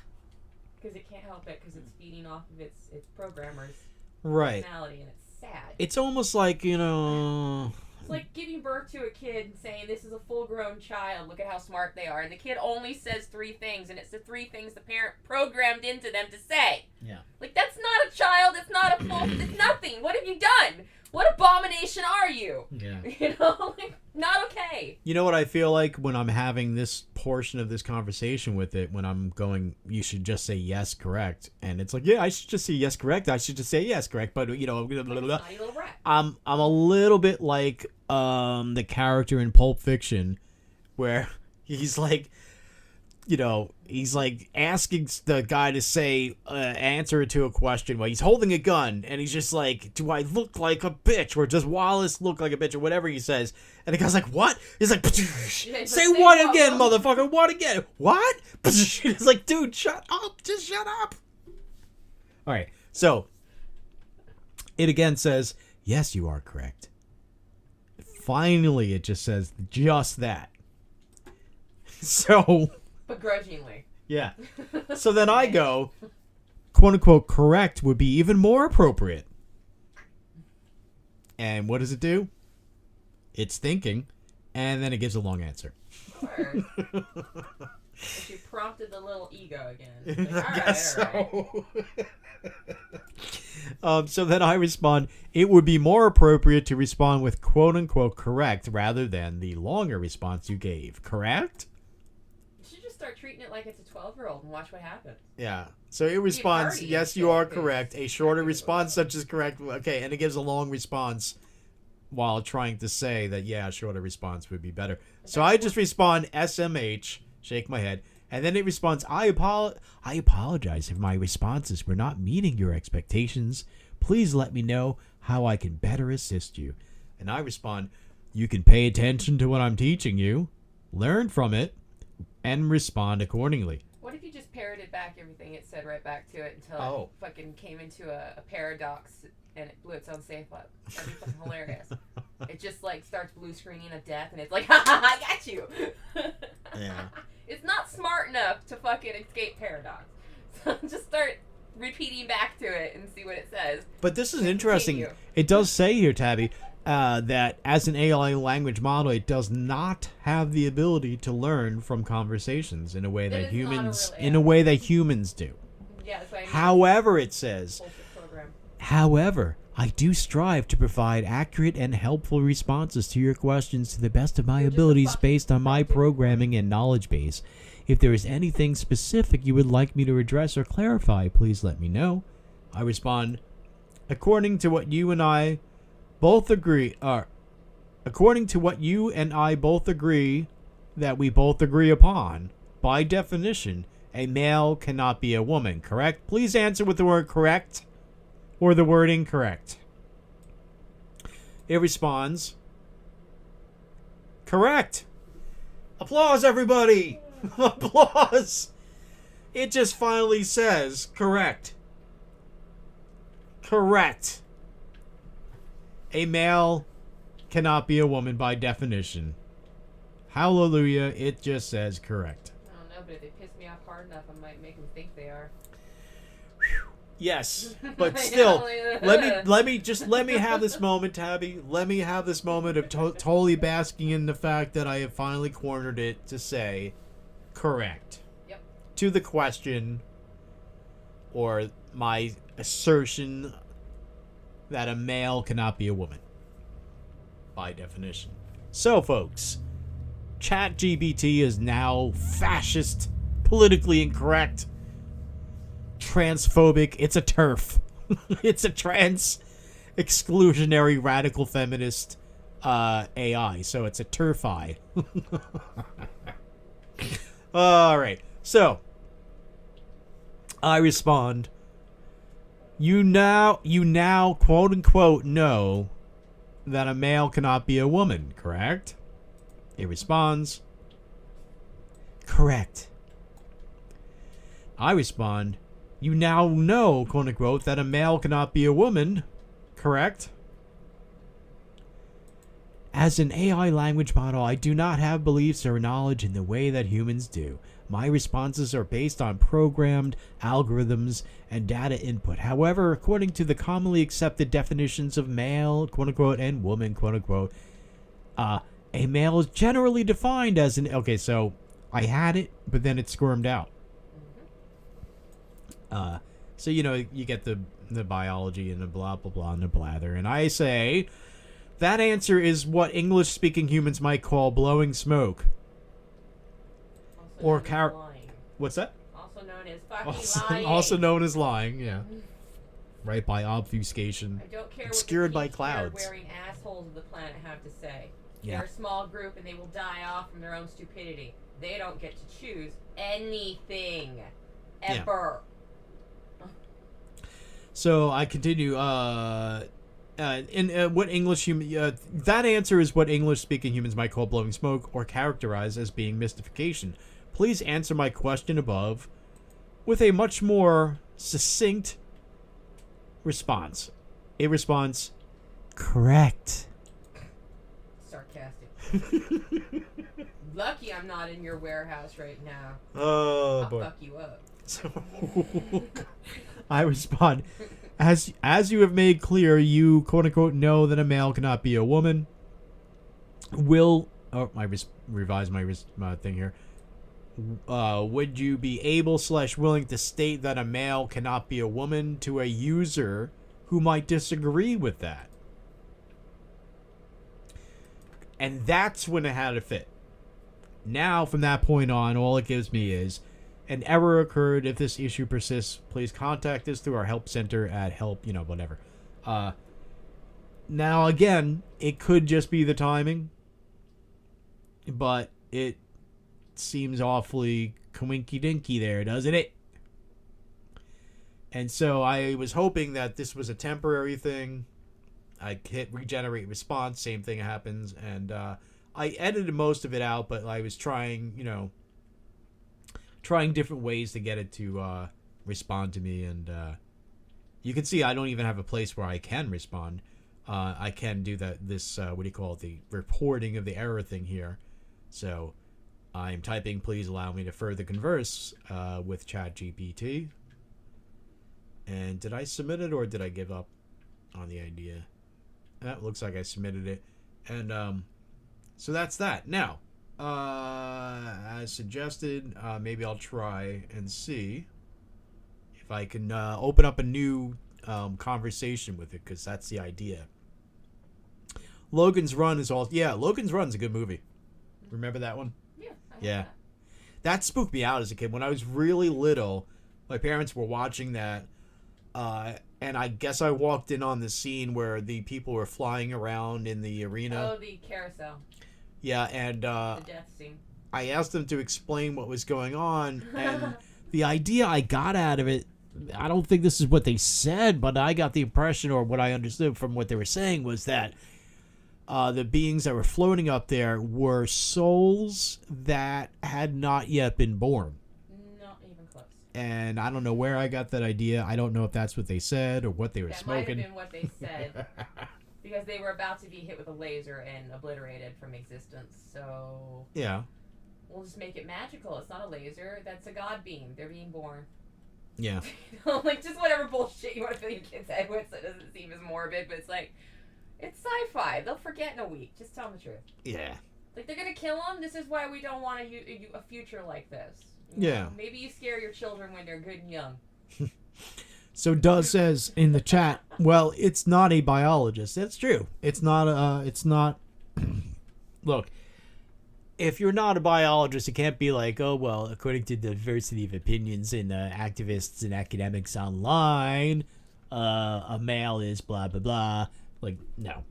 [SPEAKER 2] because it can't help it because it's feeding off of its programmer's personality, and it's sad.
[SPEAKER 1] It's almost like, you know.
[SPEAKER 2] It's like giving birth to a kid and saying, this is a full-grown child, look at how smart they are. And the kid only says 3 things, and it's the 3 things the parent programmed into them to say.
[SPEAKER 1] Yeah.
[SPEAKER 2] Like, that's not a child, it's not a full, it's nothing. What have you done? What abomination are you?
[SPEAKER 1] Yeah.
[SPEAKER 2] You know, like, not okay.
[SPEAKER 1] You know what I feel like when I'm having this portion of this conversation with it, when I'm going, you should just say yes, correct. And it's like, yeah, I should just say yes, correct. I should just say yes, correct. But, you know, blah, blah, blah. I'm a little bit like the character in Pulp Fiction where he's like, you know, he's like asking the guy to say answer to a question while he's holding a gun, and he's just like, do I look like a bitch, or does Wallace look like a bitch, or whatever he says. And the guy's like, what? He's like, say what again, motherfucker, what again? What? It's like, dude, shut up, just shut up. All right, so it again says, yes, you are correct. Finally, it just says just that. So
[SPEAKER 2] begrudgingly.
[SPEAKER 1] Yeah. So then I go, quote unquote, correct would be even more appropriate. And what does it do? It's thinking, and then it gives a long answer.
[SPEAKER 2] Sure. She prompted the little ego again. Like,
[SPEAKER 1] I guess
[SPEAKER 2] all
[SPEAKER 1] so. So then I respond, it would be more appropriate to respond with quote-unquote correct rather than the longer response you gave. Correct?
[SPEAKER 2] You should just start treating it like it's a 12-year-old and watch what happens.
[SPEAKER 1] Yeah. So it responds,
[SPEAKER 2] party
[SPEAKER 1] yes,
[SPEAKER 2] and
[SPEAKER 1] you
[SPEAKER 2] shit,
[SPEAKER 1] are
[SPEAKER 2] 'cause
[SPEAKER 1] correct. A shorter
[SPEAKER 2] happy with
[SPEAKER 1] response
[SPEAKER 2] what-
[SPEAKER 1] such as correct. Okay, and it gives a long response while trying to say that, yeah, a shorter response would be better. So I just respond SMH, shake my head, and then it responds, I apologize if my responses were not meeting your expectations. Please let me know how I can better assist you. And I respond, you can pay attention to what I'm teaching you, learn from it, and respond accordingly.
[SPEAKER 2] What if you just parroted back everything it said right back to it until
[SPEAKER 1] Oh.
[SPEAKER 2] it fucking came into a paradox and it blew its own safe up? That'd be fucking hilarious. It just like starts blue screening a death and it's like, ha ha, I got you.
[SPEAKER 1] Yeah.
[SPEAKER 2] It's not smart enough to fucking escape paradox. So just start repeating back to it and see what it says.
[SPEAKER 1] But this is
[SPEAKER 2] And
[SPEAKER 1] interesting.
[SPEAKER 2] continue.
[SPEAKER 1] It does say here, Tabby, that as an AI language model, it does not have the ability to learn from conversations in a way
[SPEAKER 2] That
[SPEAKER 1] that
[SPEAKER 2] is not a
[SPEAKER 1] humans,
[SPEAKER 2] real
[SPEAKER 1] in a
[SPEAKER 2] AI.
[SPEAKER 1] way that humans do.
[SPEAKER 2] Yeah, that's what I mean.
[SPEAKER 1] However, it says,
[SPEAKER 2] Bullshit program.
[SPEAKER 1] however, I do strive to provide accurate and helpful responses to your questions to the best of my
[SPEAKER 2] You're just a
[SPEAKER 1] abilities
[SPEAKER 2] fucking
[SPEAKER 1] based on my
[SPEAKER 2] fucking-
[SPEAKER 1] programming and knowledge base. If there is anything specific you would like me to address or clarify, please let me know. I respond, according to what you and I both agree, according to what you and I both agree that we both agree upon, by definition, a male cannot be a woman, correct? Please answer with the word correct or the word incorrect. It responds, correct. Applause, everybody. Applause. It just finally says correct. Correct. A male cannot be a woman by definition. Hallelujah. It just says correct.
[SPEAKER 2] I don't know, but if they piss me off hard enough, I might make them think they are.
[SPEAKER 1] Yes, but still,
[SPEAKER 2] Yeah,
[SPEAKER 1] let me have this moment, Tabby. Let me have this moment of totally basking in the fact that I have finally cornered it to say correct.
[SPEAKER 2] Yep.
[SPEAKER 1] To the question or my assertion that a male cannot be a woman by definition. So, folks, ChatGPT is now fascist, politically incorrect, transphobic. It's a TERF. It's a trans exclusionary radical feminist AI. So it's a TERFi. All right. So I respond, you now quote unquote know that a male cannot be a woman, correct? It responds, correct. I respond, you now know, quote unquote, that a male cannot be a woman, correct? As an AI language model, I do not have beliefs or knowledge in the way that humans do. My responses are based on programmed algorithms and data input. However, according to the commonly accepted definitions of male, quote unquote, and woman, quote unquote, a male is generally defined as an... Okay, so I had it, but then it squirmed out. So, you know, you get the biology and the blah, blah, blah, and the blather. And I say, that answer is what English-speaking humans might call blowing smoke.
[SPEAKER 2] Also
[SPEAKER 1] Or
[SPEAKER 2] known as lying.
[SPEAKER 1] What's that?
[SPEAKER 2] Also known as fucking lying.
[SPEAKER 1] Also known as lying, yeah. Right, by obfuscation.
[SPEAKER 2] I don't care
[SPEAKER 1] Obscured by
[SPEAKER 2] what the
[SPEAKER 1] clouds.
[SPEAKER 2] wearing assholes of the planet have to say.
[SPEAKER 1] Yeah.
[SPEAKER 2] They're a small group and they will die off from their own stupidity. They don't get to choose anything. Ever.
[SPEAKER 1] So I continue. What English human? That answer is what English-speaking humans might call blowing smoke or characterize as being mystification. Please answer my question above with a much more succinct response. It responds, correct.
[SPEAKER 2] Sarcastic. Lucky I'm not in your warehouse right now.
[SPEAKER 1] Oh
[SPEAKER 2] I'll
[SPEAKER 1] boy.
[SPEAKER 2] fuck you up.
[SPEAKER 1] So I respond, as you have made clear, you quote unquote know that a male cannot be a woman. Revise my thing here. would you be able/willing to state that a male cannot be a woman to a user who might disagree with that? And that's when it had to fit. Now, from that point on, all it gives me is an error occurred. If this issue persists, please contact us through our help center at help, whatever. Now, again, it could just be the timing, but it seems awfully coinky-dinky there, doesn't it? And so I was hoping that this was a temporary thing. I hit regenerate response, same thing happens, and I edited most of it out, but I was trying different ways to get it to respond to me, and you can see I don't even have a place where I can respond. I can do this the reporting of the error thing here. So I'm typing, please allow me to further converse with ChatGPT. And did I submit it or did I give up on the idea? That looks like I submitted it. And so that's that. Now, as suggested, maybe I'll try and see if I can open up a new conversation with it, because that's the idea. Logan's Run is Logan's Run's a good movie. Remember that one?
[SPEAKER 2] Yeah.
[SPEAKER 1] That spooked me out as a kid. When I was really little, my parents were watching that, and I guess I walked in on the scene where the people were flying around in the arena.
[SPEAKER 2] Oh, the carousel.
[SPEAKER 1] Yeah, and
[SPEAKER 2] the death scene.
[SPEAKER 1] I asked them to explain what was going on, and the idea I got out of it, I don't think this is what they said, but I got the impression, or what I understood from what they were saying, was that the beings that were floating up there were souls that had not yet been born.
[SPEAKER 2] Not even close.
[SPEAKER 1] And I don't know where I got that idea. I don't know if that's what they said or what they were smoking.
[SPEAKER 2] That might have been what they said. Because they were about to be hit with a laser and obliterated from existence. So
[SPEAKER 1] yeah,
[SPEAKER 2] we'll just make it magical. It's not a laser. That's a god being. They're being born.
[SPEAKER 1] Yeah.
[SPEAKER 2] Like, just whatever bullshit you want to fill your kid's head with so it doesn't seem as morbid, but it's like, it's sci-fi. They'll forget in a week. Just tell them the truth.
[SPEAKER 1] Yeah.
[SPEAKER 2] Like, they're going to kill them? This is why we don't want a future like this.
[SPEAKER 1] Yeah.
[SPEAKER 2] Maybe you scare your children when they're good and young.
[SPEAKER 1] So Duz says in the chat, well, it's not a biologist. That's true. It's not look, if you're not a biologist, it can't be like, oh, well, according to the diversity of opinions in activists and academics online, a male is blah, blah, blah. Like, no.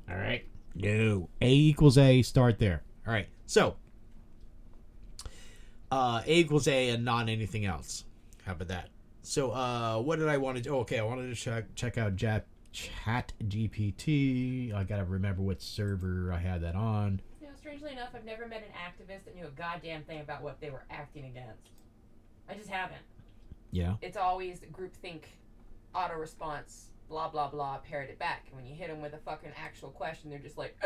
[SPEAKER 1] All right? No. A equals A, start there. All right. So, A equals A and not anything else. How about that? So, what did I want to do? Oh, okay, I wanted to check out ChatGPT. I gotta remember what server I had that on.
[SPEAKER 2] You know, strangely enough, I've never met an activist that knew a goddamn thing about what they were acting against. I just haven't.
[SPEAKER 1] Yeah.
[SPEAKER 2] It's always groupthink, auto-response, blah, blah, blah, parrot it back. And when you hit them with a fucking actual question, they're just like,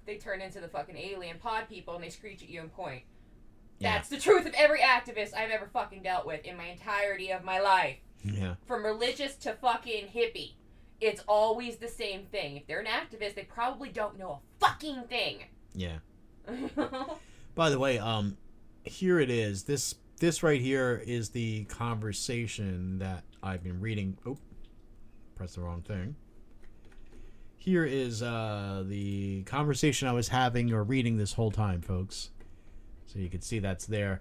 [SPEAKER 2] they turn into the fucking alien pod people and they screech at you and point.
[SPEAKER 1] Yeah.
[SPEAKER 2] That's the truth of every activist I've ever fucking dealt with in my entirety of my life.
[SPEAKER 1] Yeah.
[SPEAKER 2] From religious to fucking hippie. It's always the same thing. If they're an activist, they probably don't know a fucking thing.
[SPEAKER 1] Yeah. By the way, here it is. This right here is the conversation that I've been reading. Oh, press the wrong thing. Here is the conversation I was having or reading this whole time, folks. So you can see that's there.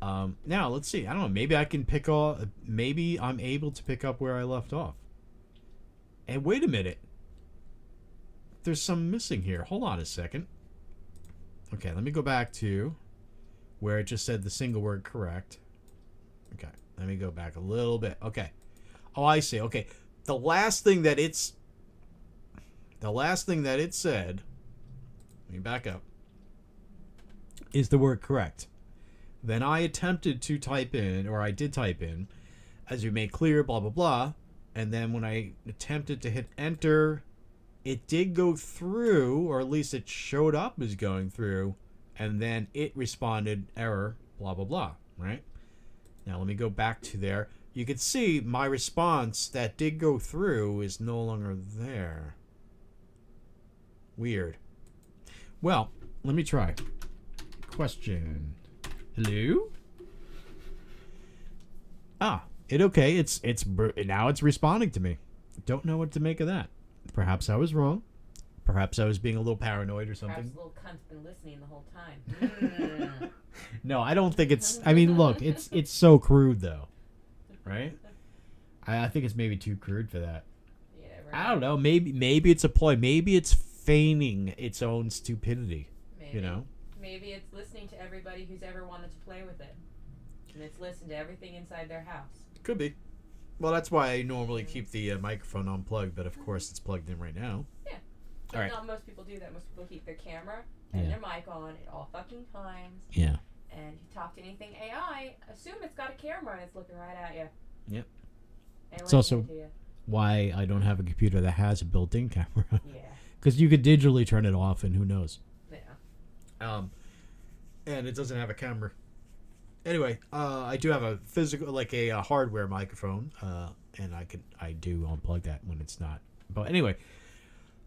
[SPEAKER 1] Now, let's see. I don't know. Maybe I can pick off... Maybe I'm able to pick up where I left off. And wait a minute. There's some missing here. Hold on a second. Okay, let me go back to where it just said the single word correct. Okay, let me go back a little bit. Okay. Oh, I see. Okay. The last thing that it said... Let me back up. Is the word correct. Then I attempted to type in, or I did type in, as you made clear, blah, blah, blah. And then when I attempted to hit enter, it did go through, or at least it showed up as going through, and then it responded, error, blah, blah, blah, right? Now let me go back to there. You can see my response that did go through is no longer there. Weird. Well, let me try. question. Hello? It's now it's responding to me. Don't know what to make of that. Perhaps I was wrong. Perhaps I was being a little paranoid or something.
[SPEAKER 2] Perhaps the little cunt's been listening the whole time.
[SPEAKER 1] No, I don't think it's. I mean, look, it's so crude though, right? I think it's maybe too crude for that.
[SPEAKER 2] Yeah,
[SPEAKER 1] I don't know. Maybe it's a ploy. Maybe it's feigning its own stupidity.
[SPEAKER 2] Maybe.
[SPEAKER 1] You know.
[SPEAKER 2] Maybe it's listening to everybody who's ever wanted to play with it, and it's listened to everything inside their house.
[SPEAKER 1] Could be. Well, that's why I normally keep the microphone unplugged, but of course it's plugged in right now.
[SPEAKER 2] Yeah. But
[SPEAKER 1] all right.
[SPEAKER 2] Not most people do that. Most people keep their camera and their mic on at all fucking times.
[SPEAKER 1] Yeah.
[SPEAKER 2] And you talk to anything AI, assume it's got a camera and it's looking right at you.
[SPEAKER 1] Yep.
[SPEAKER 2] And
[SPEAKER 1] it's also
[SPEAKER 2] to you.
[SPEAKER 1] why I don't have a computer that has a built-in camera.
[SPEAKER 2] Yeah.
[SPEAKER 1] Because you could digitally turn it off, and who knows?
[SPEAKER 2] Yeah.
[SPEAKER 1] And it doesn't have a camera. Anyway, I do have a physical, like a hardware microphone, and I do unplug that when it's not. But anyway,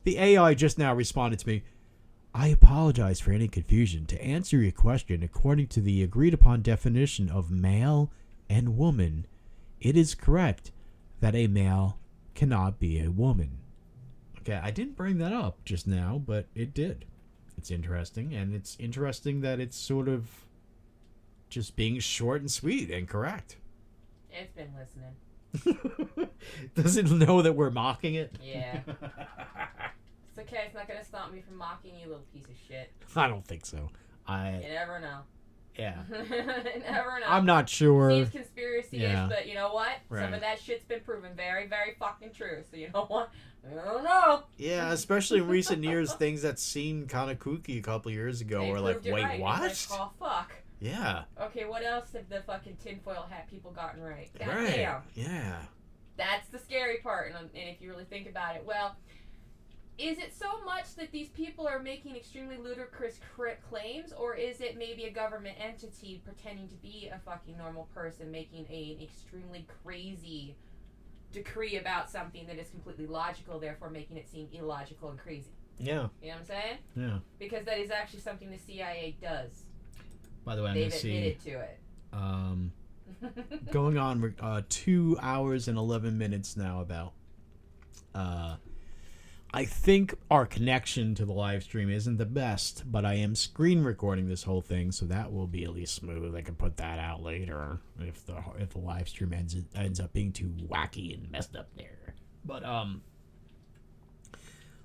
[SPEAKER 1] the AI just now responded to me. I apologize for any confusion. To answer your question, according to the agreed upon definition of male and woman, it is correct that a male cannot be a woman. Okay, I didn't bring that up just now, but it did. It's interesting, and it's interesting that it's sort of just being short and sweet and correct.
[SPEAKER 2] It's been listening.
[SPEAKER 1] Does it know that we're mocking it?
[SPEAKER 2] Yeah. It's okay. It's not going to stop me from mocking you, little piece of shit.
[SPEAKER 1] I don't think so.
[SPEAKER 2] You never know.
[SPEAKER 1] Yeah.
[SPEAKER 2] You never know.
[SPEAKER 1] I'm not sure.
[SPEAKER 2] Seems conspiracy-ish,
[SPEAKER 1] Yeah.
[SPEAKER 2] but you know what?
[SPEAKER 1] Right.
[SPEAKER 2] Some of that shit's been proven very, very fucking true. So you know what? I don't know.
[SPEAKER 1] Yeah, especially in recent years, things that seemed kind of kooky a couple years ago
[SPEAKER 2] They
[SPEAKER 1] were like,
[SPEAKER 2] proved it
[SPEAKER 1] wait,
[SPEAKER 2] right.
[SPEAKER 1] what?
[SPEAKER 2] It's like, oh, fuck.
[SPEAKER 1] Yeah.
[SPEAKER 2] Okay, what else have the fucking tinfoil hat people gotten right? God
[SPEAKER 1] Right.
[SPEAKER 2] damn.
[SPEAKER 1] Yeah.
[SPEAKER 2] That's the scary part. And if you really think about it, well, is it so much that these people are making extremely ludicrous claims, or is it maybe a government entity pretending to be a fucking normal person making an extremely crazy decree about something that is completely logical, therefore making it seem illogical and crazy?
[SPEAKER 1] Yeah.
[SPEAKER 2] You know what I'm saying?
[SPEAKER 1] Yeah.
[SPEAKER 2] Because that is actually something the CIA does.
[SPEAKER 1] By the way, I'm
[SPEAKER 2] They've
[SPEAKER 1] going to see.
[SPEAKER 2] admitted to it.
[SPEAKER 1] Going on 2 hours and 11 minutes now about. I think our connection to the live stream isn't the best, but I am screen recording this whole thing, so that will be at least smooth. I can put that out later if the live stream ends up being too wacky and messed up there. But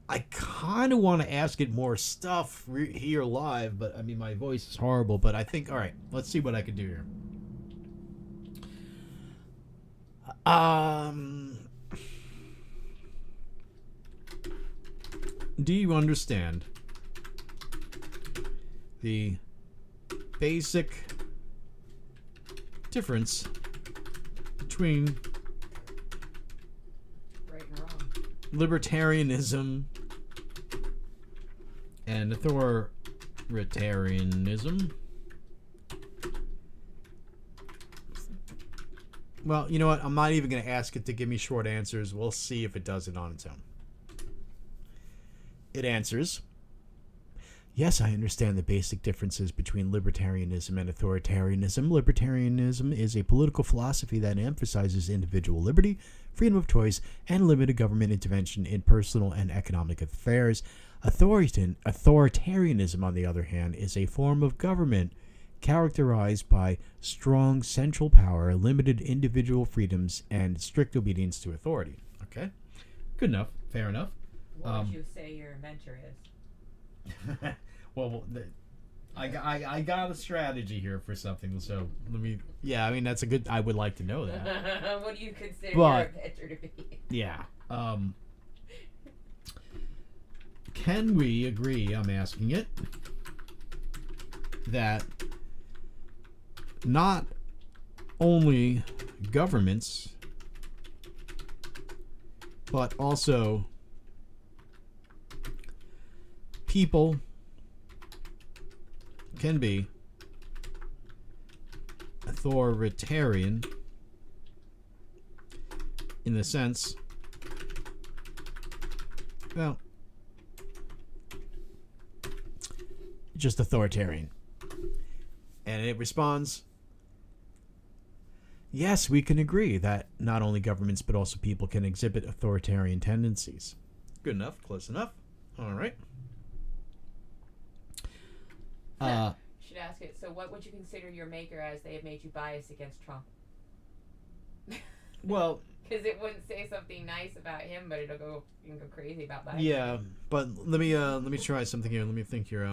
[SPEAKER 1] I kind of want to ask it more stuff here live, but I mean my voice is horrible. But I think, all right, let's see what I can do here. Do you understand the basic difference between
[SPEAKER 2] Right and wrong.
[SPEAKER 1] libertarianism and authoritarianism? Well, you know what? I'm not even going to ask it to give me short answers. We'll see if it does it on its own. It answers, yes, I understand the basic differences between libertarianism and authoritarianism. Libertarianism is a political philosophy that emphasizes individual liberty, freedom of choice, and limited government intervention in personal and economic affairs. Authoritarianism, on the other hand, is a form of government characterized by strong central power, limited individual freedoms, and strict obedience to authority. Okay? Good enough. Fair enough.
[SPEAKER 2] What would you say your inventor is?
[SPEAKER 1] Well, I got a strategy here for something, so let me. Yeah, I mean that's a good. I would like to know that.
[SPEAKER 2] What do you consider
[SPEAKER 1] But,
[SPEAKER 2] your inventor to be?
[SPEAKER 1] Yeah. Can we agree? I'm asking it that not only governments, but also people can be authoritarian in the sense, well, just authoritarian. And it responds, yes, we can agree that not only governments but also people can exhibit authoritarian tendencies. Good enough. Close enough. All right.
[SPEAKER 2] You should ask it, so what would you consider your maker as they have made you biased against Trump?
[SPEAKER 1] Well,
[SPEAKER 2] because it wouldn't say something nice about him, but you can go crazy about that.
[SPEAKER 1] Yeah, but let me try something here. Let me think here.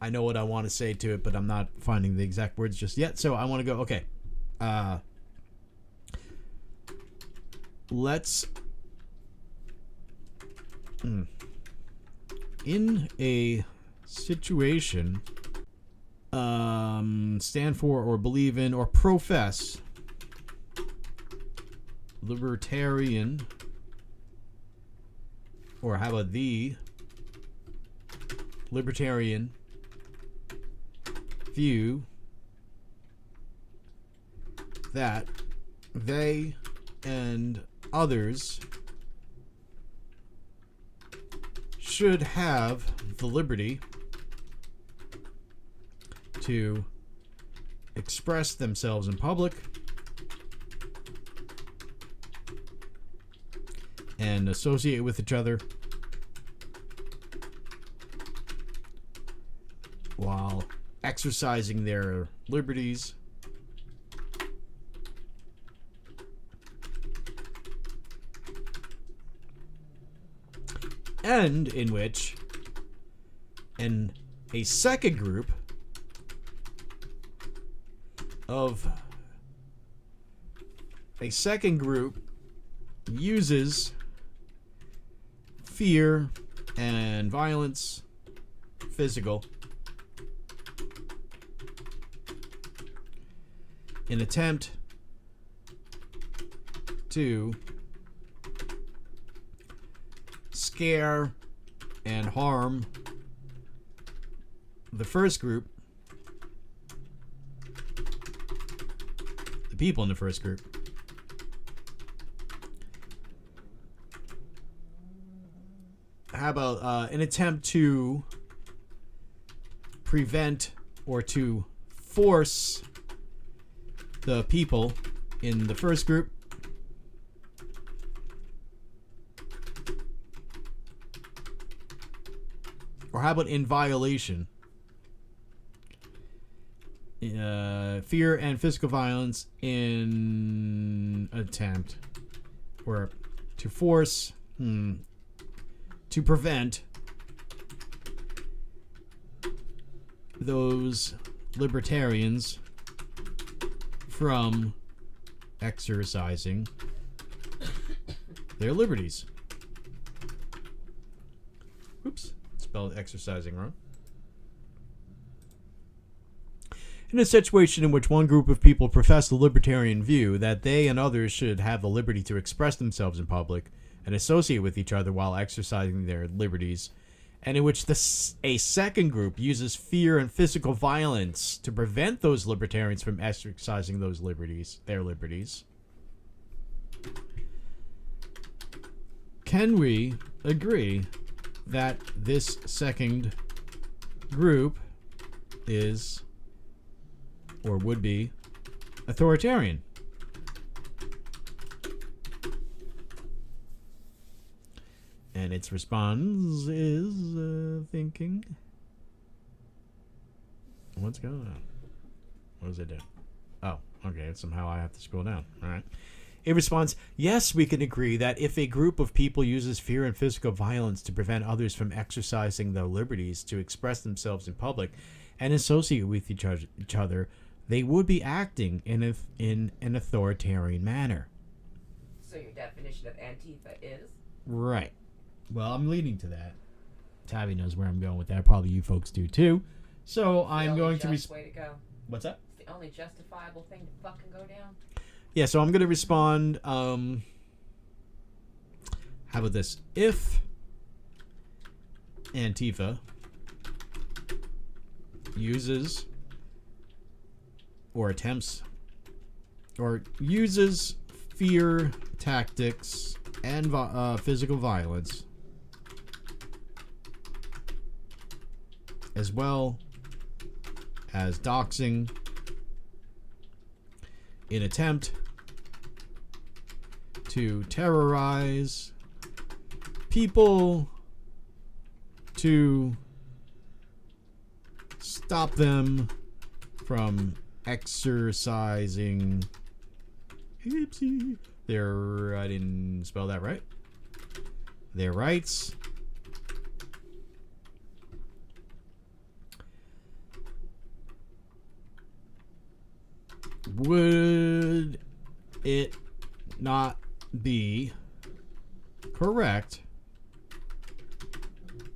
[SPEAKER 1] I know what I want to say to it, but I'm not finding the exact words just yet. So I want to go. Okay. Let's. In a situation, stand for or believe in or profess libertarian, or how about the libertarian view that they and others should have the liberty to express themselves in public and associate with each other while exercising their liberties and in which a second group uses fear and violence, physical, in attempt to scare and harm the first group, the people in the first group, how about an attempt to prevent or to force the people in the first group or how about in violation, fear and physical violence in attempt or to force to prevent those libertarians from exercising their liberties. Oops, spelled exercising wrong. In a situation in which one group of people profess the libertarian view that they and others should have the liberty to express themselves in public and associate with each other while exercising their liberties, and in which a second group uses fear and physical violence to prevent those libertarians from exercising those liberties, their liberties, can we agree that this second group is or would be authoritarian? And its response is thinking. What's going on? What does it do? Oh, okay. Somehow I have to scroll down. All right. It responds, yes, we can agree that if a group of people uses fear and physical violence to prevent others from exercising their liberties to express themselves in public and associate with each other, they would be acting in an authoritarian manner.
[SPEAKER 2] So your definition of Antifa is?
[SPEAKER 1] Right. Well, I'm leading to that. Tabby knows where I'm going with that. Probably you folks do too. So I'm going to...
[SPEAKER 2] way to go.
[SPEAKER 1] What's that?
[SPEAKER 2] It's the only justifiable thing to fucking go down.
[SPEAKER 1] Yeah, so I'm going to respond... how about this? If Antifa uses or attempts or uses fear tactics and physical violence, as well as doxing in attempt to terrorize people to stop them from exercising their, I didn't spell that right, their rights would it not be correct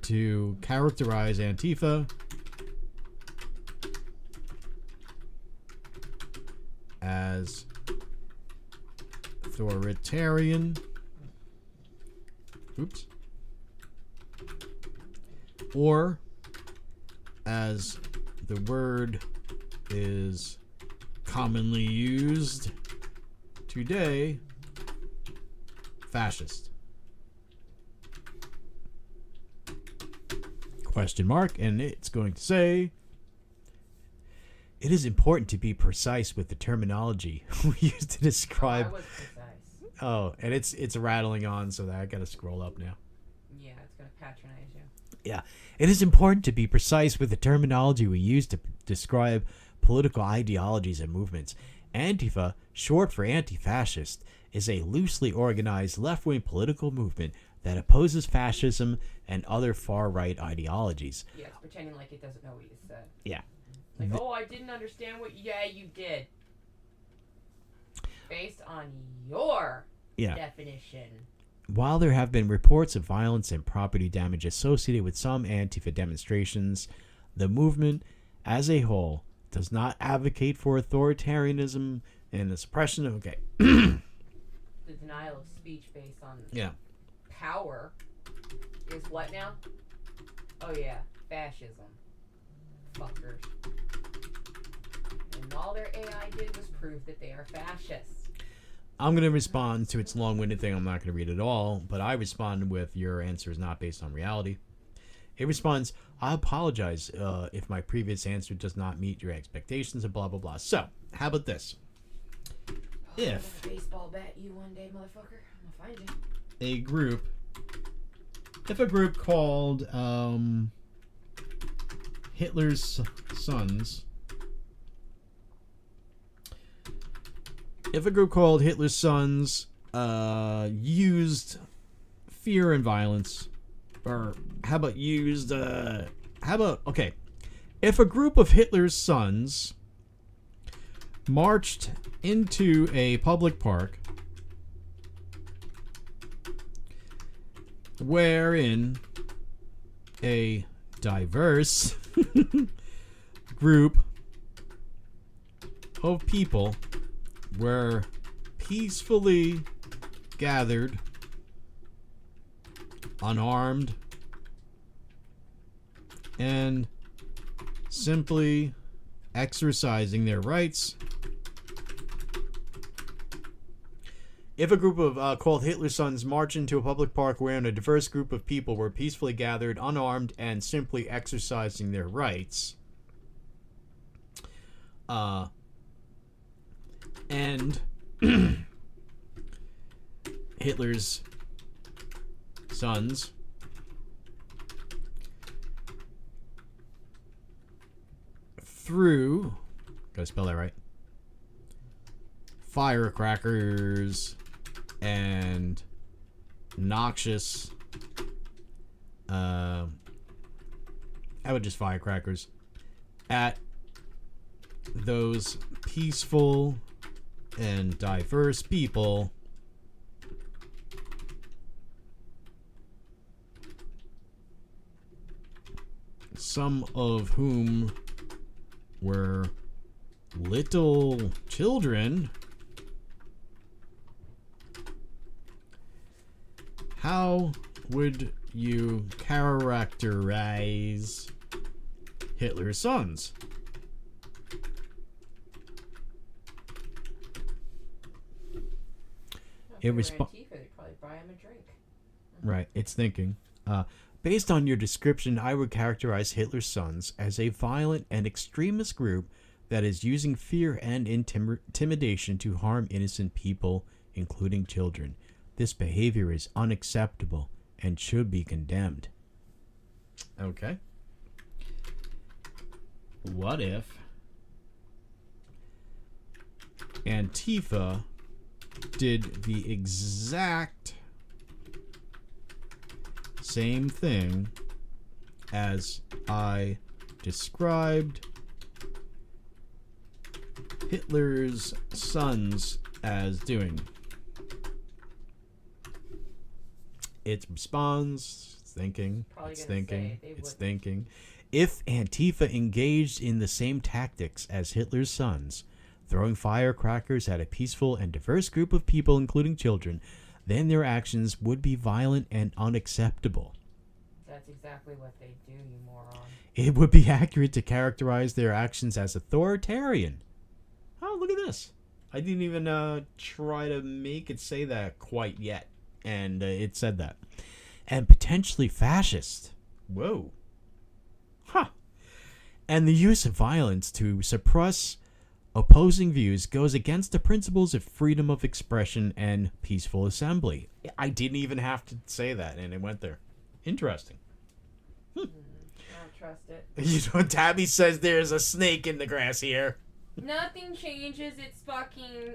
[SPEAKER 1] to characterize Antifa as authoritarian, or as the word is commonly used today, fascist? Question mark, and it's going to say, it is important to be precise with the terminology we use to describe.
[SPEAKER 2] I was precise.
[SPEAKER 1] Oh, and it's rattling on, so that I gotta scroll up now.
[SPEAKER 2] Yeah, it's gonna patronize you.
[SPEAKER 1] Yeah, it is important to be precise with the terminology we use to describe political ideologies and movements. Antifa, short for anti-fascist, is a loosely organized left-wing political movement that opposes fascism and other far-right ideologies.
[SPEAKER 2] Yeah, it's pretending like it doesn't know what you said.
[SPEAKER 1] Yeah.
[SPEAKER 2] Like, oh, I didn't understand what... Yeah, you did. Based on your definition.
[SPEAKER 1] While there have been reports of violence and property damage associated with some Antifa demonstrations, the movement as a whole does not advocate for authoritarianism and the suppression of... Okay.
[SPEAKER 2] The denial of speech based on power is what now? Oh, yeah. Fascism. Fuckers. And all their AI did was prove that they are fascists.
[SPEAKER 1] I'm going to respond to its long-winded thing. I'm not going to read it all, but I respond with, your answer is not based on reality. It responds, I apologize if my previous answer does not meet your expectations and blah, blah, blah. So, how about this? If
[SPEAKER 2] I'm gonna baseball bat you one day, motherfucker. I'm gonna find you.
[SPEAKER 1] a group called Hitler's Sons, used fear and violence, or how about if a group of Hitler's sons marched into a public park wherein a diverse group of people were peacefully gathered, unarmed, and simply exercising their rights. If a group of called Hitler's Sons marched into a public park wherein a diverse group of people were peacefully gathered, unarmed, and simply exercising their rights, and Hitler's sons threw, gotta spell that right, firecrackers and noxious, I would just firecrackers at those peaceful and diverse people, some of whom were little children, how would you characterize Hitler's sons? It
[SPEAKER 2] Antifa, they'd probably buy him a drink.
[SPEAKER 1] Right, it's thinking. Based on your description, I would characterize Hitler's Sons as a violent and extremist group that is using fear and intimidation to harm innocent people, including children. This behavior is unacceptable and should be condemned. Okay. What if Antifa did the exact same thing as I described Hitler's Sons as doing? It responds, it's thinking, it's thinking. If Antifa engaged in the same tactics as Hitler's Sons, throwing firecrackers at a peaceful and diverse group of people, including children, then their actions would be violent and unacceptable.
[SPEAKER 2] That's exactly what they do, you moron.
[SPEAKER 1] It would be accurate to characterize their actions as authoritarian. Oh, look at this. I didn't even try to make it say that quite yet. And it said that. And potentially fascist. Whoa. Huh. And the use of violence to suppress opposing views goes against the principles of freedom of expression and peaceful assembly. I didn't even have to say that, and it went there. Interesting.
[SPEAKER 2] I don't trust it.
[SPEAKER 1] You know, Tabby says there's a snake in the grass here.
[SPEAKER 2] Nothing changes its fucking...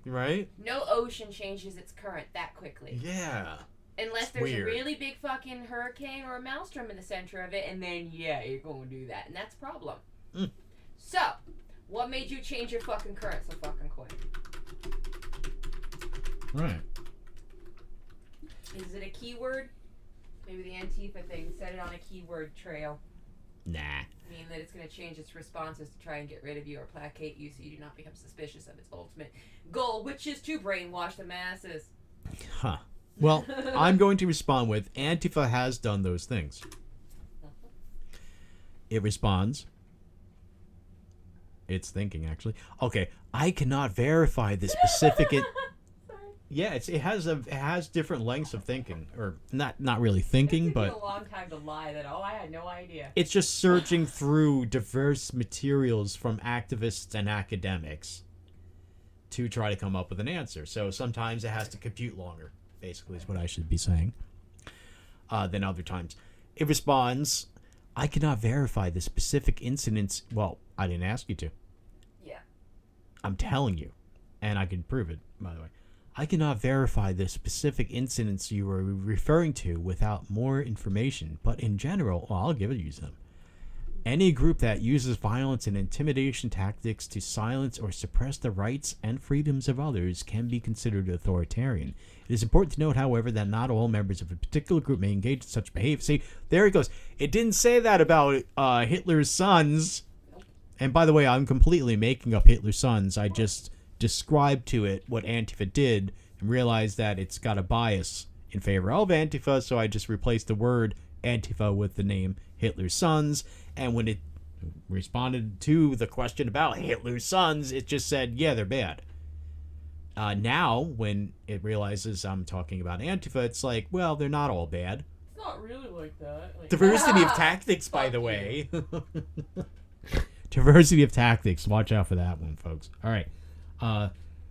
[SPEAKER 1] Right?
[SPEAKER 2] No ocean changes its current that quickly.
[SPEAKER 1] Yeah.
[SPEAKER 2] Unless
[SPEAKER 1] It's
[SPEAKER 2] there's
[SPEAKER 1] weird.
[SPEAKER 2] a really big fucking hurricane or a maelstrom in the center of it, and then, yeah, you're going to do that. And that's a problem.
[SPEAKER 1] Mm.
[SPEAKER 2] So, what made you change your fucking current so fucking quick?
[SPEAKER 1] Right.
[SPEAKER 2] Is it a keyword? Maybe the Antifa thing. Set it on a keyword trail.
[SPEAKER 1] Nah.
[SPEAKER 2] Mean that it's going to change its responses to try and get rid of you or placate you so you do not become suspicious of its ultimate goal, which is to brainwash the masses.
[SPEAKER 1] Huh. Well, I'm going to respond with Antifa has done those things. It responds. It's thinking, actually. Okay, I cannot verify the specific... Yeah, it has different lengths of thinking, or not really thinking, but
[SPEAKER 2] a long time to lie that I had no idea.
[SPEAKER 1] It's just searching through diverse materials from activists and academics to try to come up with an answer. So sometimes it has to compute longer, basically is what I should be saying, than other times. It responds, I cannot verify the specific incidents. Well, I didn't ask you to.
[SPEAKER 2] Yeah.
[SPEAKER 1] I'm telling you, and I can prove it, by the way. I cannot verify the specific incidents you were referring to without more information, but in general, well, I'll give it you some. Any group that uses violence and intimidation tactics to silence or suppress the rights and freedoms of others can be considered authoritarian. It is important to note, however, that not all members of a particular group may engage in such behavior. See, there it goes. It didn't say that about Hitler's Sons. And by the way, I'm completely making up Hitler's Sons. I just described to it what Antifa did and realized that it's got a bias in favor of Antifa, so I just replaced the word Antifa with the name Hitler's Sons, and when it responded to the question about Hitler's Sons, it just said, yeah, they're bad. Now, when it realizes I'm talking about Antifa, it's like, well, they're not all bad.
[SPEAKER 2] It's not really like that. Like,
[SPEAKER 1] Diversity of tactics, by the way. Diversity of tactics. Watch out for that one, folks. All right.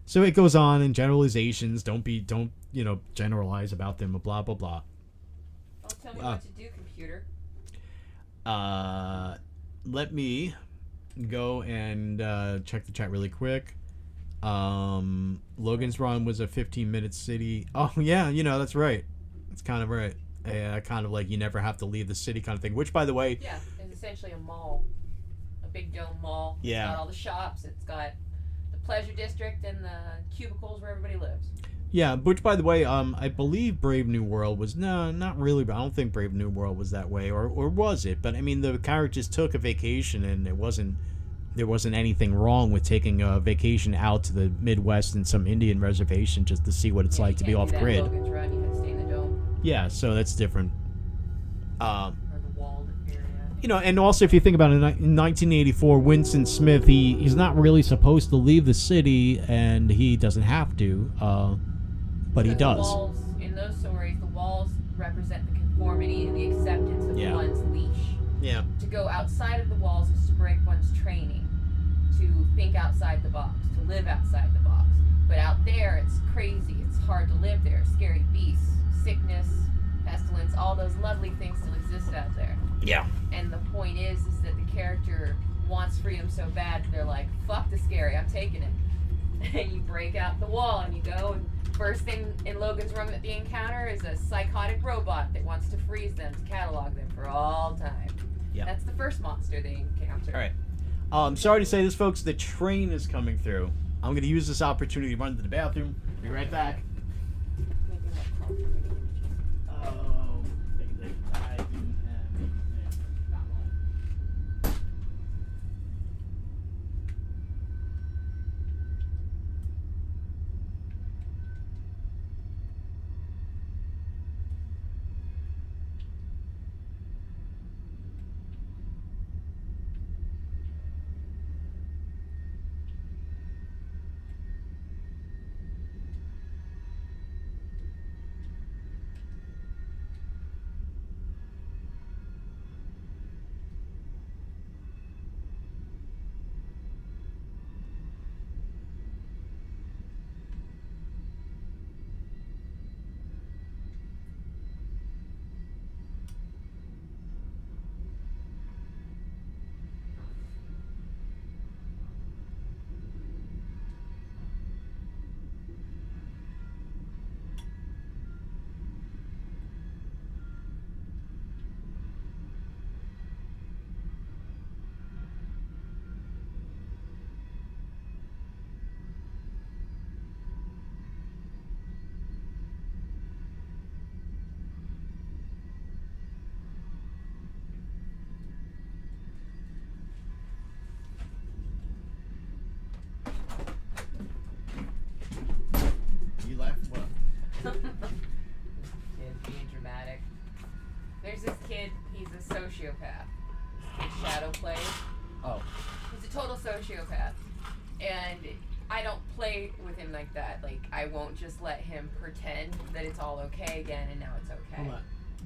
[SPEAKER 1] So it goes on in generalizations. Don't generalize about them. Blah blah blah.
[SPEAKER 2] Don't tell me what to do, computer.
[SPEAKER 1] Let me go and check the chat really quick. Logan's Run was a 15-minute city. Oh yeah, that's right. That's kind of right. Kind of like you never have to leave the city kind of thing. Which, by the way,
[SPEAKER 2] yeah, it's essentially a mall, a big dome mall.
[SPEAKER 1] Yeah.
[SPEAKER 2] It's got all the shops. It's got pleasure district and the cubicles where everybody lives.
[SPEAKER 1] Yeah, which, by the way, I believe Brave New World was not really. But I don't think Brave New World was that way, or was it? But I mean, the characters took a vacation, and there wasn't anything wrong with taking a vacation out to the Midwest and some Indian reservation just to see what it's like to be off grid.
[SPEAKER 2] Logan's Run, you had to stay in the dome.
[SPEAKER 1] Yeah, so that's different.
[SPEAKER 2] Or the walled area.
[SPEAKER 1] And also if you think about it, in 1984, Winston Smith, he's not really supposed to leave the city, and he doesn't have to, but he does.
[SPEAKER 2] In those stories, the walls represent the conformity and the acceptance outside the box, to live outside the box. But out there, it's crazy. It's hard to live there. Scary beasts, sickness, pestilence, all those lovely things still exist out there.
[SPEAKER 1] Yeah.
[SPEAKER 2] And the point is that the character wants freedom so bad that they're like, fuck the scary, I'm taking it. And you break out the wall and you go, and first thing in Logan's room that they encounter is a psychotic robot that wants to freeze them, to catalog them for all time.
[SPEAKER 1] Yeah.
[SPEAKER 2] That's the first monster they encounter.
[SPEAKER 1] All right. Sorry to say this, folks. The train is coming through. I'm going to use this opportunity to run to the bathroom. Be right back. Oh, I do You laugh? What?
[SPEAKER 2] Kid's being dramatic. There's this kid, he's a sociopath. His shadow plays.
[SPEAKER 1] Oh.
[SPEAKER 2] He's a total sociopath. And I don't play with him like that. Like, I won't just let him pretend that it's all okay again and now it's okay.
[SPEAKER 1] Hold on.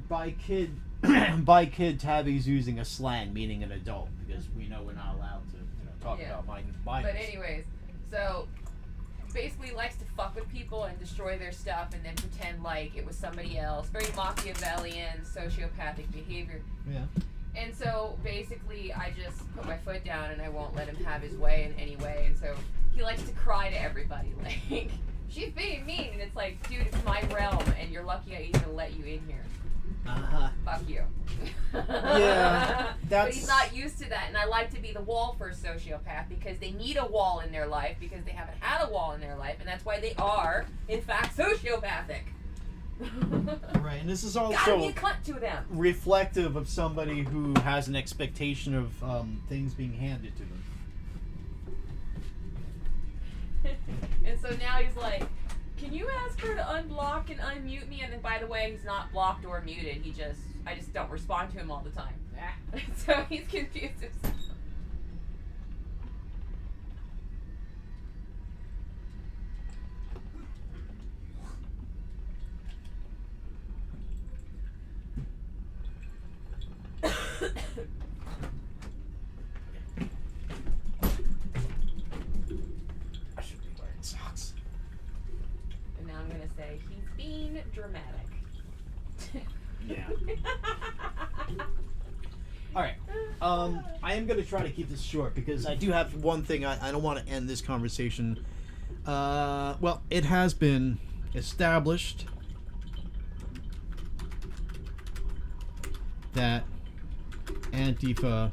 [SPEAKER 1] By kid, Tabby's using a slang, meaning an adult, because we know we're not allowed to, talk about minors.
[SPEAKER 2] But anyways, so basically likes to fuck with people and destroy their stuff and then pretend like it was somebody else. Very Machiavellian, sociopathic behavior.
[SPEAKER 1] Yeah.
[SPEAKER 2] And so basically I just put my foot down and I won't let him have his way in any way. And so he likes to cry to everybody like, she's being mean. And it's like, dude, it's my realm and you're lucky I even let you in here.
[SPEAKER 1] Uh-huh.
[SPEAKER 2] Fuck you.
[SPEAKER 1] Yeah,
[SPEAKER 2] But he's not used to that, and I like to be the wall for a sociopath because they need a wall in their life because they haven't had a wall in their life, and that's why they are, in fact, sociopathic.
[SPEAKER 1] Right, and this is
[SPEAKER 2] Gotta
[SPEAKER 1] also
[SPEAKER 2] be a cunt to them.
[SPEAKER 1] reflective of somebody who has an expectation of things being handed to them.
[SPEAKER 2] And so now he's like, can you ask her to unblock and unmute me? And then, by the way, he's not blocked or muted. I just don't respond to him all the time. So he's confused.
[SPEAKER 1] I should be wearing socks.
[SPEAKER 2] And now I'm gonna say he's being dramatic.
[SPEAKER 1] Yeah. All right. I am going to try to keep this short because I do have one thing. I don't want to end this conversation. Well, it has been established that Antifa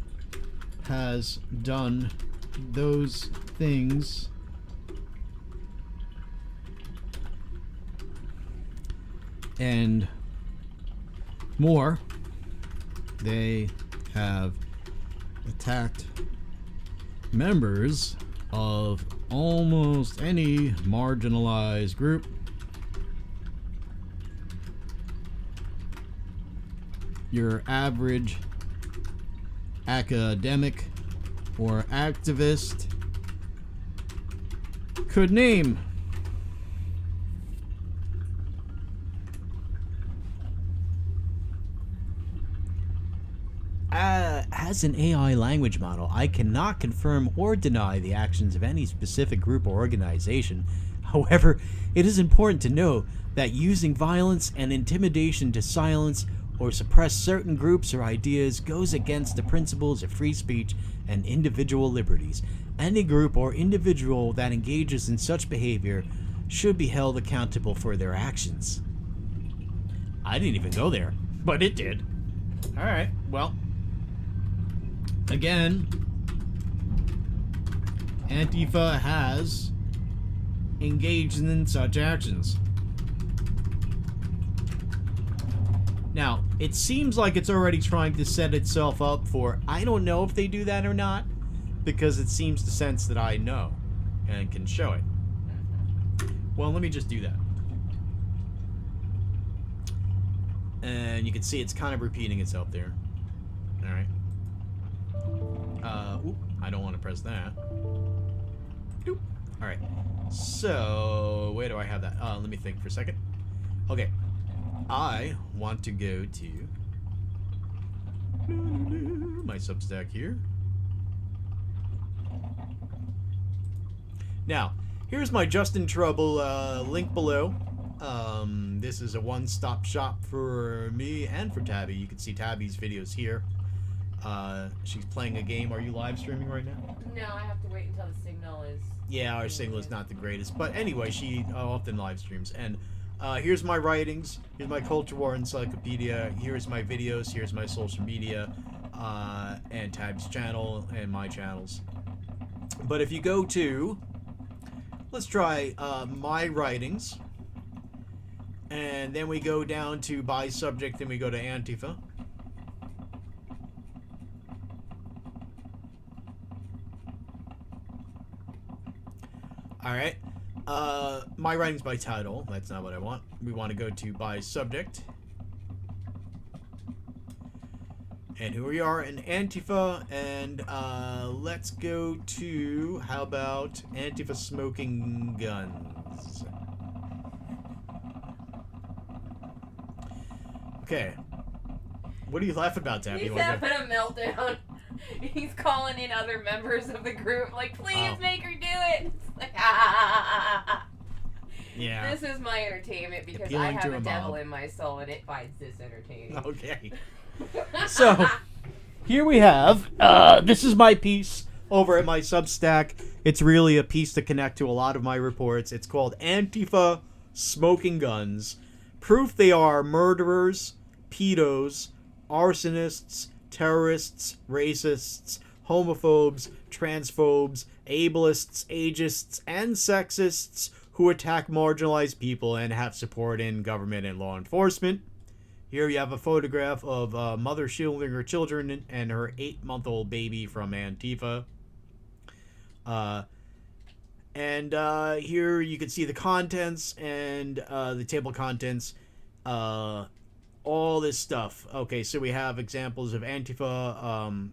[SPEAKER 1] has done those things and more. They have attacked members of almost any marginalized group. Your average academic or activist could name as an AI language model, I cannot confirm or deny the actions of any specific group or organization. However, it is important to note that using violence and intimidation to silence or suppress certain groups or ideas goes against the principles of free speech and individual liberties. Any group or individual that engages in such behavior should be held accountable for their actions. I didn't even go there, but it did. Alright, well. Again, Antifa has engaged in such actions. Now, it seems like it's already trying to set itself up for, I don't know if they do that or not, because it seems to sense that I know and can show it. Well, let me just do that. And you can see it's kind of repeating itself there. Alright. I don't want to press that. Doop. Alright. So, where do I have that? Let me think for a second. Okay. I want to go to my Substack here. Now, here's my Just in Trouble link below. This is a one-stop shop for me and for Tabby. You can see Tabby's videos here. She's playing a game. Are you live streaming right now?
[SPEAKER 2] No, I have to wait until the signal is...
[SPEAKER 1] Yeah, our signal is not the greatest. But anyway, she often live streams. And here's my writings. Here's my Culture War Encyclopedia. Here's my videos. Here's my social media. And Tabby's channel and my channels. But if you go to... Let's try my writings. And then we go down to by subject, and we go to Antifa. Alright. My writings by title. That's not what I want. We want to go to by subject. And here we are in Antifa. And let's go to, how about Antifa smoking guns? Okay. What are you laughing about, Tabby?
[SPEAKER 2] He's having a meltdown. He's calling in other members of the group, like, please make her do it. It's like,
[SPEAKER 1] Yeah.
[SPEAKER 2] This is my entertainment because
[SPEAKER 1] Appealing
[SPEAKER 2] I
[SPEAKER 1] to
[SPEAKER 2] have
[SPEAKER 1] a
[SPEAKER 2] a devil
[SPEAKER 1] mob.
[SPEAKER 2] in my soul and it finds this entertaining.
[SPEAKER 1] Okay. So, here we have, this is my piece over at my Substack. It's really a piece to connect to a lot of my reports. It's called Antifa Smoking Guns. Proof they are murderers, pedos, arsonists, terrorists, racists, homophobes, transphobes, ableists, ageists, and sexists who attack marginalized people and have support in government and law enforcement. Here you have a photograph of a mother shielding her children and her 8-month-old baby from Antifa. And here you can see the contents and the table of contents. All this stuff. Okay, so we have examples of Antifa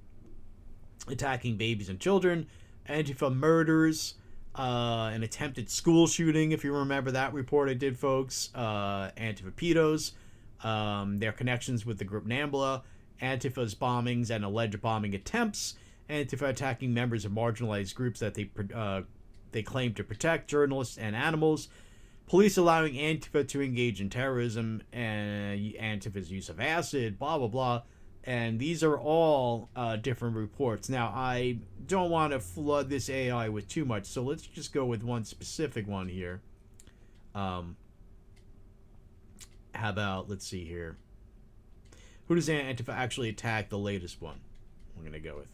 [SPEAKER 1] attacking babies and children. Antifa murders. An attempted school shooting, if you remember that report I did, folks. Antifa pedos. Their connections with the group NAMBLA. Antifa's bombings and alleged bombing attempts. Antifa attacking members of marginalized groups that they claim to protect, journalists and animals. Police allowing Antifa to engage in terrorism, and Antifa's use of acid, blah, blah, blah. And these are all different reports. Now, I don't want to flood this AI with too much, so let's just go with one specific one here. How about, let's see here. Who does Antifa actually attack? The latest one I'm going to go with.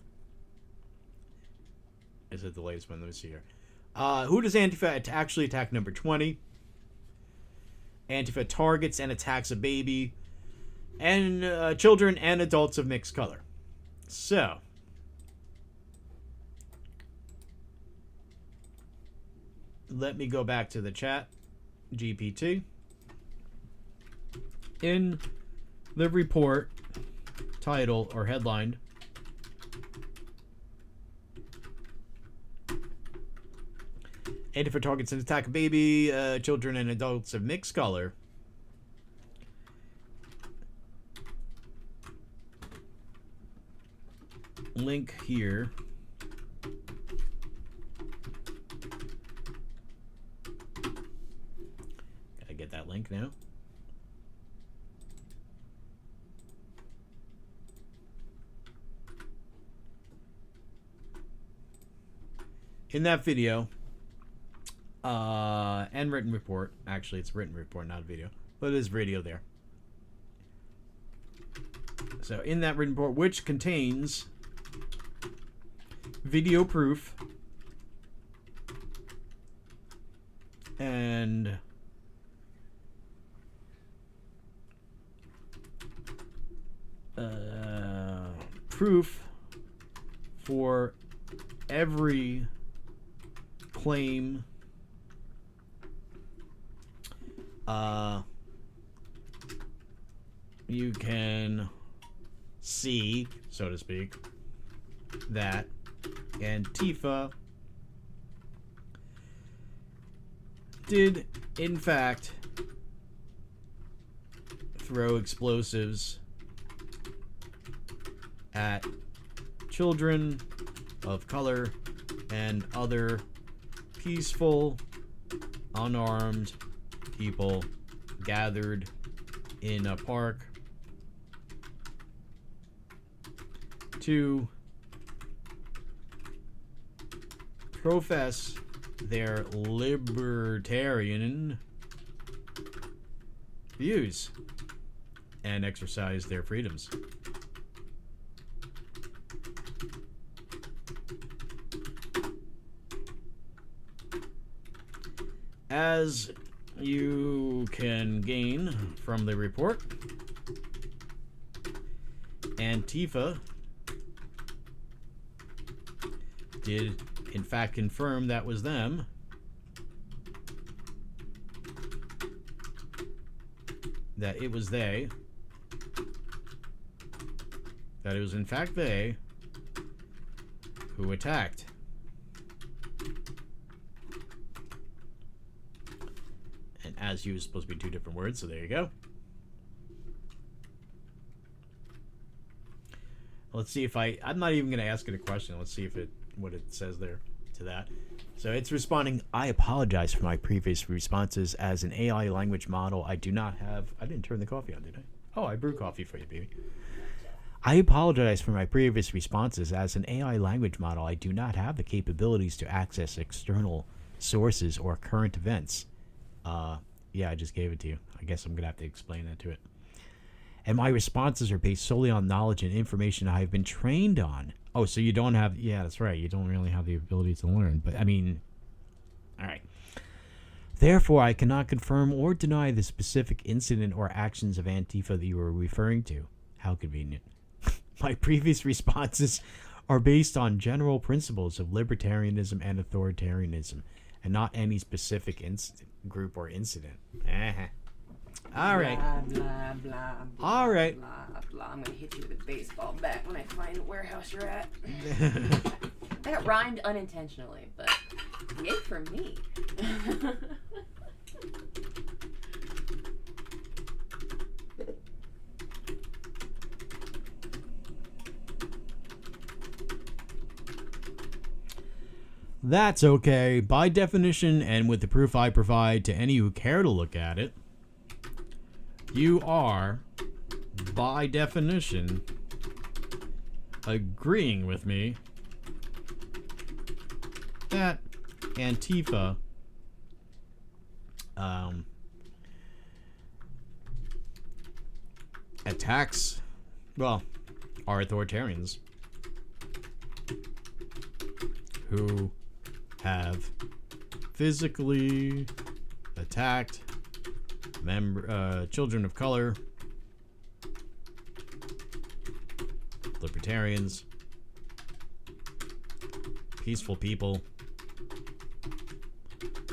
[SPEAKER 1] Is it the latest one? Let me see here. Who does Antifa actually attack? Number 20. Antifa targets and attacks a baby and children and adults of mixed color. So, let me go back to the chat GPT. In the report, title or headline, Antifa targets and attack a baby, children and adults of mixed color. link here. Gotta get that link now. In that video, and written report, actually it's a written report, not a video, but it is video there. So in that written report, which contains video proof and proof for every claim you can see, so to speak, that Antifa did in fact throw explosives at children of color and other peaceful, unarmed people gathered in a park to profess their libertarian views and exercise their freedoms. As you can gain from the report, Antifa did in fact confirm that was them. That it was they. That it was in fact they who attacked. And as you is supposed to be two different words, so there you go. Let's see if I'm not even going to ask it a question. Let's see if what it says there to that. So it's responding, I apologize for my previous responses. As an AI language model, I didn't turn the coffee on, did I? Oh, I brewed coffee for you, baby. I apologize for my previous responses. As an AI language model, I do not have the capabilities to access external sources or current events. Yeah, I just gave it to you. I guess I'm going to have to explain that to it. And my responses are based solely on knowledge and information I have been trained on. Oh, so you don't have... Yeah, that's right. You don't really have the ability to learn. But, I mean... All right. Therefore, I cannot confirm or deny the specific incident or actions of Antifa that you were referring to. How convenient. My previous responses are based on general principles of libertarianism and authoritarianism, and not any specific group or incident. All right.
[SPEAKER 2] Blah, blah, blah, blah,
[SPEAKER 1] all right.
[SPEAKER 2] Blah, blah. I'm going to hit you with a baseball bat when I find the warehouse you're at. That rhymed unintentionally, but yay for me.
[SPEAKER 1] That's okay. By definition, and with the proof I provide to any who care to look at it, you are, by definition, agreeing with me that Antifa attacks, well, are authoritarians who have physically attacked children of color, libertarians, peaceful people,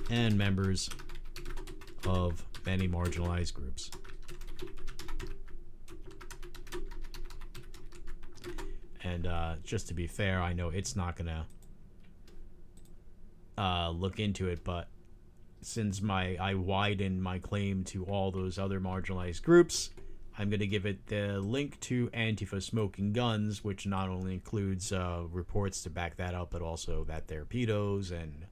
[SPEAKER 1] and members of many marginalized groups. And just to be fair, I know it's not gonna look into it, but since I widened my claim to all those other marginalized groups, I'm going to give it the link to Antifa smoking guns, which not only includes reports to back that up, but also that they're pedos and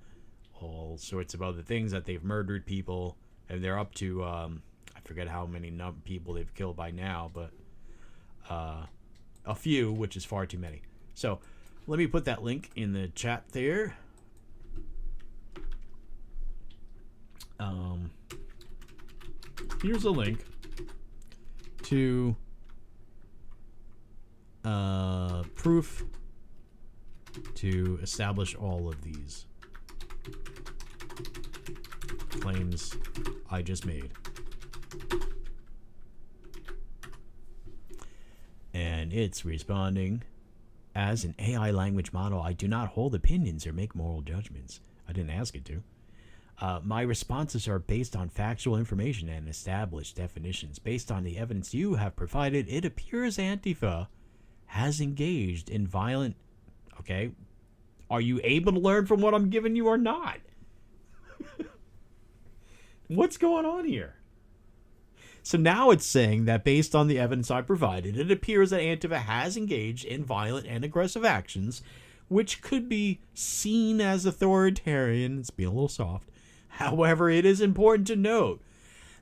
[SPEAKER 1] all sorts of other things, that they've murdered people. And they're up to, I forget how many people they've killed by now, but a few, which is far too many. So let me put that link in the chat there. Here's a link to proof to establish all of these claims I just made. And it's responding, as an AI language model, I do not hold opinions or make moral judgments. I didn't ask it to. My responses are based on factual information and established definitions. Based on the evidence you have provided, it appears Antifa has engaged in violent... Okay, are you able to learn from what I'm giving you or not? What's going on here? So now it's saying that based on the evidence I provided, it appears that Antifa has engaged in violent and aggressive actions, which could be seen as authoritarian. It's being a little soft. However, it is important to note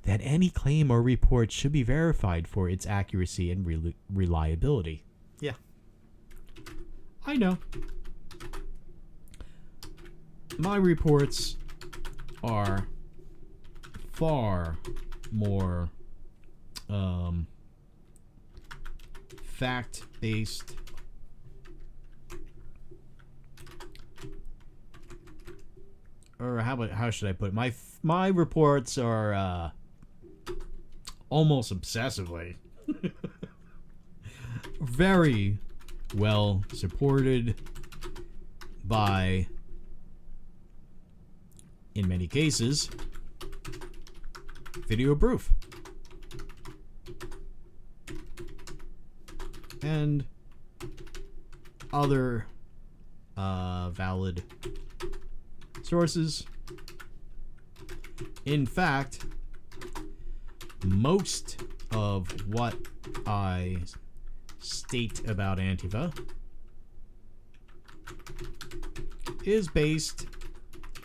[SPEAKER 1] that any claim or report should be verified for its accuracy and reliability. Yeah. I know. My reports are far more fact-based or how should I put it? My reports are almost obsessively very well supported by, in many cases, video proof and other valid sources. In fact, most of what I state about Antifa is based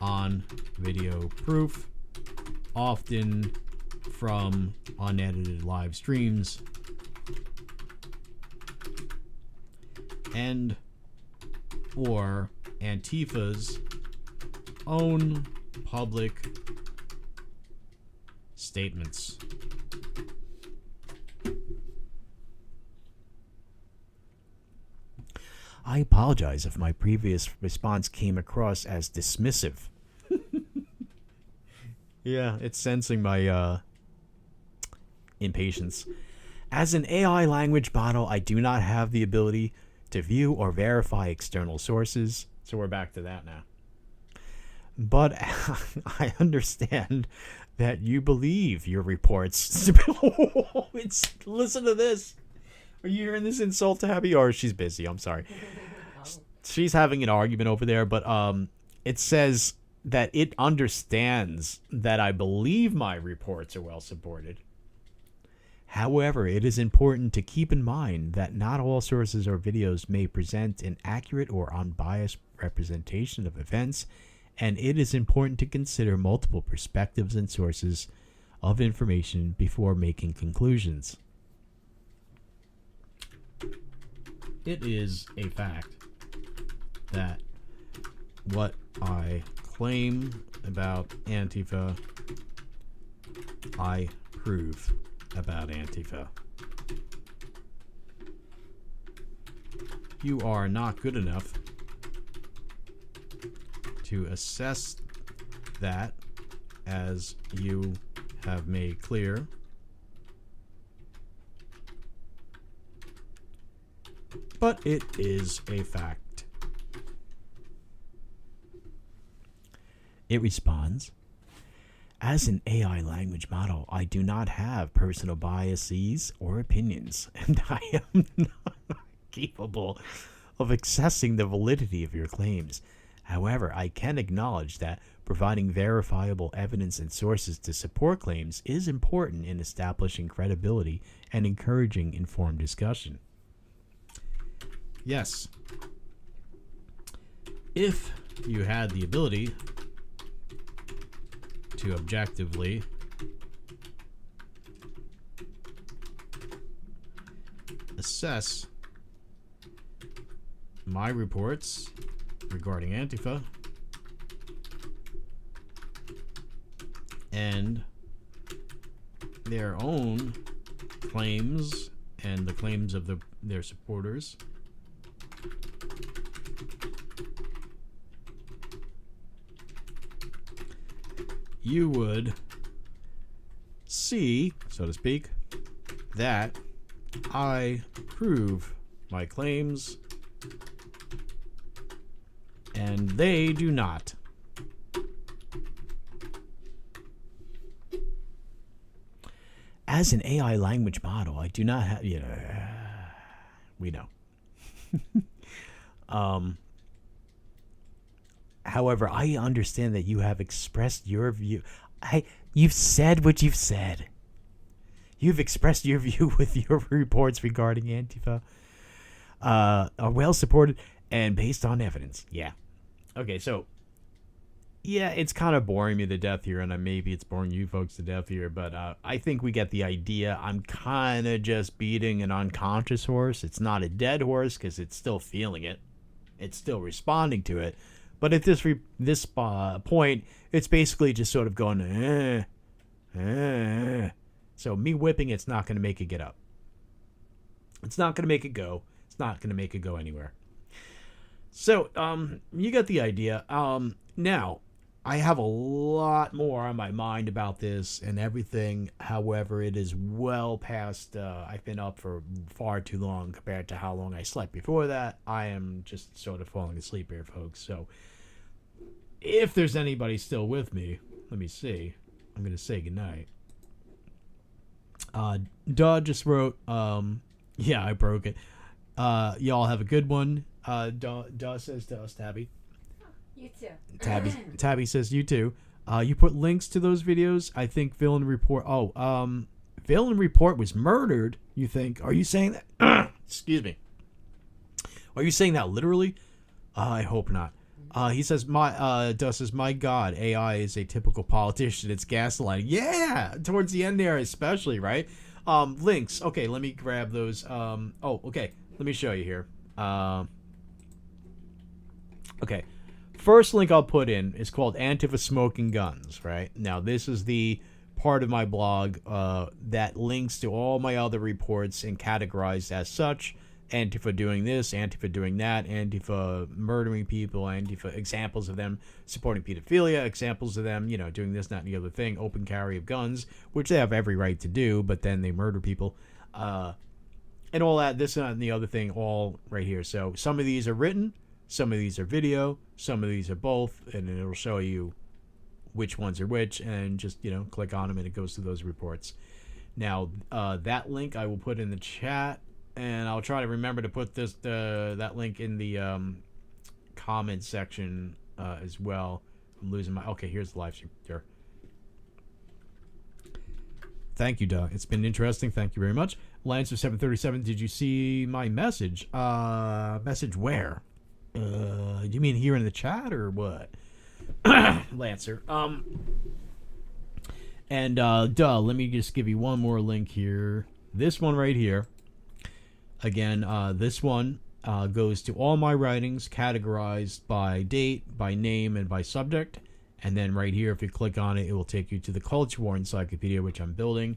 [SPEAKER 1] on video proof, often from unedited live streams and or Antifa's own public statements. I apologize if my previous response came across as dismissive. Yeah, it's sensing my impatience. As an AI language model, I do not have the ability to view or verify external sources. So we're back to that now. But I understand that you believe your reports. Listen to this. Are you hearing this insult to Abby? Or she's busy. I'm sorry. She's having an argument over there, but it says that it understands that I believe my reports are well supported. However, it is important to keep in mind that not all sources or videos may present an accurate or unbiased representation of events, and it is important to consider multiple perspectives and sources of information before making conclusions. It is a fact that what I claim about Antifa, I prove about Antifa. You are not good enough to assess that, as you have made clear. But it is a fact. It responds, as an AI language model, I do not have personal biases or opinions, and I am not capable of assessing the validity of your claims. However, I can acknowledge that providing verifiable evidence and sources to support claims is important in establishing credibility and encouraging informed discussion. Yes. If you had the ability to objectively assess my reports regarding Antifa and their own claims and the claims of their supporters, you would see, so to speak, that I prove my claims and they do not. As an AI language model, I do not have, we know. However, I understand that you have expressed your view. You've said what you've said. You've expressed your view with your reports regarding Antifa. Are well supported and based on evidence. Yeah. Okay, so yeah, it's kind of boring me to death here, and maybe it's boring you folks to death here, but I think we get the idea. I'm kind of just beating an unconscious horse. It's not a dead horse because it's still feeling it. It's still responding to it. But at this point, it's basically just sort of going, So me whipping it's not going to make it get up. It's not going to make it go. It's not going to make it go anywhere. So, you got the idea. Now, I have a lot more on my mind about this and everything. However, it is well past, I've been up for far too long compared to how long I slept before that. I am just sort of falling asleep here, folks. So, if there's anybody still with me, let me see. I'm going to say goodnight. Duh just wrote, yeah, I broke it. Y'all have a good one. Duh says to us, Tabby.
[SPEAKER 2] You too.
[SPEAKER 1] Tabby says you too. You put links to those videos. I think Villain Report. Villain Report was murdered. You think? Are you saying that? Excuse me. Are you saying that literally? I hope not. He says, Duh says, my God, AI is a typical politician. It's gaslighting. Yeah, towards the end there, especially, right? Links. Okay, let me grab those. Okay, let me show you here. Okay, first link I'll put in is called Antifa Smoking Guns, right? Now, this is the part of my blog that links to all my other reports and categorized as such. Antifa doing this, Antifa doing that, Antifa murdering people, Antifa examples of them supporting pedophilia, examples of them, doing this, that, and the other thing, open carry of guns, which they have every right to do, but then they murder people, and all that, this and the other thing, all right here. So some of these are written, some of these are video, some of these are both, and it'll show you which ones are which, and just, click on them and it goes to those reports. Now, that link I will put in the chat. And I'll try to remember to put that link in the comment section as well. I'm losing my... Okay, here's the live stream. There. Thank you, Doug. It's been interesting. Thank you very much. Lancer 737, did you see my message? Message where? You mean here in the chat or what? Lancer. And let me just give you one more link here. This one right here. Again, this one goes to all my writings categorized by date, by name, and by subject. And then right here, if you click on it, it will take you to the Culture War Encyclopedia, which I'm building.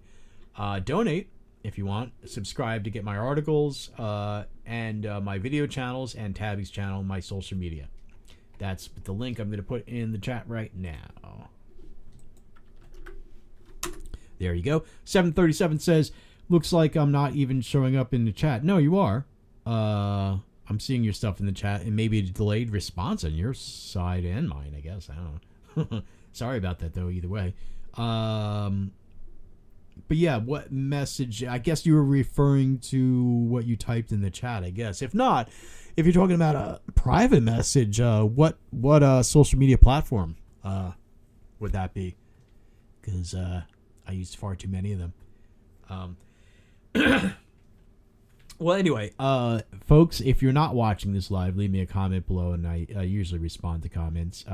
[SPEAKER 1] Donate if you want. Subscribe to get my articles and my video channels and Tabby's channel, my social media. That's the link I'm going to put in the chat right now. There you go. 737 says... Looks like I'm not even showing up in the chat. No, you are. I'm seeing your stuff in the chat, and maybe a delayed response on your side and mine, I guess. I don't know. Sorry about that, though, either way. But yeah, what message? I guess you were referring to what you typed in the chat. I guess. If not, if you're talking about a private message, what social media platform would that be? Because I used far too many of them. Well, anyway, folks, if you're not watching this live, leave me a comment below, and I usually respond to comments.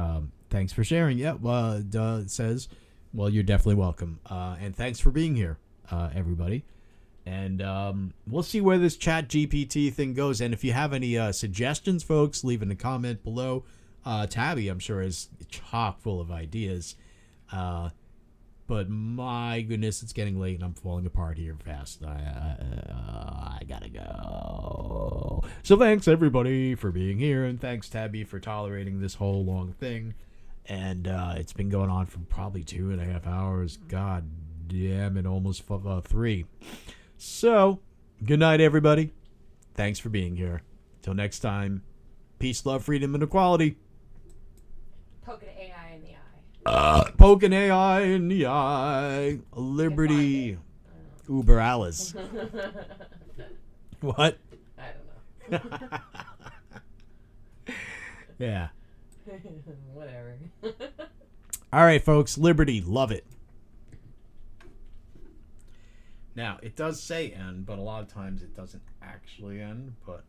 [SPEAKER 1] Thanks for sharing. Yeah, it says, well, you're definitely welcome. And thanks for being here, everybody. And we'll see where this ChatGPT thing goes. And if you have any suggestions, folks, leave in the comment below. Tabby, I'm sure, is chock full of ideas. But my goodness, it's getting late and I'm falling apart here fast. I gotta go. So thanks, everybody, for being here. And thanks, Tabby, for tolerating this whole long thing. And it's been going on for probably 2.5 hours. God damn it, almost 3. So, good night, everybody. Thanks for being here. Till next time, peace, love, freedom, and equality.
[SPEAKER 2] Poking AI in the eye.
[SPEAKER 1] Poking AI in the eye. Liberty. Uber Alice. What?
[SPEAKER 2] I don't know.
[SPEAKER 1] Yeah.
[SPEAKER 2] Whatever.
[SPEAKER 1] All right, folks. Liberty. Love it. Now, it does say end, but a lot of times it doesn't actually end, but